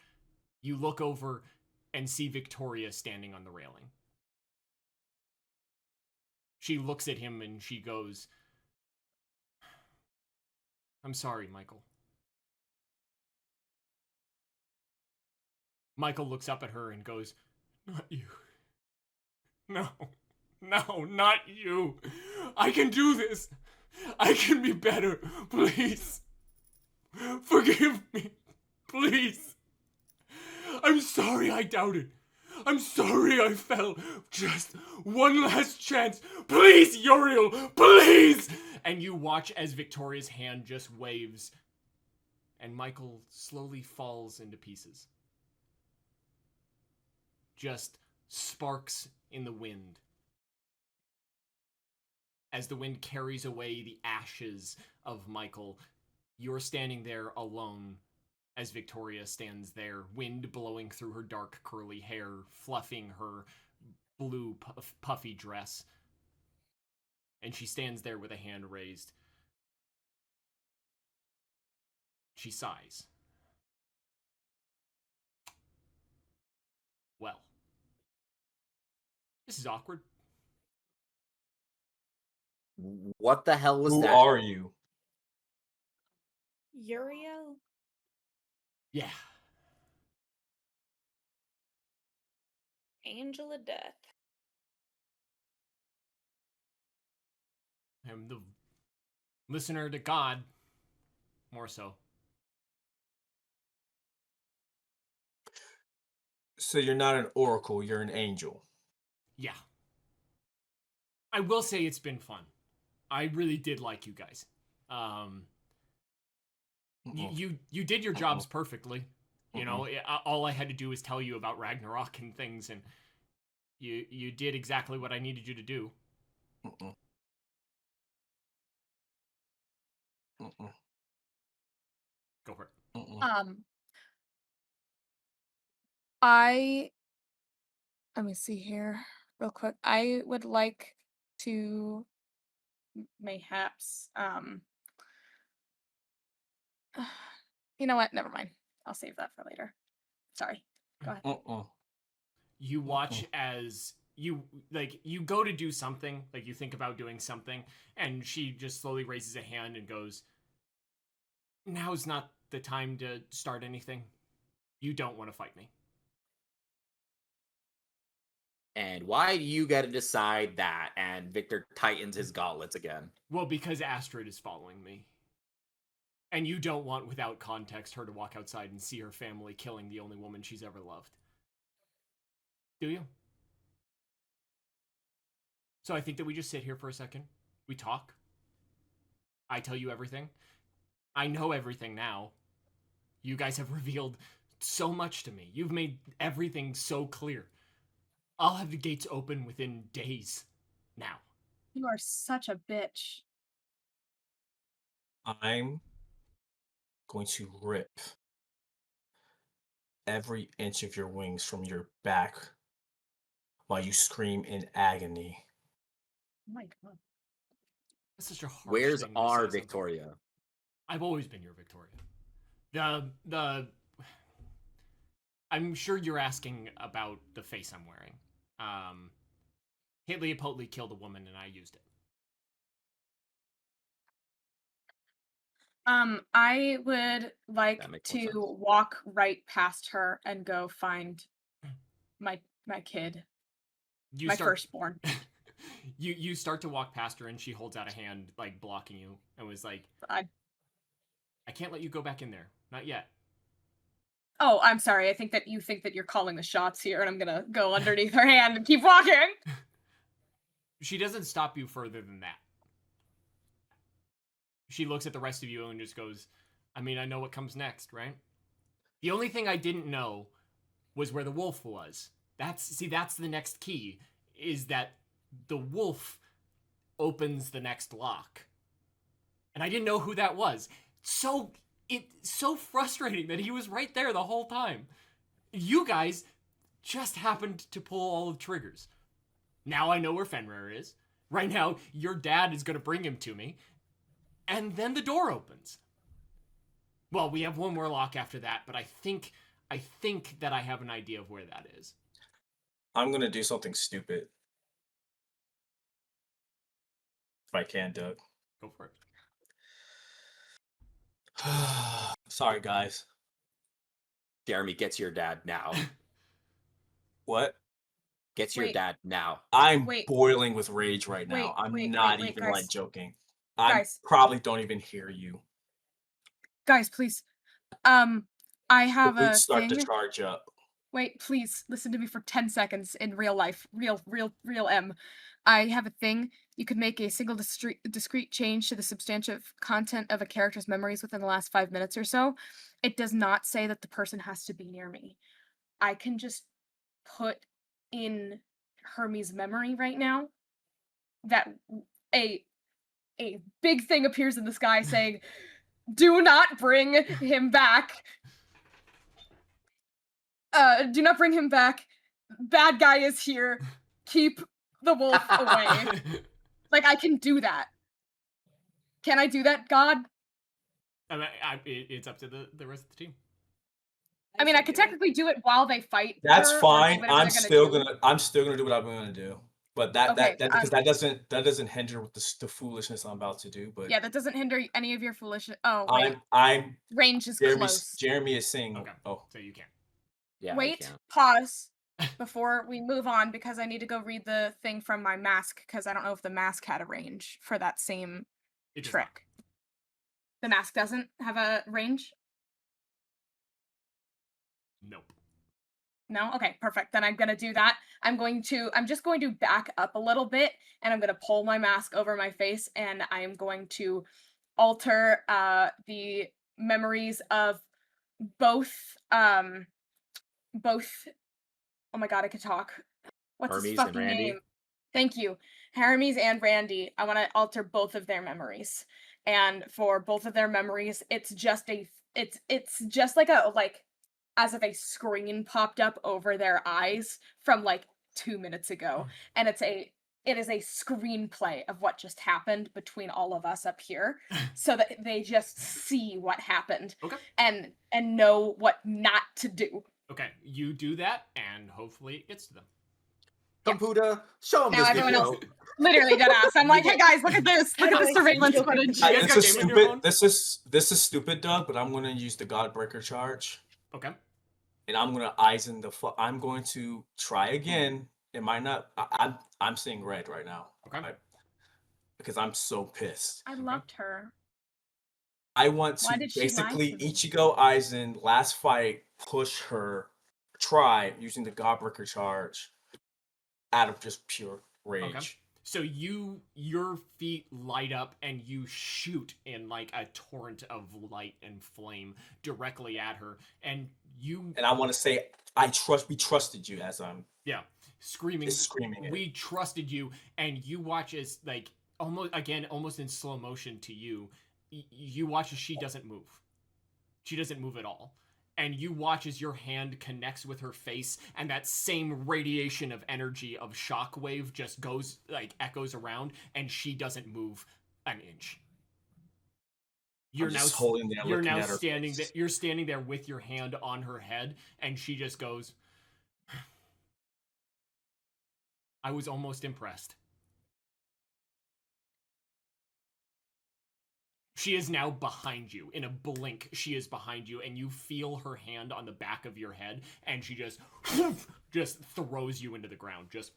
you look over and see Victoria standing on the railing. She looks at him and she goes, I'm sorry, Michael. Michael looks up at her and goes, not you. No, not you. I can do this. I can be better. Please. Forgive me. Please. I'm sorry I doubted. I'm sorry I fell. Just one last chance. Please, Uriel. Please. And you watch as Victoria's hand just waves, and Michael slowly falls into pieces. Just sparks in the wind. As the wind carries away the ashes of Michael, you're standing there alone as Victoria stands there, wind blowing through her dark curly hair, fluffing her blue puffy dress. And she stands there with a hand raised. She sighs. Well, this is awkward. What the hell was Who that? are you? Uriel? Yeah. Angel of Death. I'm the listener to God, more so. So you're not an oracle, you're an angel. Yeah. I will say it's been fun. I really did like you guys. You did your jobs perfectly. You know, all I had to do was tell you about Ragnarok and things, and you did exactly what I needed you to do. Go for it. Let me see here real quick. I would like to mayhaps you know what? Never mind. I'll save that for later. Sorry. Go ahead. You watch as you go to do something, like you think about doing something, and she just slowly raises a hand and goes, now's not the time to start anything. You don't want to fight me. And why do you get to decide that? And Victor tightens his gauntlets again. Well, because Astrid is following me. And you don't want, without context, her to walk outside and see her family killing the only woman she's ever loved. Do you? So I think that we just sit here for a second. We talk. I tell you everything. I know everything now. You guys have revealed so much to me. You've made everything so clear. I'll have the gates open within days now. You are such a bitch. I'm going to rip every inch of your wings from your back while you scream in agony. Oh my god. That's such a harsh Where's thing to our say, something. Victoria? I've always been your Victoria. I'm sure you're asking about the face I'm wearing. Hitler Potley killed a woman and I used it. I would like That makes more sense. to walk right past her and go find my kid, You my start, firstborn. you start to walk past her and she holds out a hand, like blocking you, and was like, I can't let you go back in there. Not yet. Oh, I'm sorry. I think that you think that you're calling the shots here, and I'm gonna go underneath her hand and keep walking. She doesn't stop you further than that. She looks at the rest of you and just goes, I mean, I know what comes next, right? The only thing I didn't know was where the wolf was. That's the next key, is that the wolf opens the next lock. And I didn't know who that was. It's so frustrating that he was right there the whole time. You guys just happened to pull all the triggers. Now I know where Fenrir is. Right now, your dad is going to bring him to me. And then the door opens. Well, we have one more lock after that, but I think that I have an idea of where that is. I'm gonna do something stupid. If I can, Doug. Go for it. Sorry, guys. Jeremy, get to your dad now. What? Get to your Wait. dad now. I'm Wait. boiling with rage right now. Wait, I'm wait, not wait, even guys. like joking. I Guys. probably don't even hear you. Guys, please. I have The a boots start thing. to charge up. Wait, please listen to me for 10 seconds in real life. Real M. I have a thing. You could make a single discrete change to the substantive content of a character's memories within the last 5 minutes or so. It does not say that the person has to be near me. I can just put in Hermes' memory right now that a big thing appears in the sky saying, "Do not bring him back. Do not bring him back. Bad guy is here. Keep the wolf away." Like, I can do that. Can I do that, God? I mean, it's up to the rest of the team. I mean, I could technically do it while they fight. That's her, or fine. whatever I'm they're still do. gonna do what I'm gonna do. But that Okay, because that doesn't hinder with the foolishness I'm about to do. But Yeah, that doesn't hinder any of your foolish. Oh, wait. I'm Range is Jeremy. close. Jeremy is saying, Okay. "Oh, So you can. Yeah. Wait, pause before we move on, because I need to go read the thing from my mask, because I don't know if the mask had a range for that same It does trick. The mask doesn't have a range? not. Nope. No? Okay, perfect. Then I'm gonna do that. I'm just going to back up a little bit, and I'm gonna pull my mask over my face, and I am going to alter the memories of both oh my god, I could talk. What's his Hermes and fucking Randy? name? Thank you. Hermes and Randy. I want to alter both of their memories. And for both of their memories, it's just like as if a screen popped up over their eyes from like 2 minutes ago. And it is a screenplay of what just happened between all of us up here, so that they just see what happened. Okay. And know what not to do. Okay, you do that, and hopefully it gets to them. Computer, show him Now this everyone video. else literally dead ass. I'm like, hey guys, look at this. Look How at do the I surveillance see footage. You guys this got is game on your phone? stupid. This is stupid, Doug. But I'm gonna use the Godbreaker charge, Okay. and I'm gonna I'm going to try again. It might not. I'm seeing red right now. Okay. Because I'm so pissed. I loved her. I want Why to did she lie basically to me? Ichigo Aizen last fight push her, try using the Godbreaker charge out of just pure rage. Okay. So your feet light up and you shoot in like a torrent of light and flame directly at her, and And I want to say we trusted you as I'm Yeah, screaming, Just screaming it. we trusted you, and you watch as, like, almost in slow motion to you, you watch as she doesn't move. She doesn't move at all. And you watch as your hand connects with her face, and that same radiation of energy of shockwave just goes, like, echoes around, and she doesn't move an inch. You're I'm now just holding there, you're looking now at her standing face. you're standing there with your hand on her head, and she just goes, I was almost impressed. She is now behind you. In a blink, she is behind you, and you feel her hand on the back of your head, and she just throws you into the ground. Just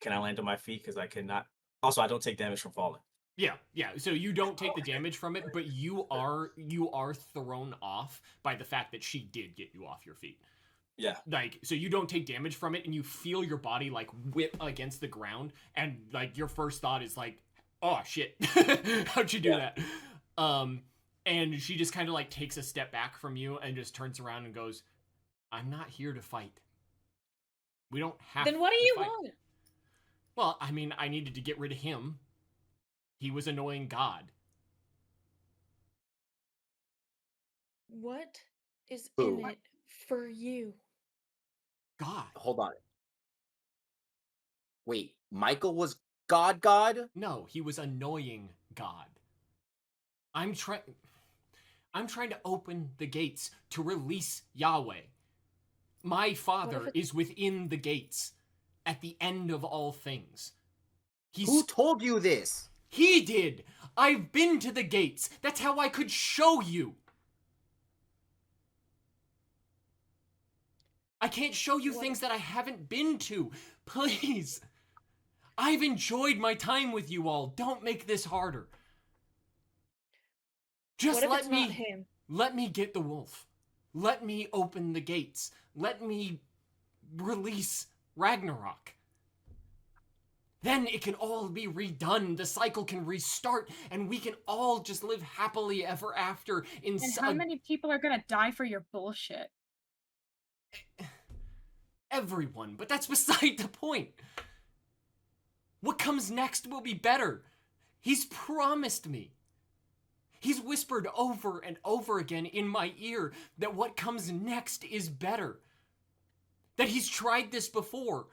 Can I land on my feet? Because I cannot. Also, I don't take damage from falling. yeah. So you don't take the damage from it, but you are thrown off by the fact that she did get you off your feet. Yeah. Like, so you don't take damage from it, and you feel your body like whip against the ground, and like your first thought is like, oh shit, how'd you do that? And she just kind of like takes a step back from you and just turns around and goes, I'm not here to fight. We don't have Then what do to you fight. want? Well, I mean, I needed to get rid of him. He was annoying God. What is Who? in it for you? God. Hold on. Wait, Michael was God? No, he was annoying God. I'm trying to open the gates to release Yahweh. My Father is within the gates at the end of all things. Who told you this? He did. I've been to the gates. That's how I could show you. I can't show you things that I haven't been to. Please. I've enjoyed my time with you all. Don't make this harder. Just What if let it's me not him? let me get the wolf. Let me open the gates. Let me release Ragnarok. Then it can all be redone. The cycle can restart, and we can all just live happily ever after. And how many people are gonna die for your bullshit? Everyone, but that's beside the point. What comes next will be better. He's promised me. He's whispered over and over again in my ear that what comes next is better. That he's tried this before.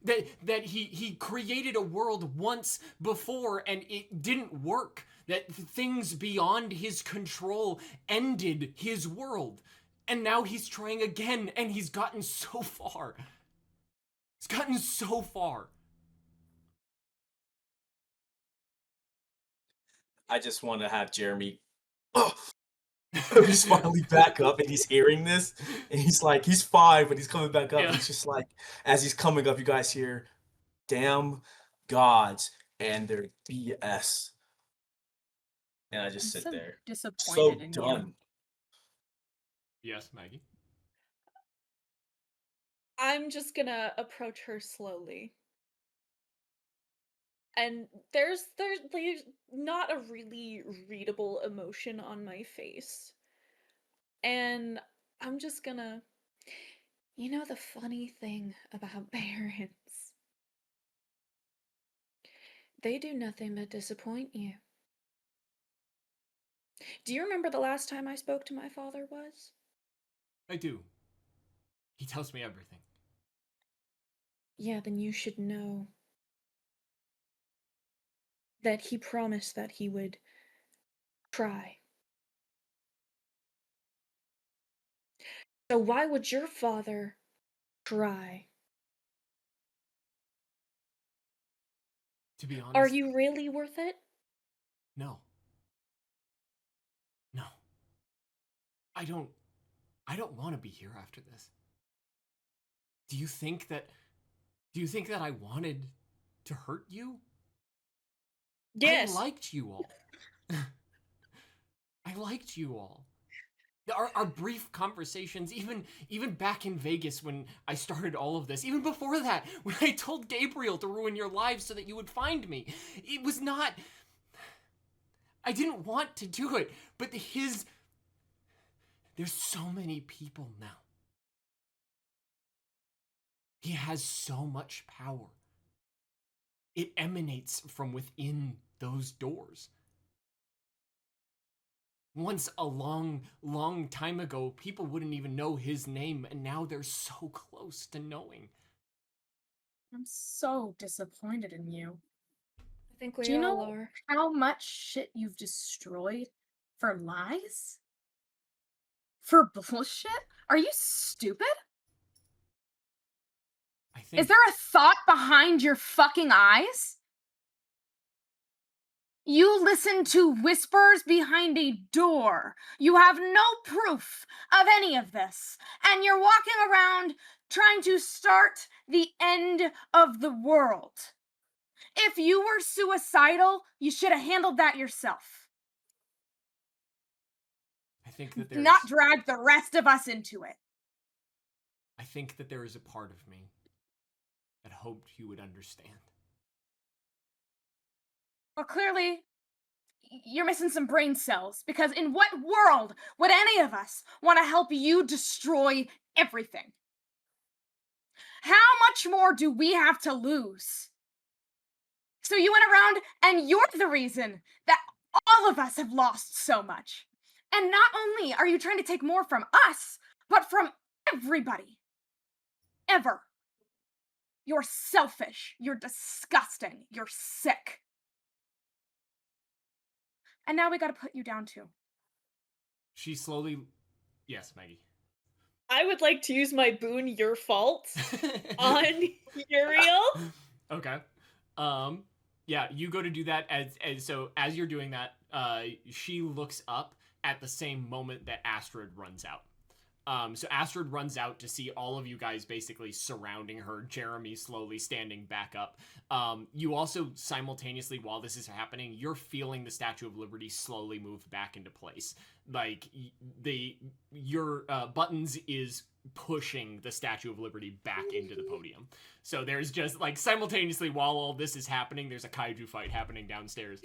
That he created a world once before and it didn't work. That things beyond his control ended his world. And now he's trying again, and he's gotten so far. He's gotten so far. I just want to have Jeremy. He's finally back up, and he's hearing this, and he's like, he's fine, but he's coming back up. Yeah. And he's just like, as he's coming up, you guys hear, "Damn gods and their BS," and I just I'm sit so there, so disappointed in done. Yes, Maggie? I'm just gonna approach her slowly. And there's not a really readable emotion on my face. And I'm just gonna, you know, the funny thing about parents, they do nothing but disappoint you. Do you remember the last time I spoke to my father was? I do. He tells me everything. Yeah, then you should know that he promised that he would try. So why would your father try? To be honest, Are you really worth it? no. No. I don't want to be here after this. Do you think that I wanted to hurt you? Yes. I liked you all. I liked you all. Our brief conversations, even back in Vegas when I started all of this, even before that, when I told Gabriel to ruin your lives so that you would find me, it was not. I didn't want to do it, but there's so many people now. He has so much power. It emanates from within those doors. Once a long, long time ago, people wouldn't even know his name, and now they're so close to knowing. I'm so disappointed in you. I think we Do you all know are. how much shit you've destroyed for lies? For bullshit? Are you stupid? I think Is there a thought behind your fucking eyes? You listen to whispers behind a door. You have no proof of any of this. And you're walking around trying to start the end of the world. If you were suicidal, you should have handled that yourself. I think that there's Not drag the rest of us into it. I think that there is a part of me that hoped you would understand. Well, clearly, you're missing some brain cells, because in what world would any of us want to help you destroy everything? How much more do we have to lose? So you went around and you're the reason that all of us have lost so much. And not only are you trying to take more from us, but from everybody. Ever. You're selfish. You're disgusting. You're sick. And now we gotta put you down too. She slowly... Yes, Maggie. I would like to use my boon your fault on Uriel. Okay. Yeah, you go to do that as you're doing that, she looks up at the same moment that Astrid runs out. So Astrid runs out to see all of you guys basically surrounding her, Jeremy slowly standing back up. You also simultaneously, while this is happening, you're feeling the Statue of Liberty slowly move back into place. Like, your Buttons is pushing the Statue of Liberty back into the podium. So there's just, like, simultaneously while all this is happening, there's a kaiju fight happening downstairs.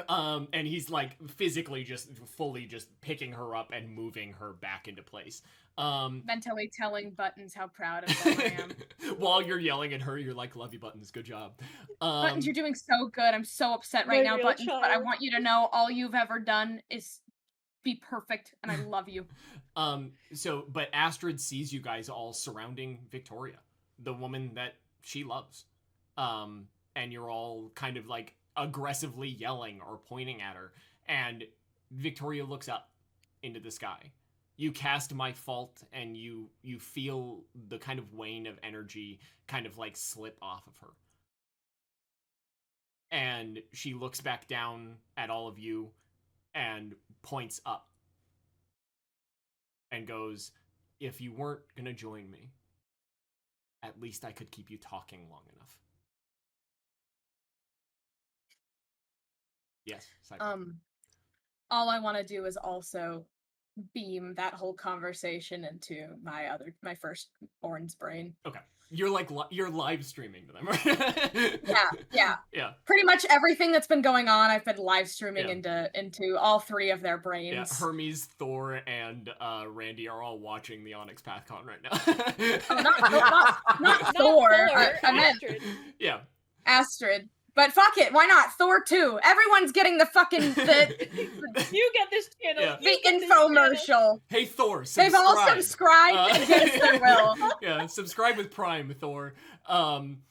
And he's like physically just fully just picking her up and moving her back into place. Mentally telling Buttons how proud of them I am. While you're yelling at her, you're like, "Love you, Buttons. Good job." Buttons, you're doing so good. I'm so upset right My now, real Buttons, but I child. want you to know all you've ever done is be perfect, and I love you. But Astrid sees you guys all surrounding Victoria, the woman that she loves. And you're all kind of like aggressively yelling or pointing at her, and Victoria looks up into the sky. You cast My Fault, and you feel the kind of wane of energy kind of like slip off of her. And she looks back down at all of you and points up and goes, "If you weren't gonna join me, at least I could keep you talking long enough." Yes, Cypher. All I want to do is also beam that whole conversation into my first Oran's brain. Okay. You're like you're live streaming to them, right? Yeah. Yeah. Pretty much everything that's been going on, I've been live streaming Yeah. into all three of their Yeah, brains. Hermes, Thor, and Randy are all watching the Onyx PathCon right now. Not Not Thor. Thor, I meant Astrid. Yeah. Astrid. But fuck it, why not? Thor too. Everyone's getting the fucking You get this channel. Yeah. You the get this channel. infomercial. Hey, Thor, subscribe. They've all subscribed against their will. Yeah, subscribe with Prime, Thor.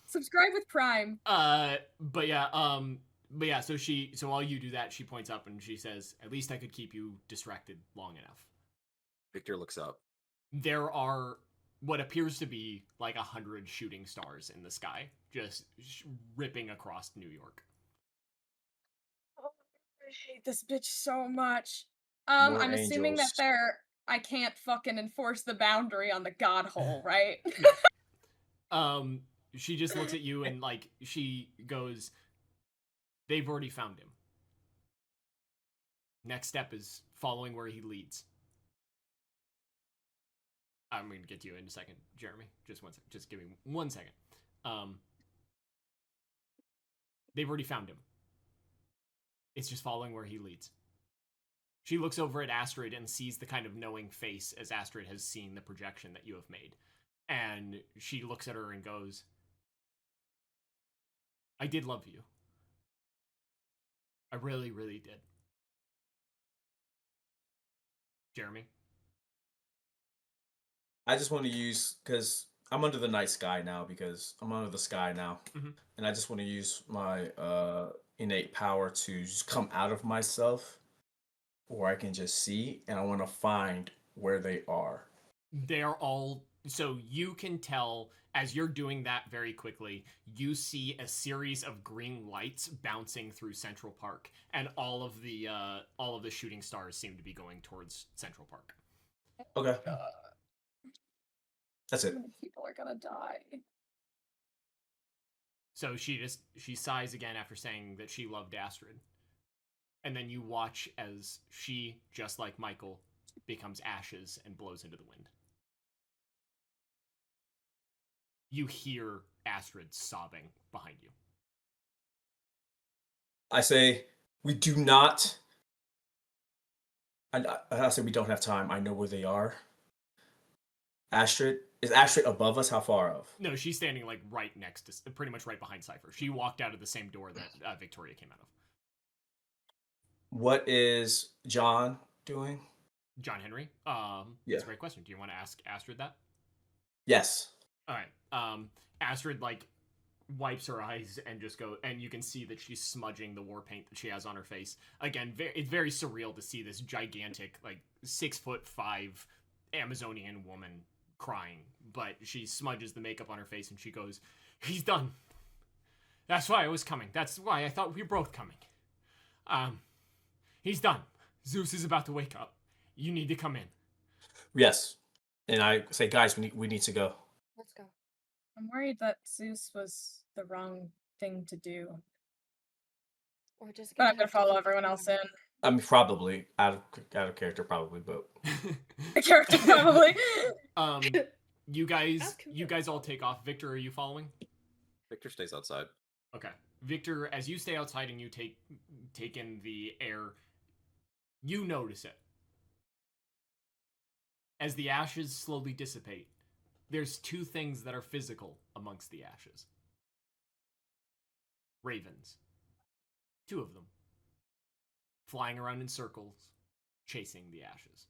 Subscribe with Prime. But yeah, so while you do that, she points up and she says, "At least I could keep you distracted long enough." Victor looks up. There are what appears to be like 100 shooting stars in the sky, just ripping across New York. Oh, I hate this bitch so much. More I'm assuming that angels. I can't fucking enforce the boundary on the god hole, right? She just looks at you and like she goes, "They've already found him. Next step is following where he leads." I'm going to get to you in a second, Jeremy. Just one second. Just give me 1 second. They've already found him. It's just following where he leads. She looks over at Astrid and sees the kind of knowing face as Astrid has seen the projection that you have made. And she looks at her and goes, I did love you. I really, really did. Jeremy? I just want to use, because I'm under the night sky now, Mhm. and I just want to use my innate power to just come out of myself, or I can just see, and I want to find where they are. They're all, so you can tell as you're doing that very quickly, you see a series of green lights bouncing through Central Park, and all of the shooting stars seem to be going towards Central Park. Okay, that's How it. many people are gonna die? So she sighs again after saying that she loved Astrid. And then you watch as she, just like Michael, becomes ashes and blows into the wind. You hear Astrid sobbing behind you. I say, we do not. I say we don't have time. I know where they are. Astrid, is Astrid above us? How far off? No, she's standing like right next to, pretty much right behind Cypher. She walked out of the same door that Victoria came out of. What is John doing? John Henry? Yeah. That's a great question. Do you want to ask Astrid that? Yes. All right. Astrid like wipes her eyes and just go, and you can see that she's smudging the war paint that she has on her face. Again, it's very surreal to see this gigantic, like 6'5" Amazonian woman crying, but she smudges the makeup on her face and she goes, "He's done. That's why I was coming. That's why I thought we were both coming. He's done. Zeus is about to wake up. You need to come in." Yes. And I say, guys, we need to go. Let's go. I'm worried that Zeus was the wrong thing to do. Or just But I'm gonna follow everyone else in. I mean, probably out of character, probably, but The character probably. You guys all take off. Victor, are you following? Victor stays outside. Okay. Victor, as you stay outside and you take in the air, you notice it. As the ashes slowly dissipate, there's two things that are physical amongst the ashes. Ravens. Two of them. Flying around in circles, chasing the ashes.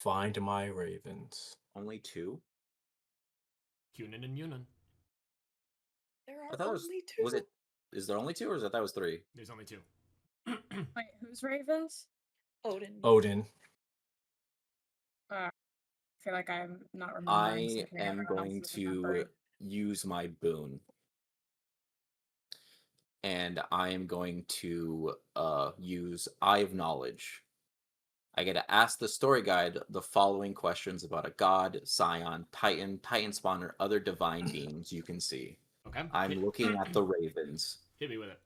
find my ravens. Only two? Cunin and Munin. There I are thought only two. was it? Is there only two, or is that was three? There's only two. Wait, who's ravens? Odin? Odin. I feel like I'm not remembering. I something am everyone else going is to remembering. use my boon. And I am going to use Eye of Knowledge. I get to ask the story guide the following questions about a god, Scion, Titan, Titan spawn, or other divine beings you can see. Okay. I'm looking at the ravens. Hit me with it.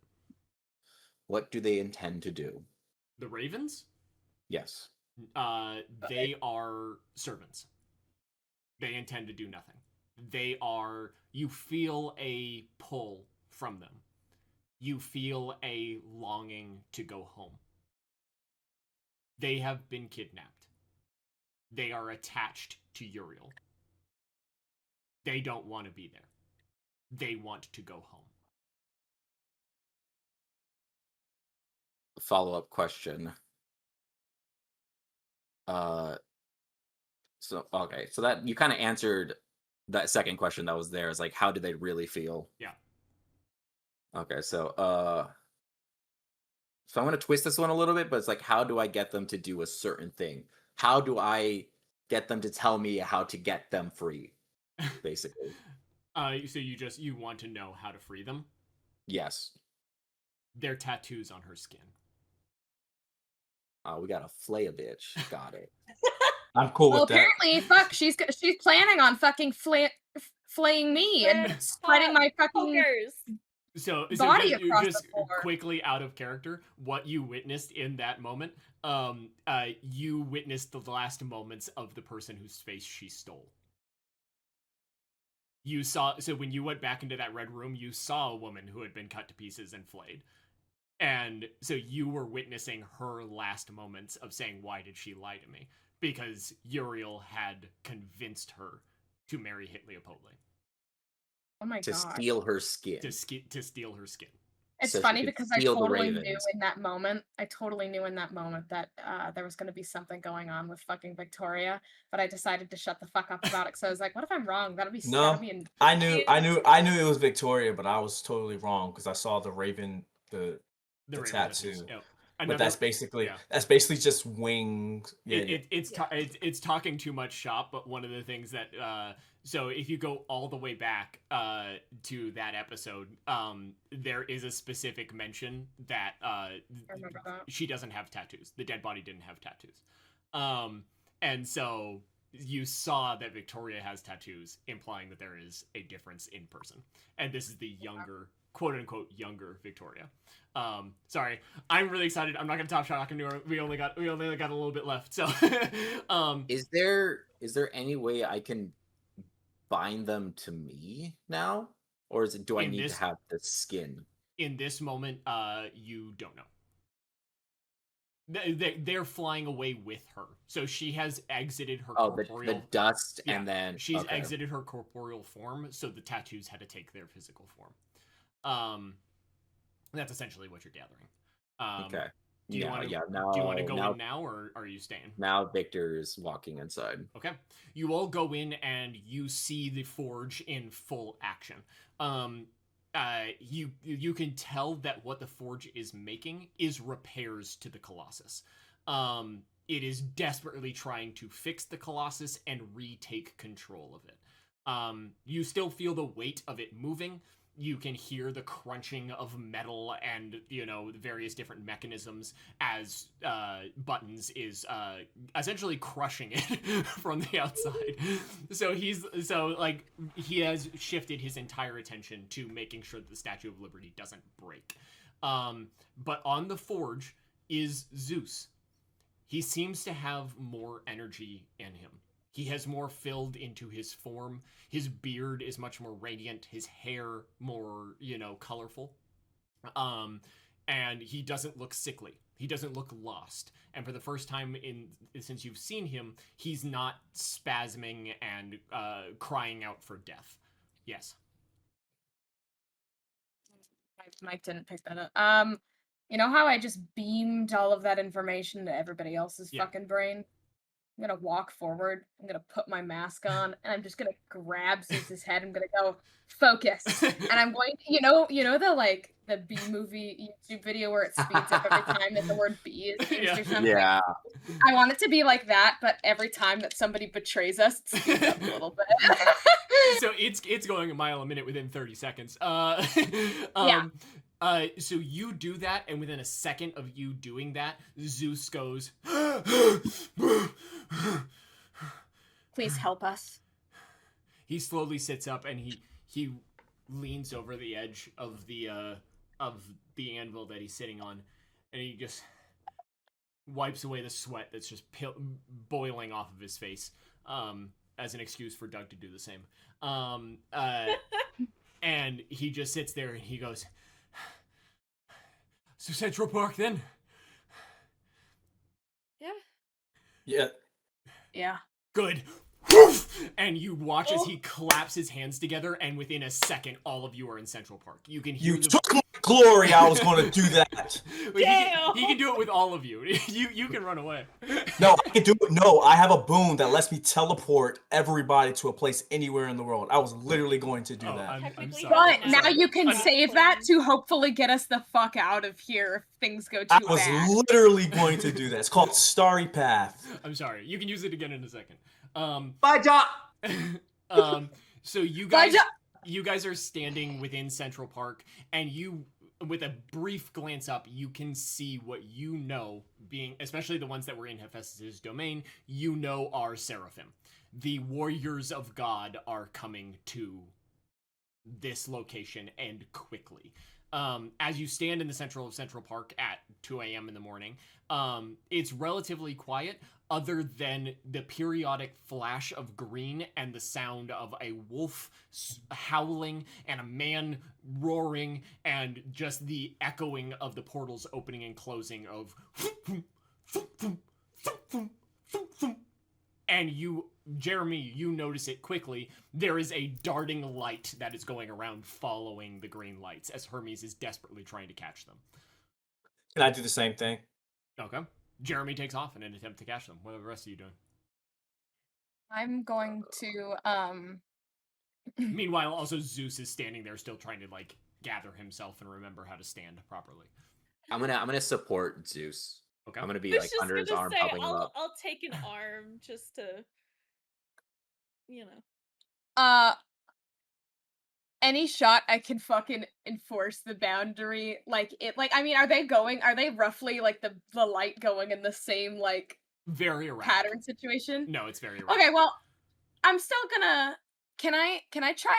What do they intend to do? The ravens? Yes. They are servants. They intend to do nothing. You feel a pull from them. You feel a longing to go home. They have been kidnapped. They are attached to Uriel. They don't want to be there. They want to go home. Follow-up question. So that you kind of answered that second question that was there. Is like, how do they really feel? Yeah. Okay, so I'm gonna twist this one a little bit, but it's like, how do I get them to do a certain thing? How do I get them to tell me how to get them free? Basically. So you want to know how to free them? Yes. Their tattoos on her skin. We got to flay a bitch. Got it. I'm cool Well, with that. apparently, fuck, she's planning on fucking flaying me and Red spreading my hot fucking poggers. So body just, across just the floor. quickly out of character, what you witnessed in that moment, you witnessed the last moments of the person whose face she stole. You saw, so when you went back into that red room, you saw a woman who had been cut to pieces and flayed. And so you were witnessing her last moments of saying, "Why did she lie to me?" because Uriel had convinced her to marry Hitleopold Oh my to god. steal her skin. to steal her skin. It's so she funny could because I steal the totally knew ravens. in that moment. I totally knew in that moment that there was going to be something going on with fucking Victoria, but I decided to shut the fuck up about it. So I was like, "What if I'm wrong? That'll be No, an I knew it was Victoria, but I was totally wrong because I saw the raven, the The Raven tattoo. tattoos, yep. But that's basically yeah. just wings. Yeah, It's talking too much shop, but one of the things that so if you go all the way back to that episode, there is a specific mention that I remember that. she doesn't have tattoos. The dead body didn't have tattoos. And so you saw that Victoria has tattoos, implying that there is a difference in person. And this is the younger, quote unquote, younger Victoria. Sorry, I'm really excited. I'm not gonna top shot. We only got a little bit left. So, Is there any way I can bind them to me now, or do I need to have the skin? In this moment, you don't know. They're flying away with her, so she has exited her corporeal. The dust, and then she's exited her corporeal form, so the tattoos had to take their physical form. That's essentially what you're gathering. Okay. Do you want to go in now, or are you staying? Now Victor is walking inside. Okay. You all go in and you see the forge in full action. You can tell that what the forge is making is repairs to the Colossus. It is desperately trying to fix the Colossus and retake control of it. You still feel the weight of it moving. You can hear the crunching of metal and, the various different mechanisms as Buttons is essentially crushing it from the outside. So he has shifted his entire attention to making sure that the Statue of Liberty doesn't break. But on the forge is Zeus. He seems to have more energy in him. He has more filled into his form. His beard is much more radiant. His hair more, colorful. And he doesn't look sickly. He doesn't look lost. And for the first time since you've seen him, he's not spasming and crying out for death. Yes. Mike didn't pick that up. You know how I just beamed all of that information to everybody else's fucking brain? I'm gonna walk forward, I'm gonna put my mask on, and I'm just gonna grab Zeus's head. I'm gonna go, focus. And I'm going to, the B movie YouTube video where it speeds up every time that the word B is used or something. Yeah. I want it to be like that, but every time that somebody betrays us, it speeds up a little bit. So it's going a mile a minute within 30 seconds. So you do that, and within a second of you doing that, Zeus goes, please help us. He slowly sits up and he leans over the edge of the anvil that he's sitting on, and he just wipes away the sweat that's just boiling off of his face, as an excuse for Doug to do the same. And he just sits there and he goes, so Central Park then? Yeah. Good. And you watch as he claps his hands together, and within a second, all of you are in Central Park. You can hear took my glory. I was going to do that. He can do it with all of you. You can run away. No, I can do it. No, I have a boon that lets me teleport everybody to a place anywhere in the world. I was literally going to do that. I'm sorry. But now you can save that to hopefully get us the fuck out of here if things go too bad. I was literally going to do that. It's called Starry Path. I'm sorry. You can use it again in a second. Bye, John. So you guys are standing within Central Park, and you, with a brief glance up, you can see what you know, being especially the ones that were in Hephaestus' domain, are Seraphim. The warriors of God are coming to this location, and quickly. As you stand in the center of Central Park at 2 a.m. in the morning, it's relatively quiet, other than the periodic flash of green and the sound of a wolf howling and a man roaring, and just the echoing of the portals opening and closing of And Jeremy, you notice it quickly. There is a darting light that is going around following the green lights as Hermes is desperately trying to catch them. Can I do the same thing? Okay. Jeremy takes off in an attempt to catch them. What are the rest of you doing? I'm going to Meanwhile, also Zeus is standing there still trying to like gather himself and remember how to stand properly. I'm gonna support Zeus. Okay. I'm gonna be I was like just under his gonna arm, say, helping him up. I'll take an arm just to, you know. any shot I can fucking enforce the boundary. Like I mean, are they roughly like the light going in the same like Very erratic. pattern situation? No, it's very erratic. Okay, well, I'm still gonna can I try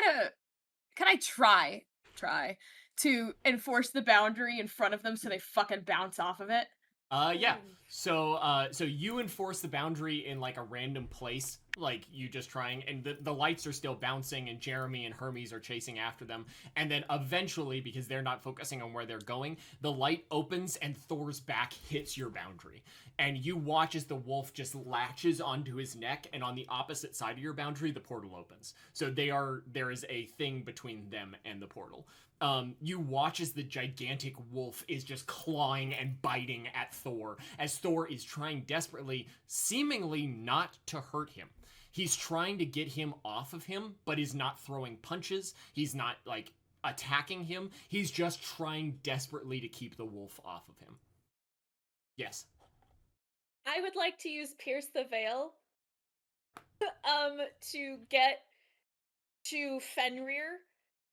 to enforce the boundary in front of them so they fucking bounce off of it? Yeah. So you enforce the boundary in like a random place, like you just trying, and the lights are still bouncing, and Jeremy and Hermes are chasing after them, and then eventually, because they're not focusing on where they're going, the light opens and Thor's back hits your boundary, and you watch as the wolf just latches onto his neck, and on the opposite side of your boundary, the portal opens. So there is a thing between them and the portal. You watch as the gigantic wolf is just clawing and biting at Thor, as Thor is trying desperately, seemingly not to hurt him. He's trying to get him off of him, but is not throwing punches. He's not, like, attacking him. He's just trying desperately to keep the wolf off of him. Yes. I would like to use Pierce the Veil to get to Fenrir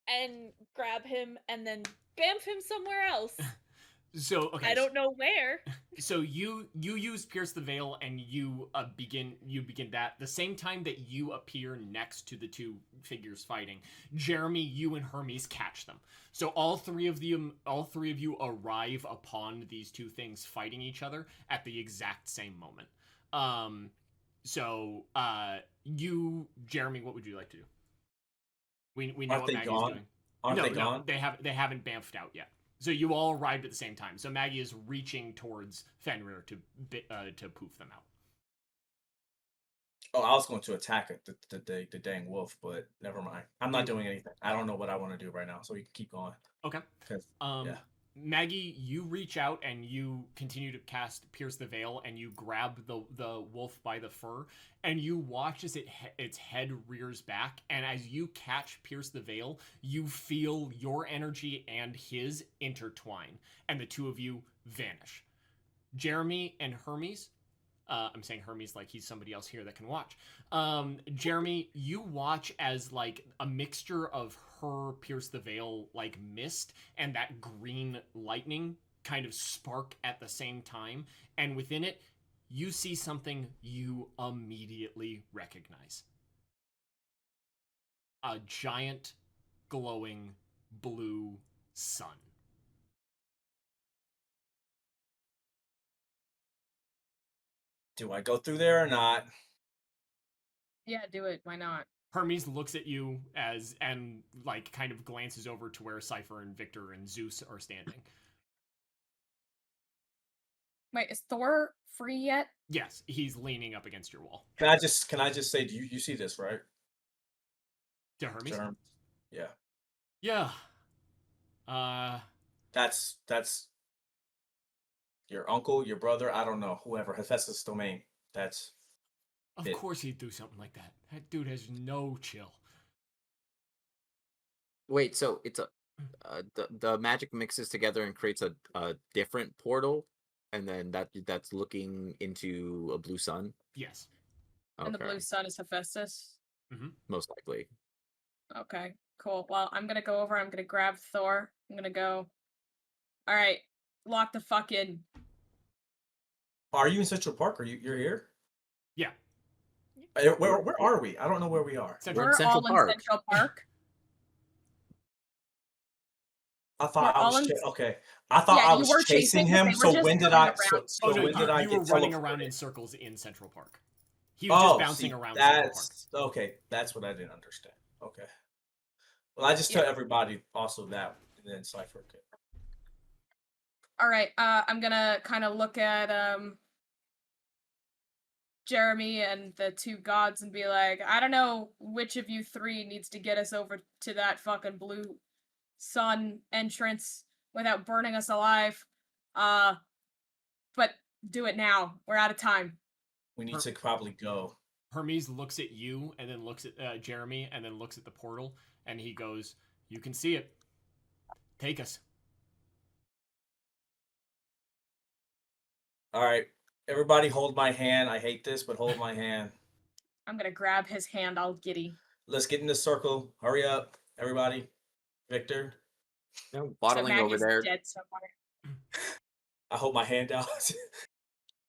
and grab him and then bamf him somewhere else. So okay, I don't know where. So you use Pierce the Veil and you begin that the same time that you appear next to the two figures fighting. Jeremy, you and Hermes catch them. So all three of you arrive upon these two things fighting each other at the exact same moment. Jeremy, what would you like to do? We know what Maggie's doing. Aren't they gone? They haven't bamfed out yet. So you all arrived at the same time. So Maggie is reaching towards Fenrir to poof them out. Oh, I was going to attack it, the dang wolf, but never mind. I'm not doing anything. I don't know what I want to do right now, so we can keep going. Okay. Yeah. Maggie, you reach out and you continue to cast Pierce the Veil, and you grab the wolf by the fur, and you watch as its head rears back, and as you catch Pierce the Veil, you feel your energy and his intertwine, and the two of you vanish. Jeremy and Hermes, I'm saying Hermes like he's somebody else here that can watch. Jeremy, you watch as like a mixture of her Pierce the Veil like mist and that green lightning kind of spark at the same time, and within it you see something you immediately recognize. A giant glowing blue sun. Do I go through there or not? Yeah, do it. Why not? Hermes looks at you and like kind of glances over to where Cypher and Victor and Zeus are standing. Wait, is Thor free yet? Yes, he's leaning up against your wall. Can I just say, do you see this, right? To Hermes? Yeah. Yeah. That's your uncle, your brother, I don't know, whoever. Hephaestus' domain. That's Of course he'd do something like that. That dude has no chill. Wait, so it's the magic mixes together and creates a different portal, and then that's looking into a blue sun. Yes. And the blue sun is Hephaestus? Mm-hmm. Most likely. Okay, cool. Well, I'm gonna go over, I'm gonna grab Thor. I'm gonna go, alright, lock the fuck in. Are you in Central Park? You're here? Yeah. Where are we? I don't know where we are. We're in We're Central all Park. in Central Park. I thought We're I all was in- okay. I thought Yeah, I you was were chasing chasing, but him. they were So just when did going I? around. So Oh no, when did I you get were running around teleported? in circles in Central Park. He was just bouncing around Central Park. That's okay. That's what I didn't understand. Okay. Well, I just tell everybody also that, and then Cypher. Okay. Alright, I'm gonna kind of look at, Jeremy and the two gods and be like, I don't know which of you three needs to get us over to that fucking blue sun entrance without burning us alive. But do it now. We're out of time. We need to probably go. Hermes looks at you and then looks at Jeremy and then looks at the portal and he goes, "You can see it. Take us." All right, everybody, hold my hand. I hate this, but hold my hand. I'm gonna grab his hand all giddy. Let's get in the circle. Hurry up, everybody. Victor, Waddling over Maggie's there. dead somewhere. I hold my hand out.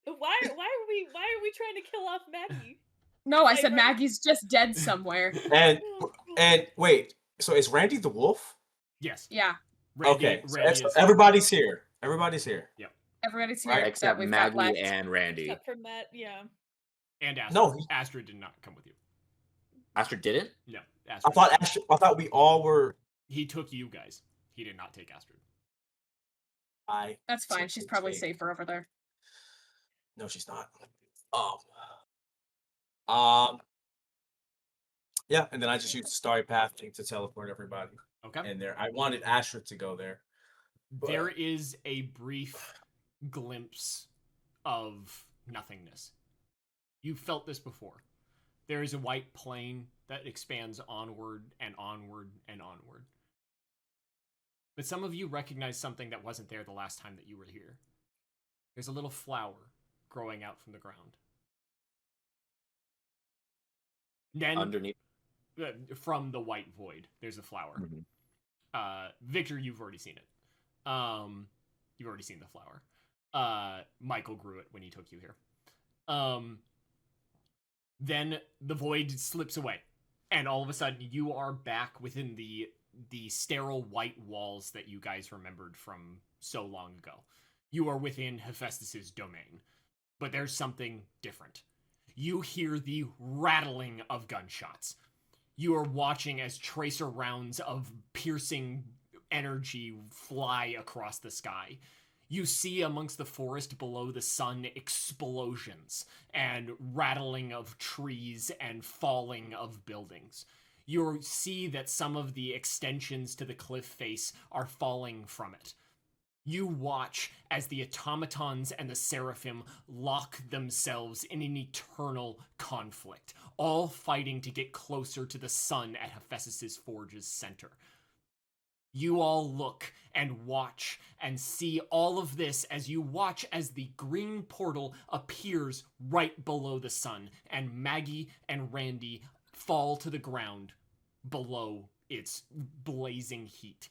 Why are we trying to kill off Maggie? No, I said Right. Maggie's just dead somewhere. and wait, so is Randy the wolf? Yes. Yeah, Okay, so Randy is everybody's here. Everybody's here. everybody's here Right, except Except we've got Maggie left. and Randy. Except for Matt, yeah. And Astrid. No, Astrid did not come with you. Astrid didn't? No, I Astrid. I thought we all were. He took you guys. He did not take Astrid. That's fine. She's probably safer over there. No, she's not. Um. Yeah, and then I just used the starry path thing to teleport everybody Okay. in there. I wanted Astrid to go there. There is a brief glimpse of nothingness. You've felt this before. There is a white plain that expands onward and onward and onward. But some of you recognize something that wasn't there the last time that you were here. There's a little flower growing out from the ground. Then, Underneath. from the white void, there's a flower. Mhm. Victor, you've already seen it. You've already seen the flower. Michael grew it when he took you here. Then the void slips away, and all of a sudden you are back within the sterile white walls that you guys remembered from so long ago. You are within Hephaestus's domain, but there's something different. You hear the rattling of gunshots. You are watching as tracer rounds of piercing energy fly across the sky. You see amongst the forest below the sun explosions and rattling of trees and falling of buildings. You see that some of the extensions to the cliff face are falling from it. You watch as the automatons and the seraphim lock themselves in an eternal conflict, all fighting to get closer to the sun at Hephaestus' forge's center. You all look and watch and see all of this as you watch as the green portal appears right below the sun, and Maggie and Randy fall to the ground below its blazing heat.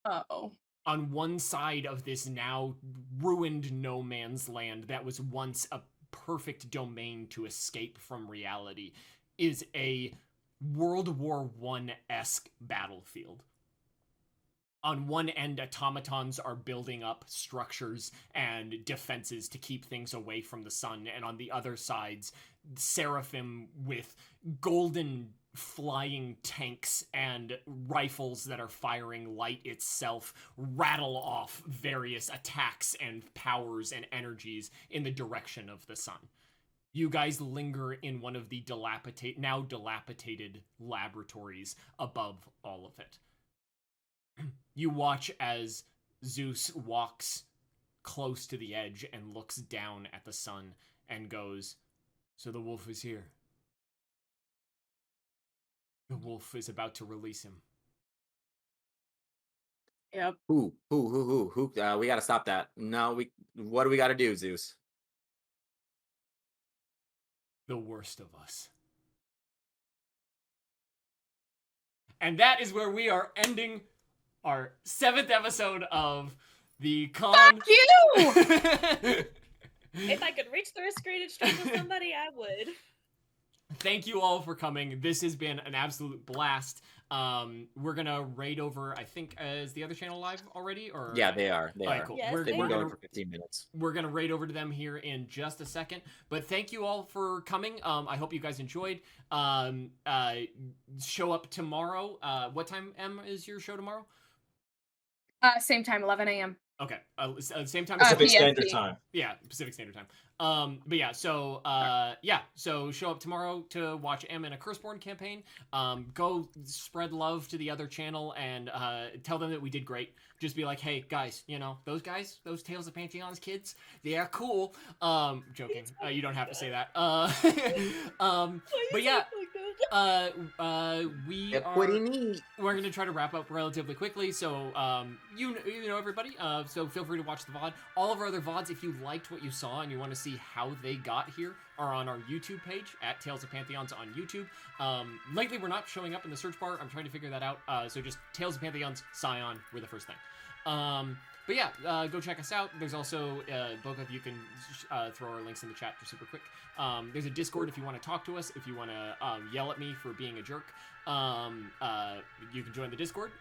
Uh-oh. On one side of this now ruined no man's land that was once a perfect domain to escape from reality is a World War I-esque battlefield. On one end, automatons are building up structures and defenses to keep things away from the sun, and on the other sides, seraphim with golden flying tanks and rifles that are firing light itself rattle off various attacks and powers and energies in the direction of the sun. You guys linger in one of the now dilapidated laboratories above all of it. You watch as Zeus walks close to the edge and looks down at the sun and goes, "So the wolf is here. The wolf is about to release him." Yep. Who? We gotta stop that. No, what do we gotta do, Zeus? The worst of us. And that is where we are ending our 7th episode of the con. Fuck you! If I could reach the screen and strangle somebody, I would. Thank you all for coming. This has been an absolute blast. We're gonna raid over. I think is the other channel live already? Or Yeah, they are. They All right, are. cool. Yes, We're they They've been are. going for 15 minutes. We're gonna raid over to them here in just a second. But thank you all for coming. I hope you guys enjoyed. Show up tomorrow. What time, Em, is your show tomorrow? Same time, 11 a.m. Okay. Same time. Pacific PST. Standard Time. Yeah, Pacific Standard Time. But yeah, so so show up tomorrow to watch Em in a Curseborn campaign. Go spread love to the other channel and tell them that we did great. Just be like, hey guys, you know those guys, those Tales of Pantheon's kids, they are cool. Joking. You don't have to say that. But yeah. We Get are. pretty neat. We're gonna try to wrap up relatively quickly, so you know everybody. So feel free to watch the VOD. All of our other VODs, if you liked what you saw and you want to see how they got here, are on our YouTube page at Tales of Pantheons on YouTube. Lately, we're not showing up in the search bar. I'm trying to figure that out. So just Tales of Pantheons, Scion, we're the first thing. But yeah, go check us out. There's also Boca. You can throw our links in the chat just super quick. There's a Discord if you want to talk to us. If you want to yell at me for being a jerk, you can join the Discord.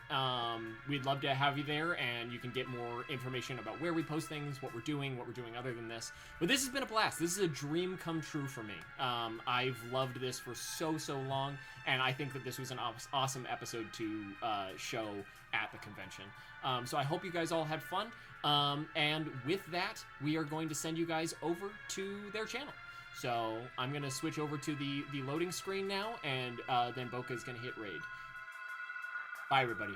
We'd love to have you there, and you can get more information about where we post things, what we're doing other than this. But this has been a blast. This is a dream come true for me. I've loved this for so long, and I think that this was an awesome episode to show at the convention. So I hope you guys all had fun. And with that, we are going to send you guys over to their channel. So I'm going to switch over to the loading screen now, and then Boca is going to hit raid. Bye, everybody.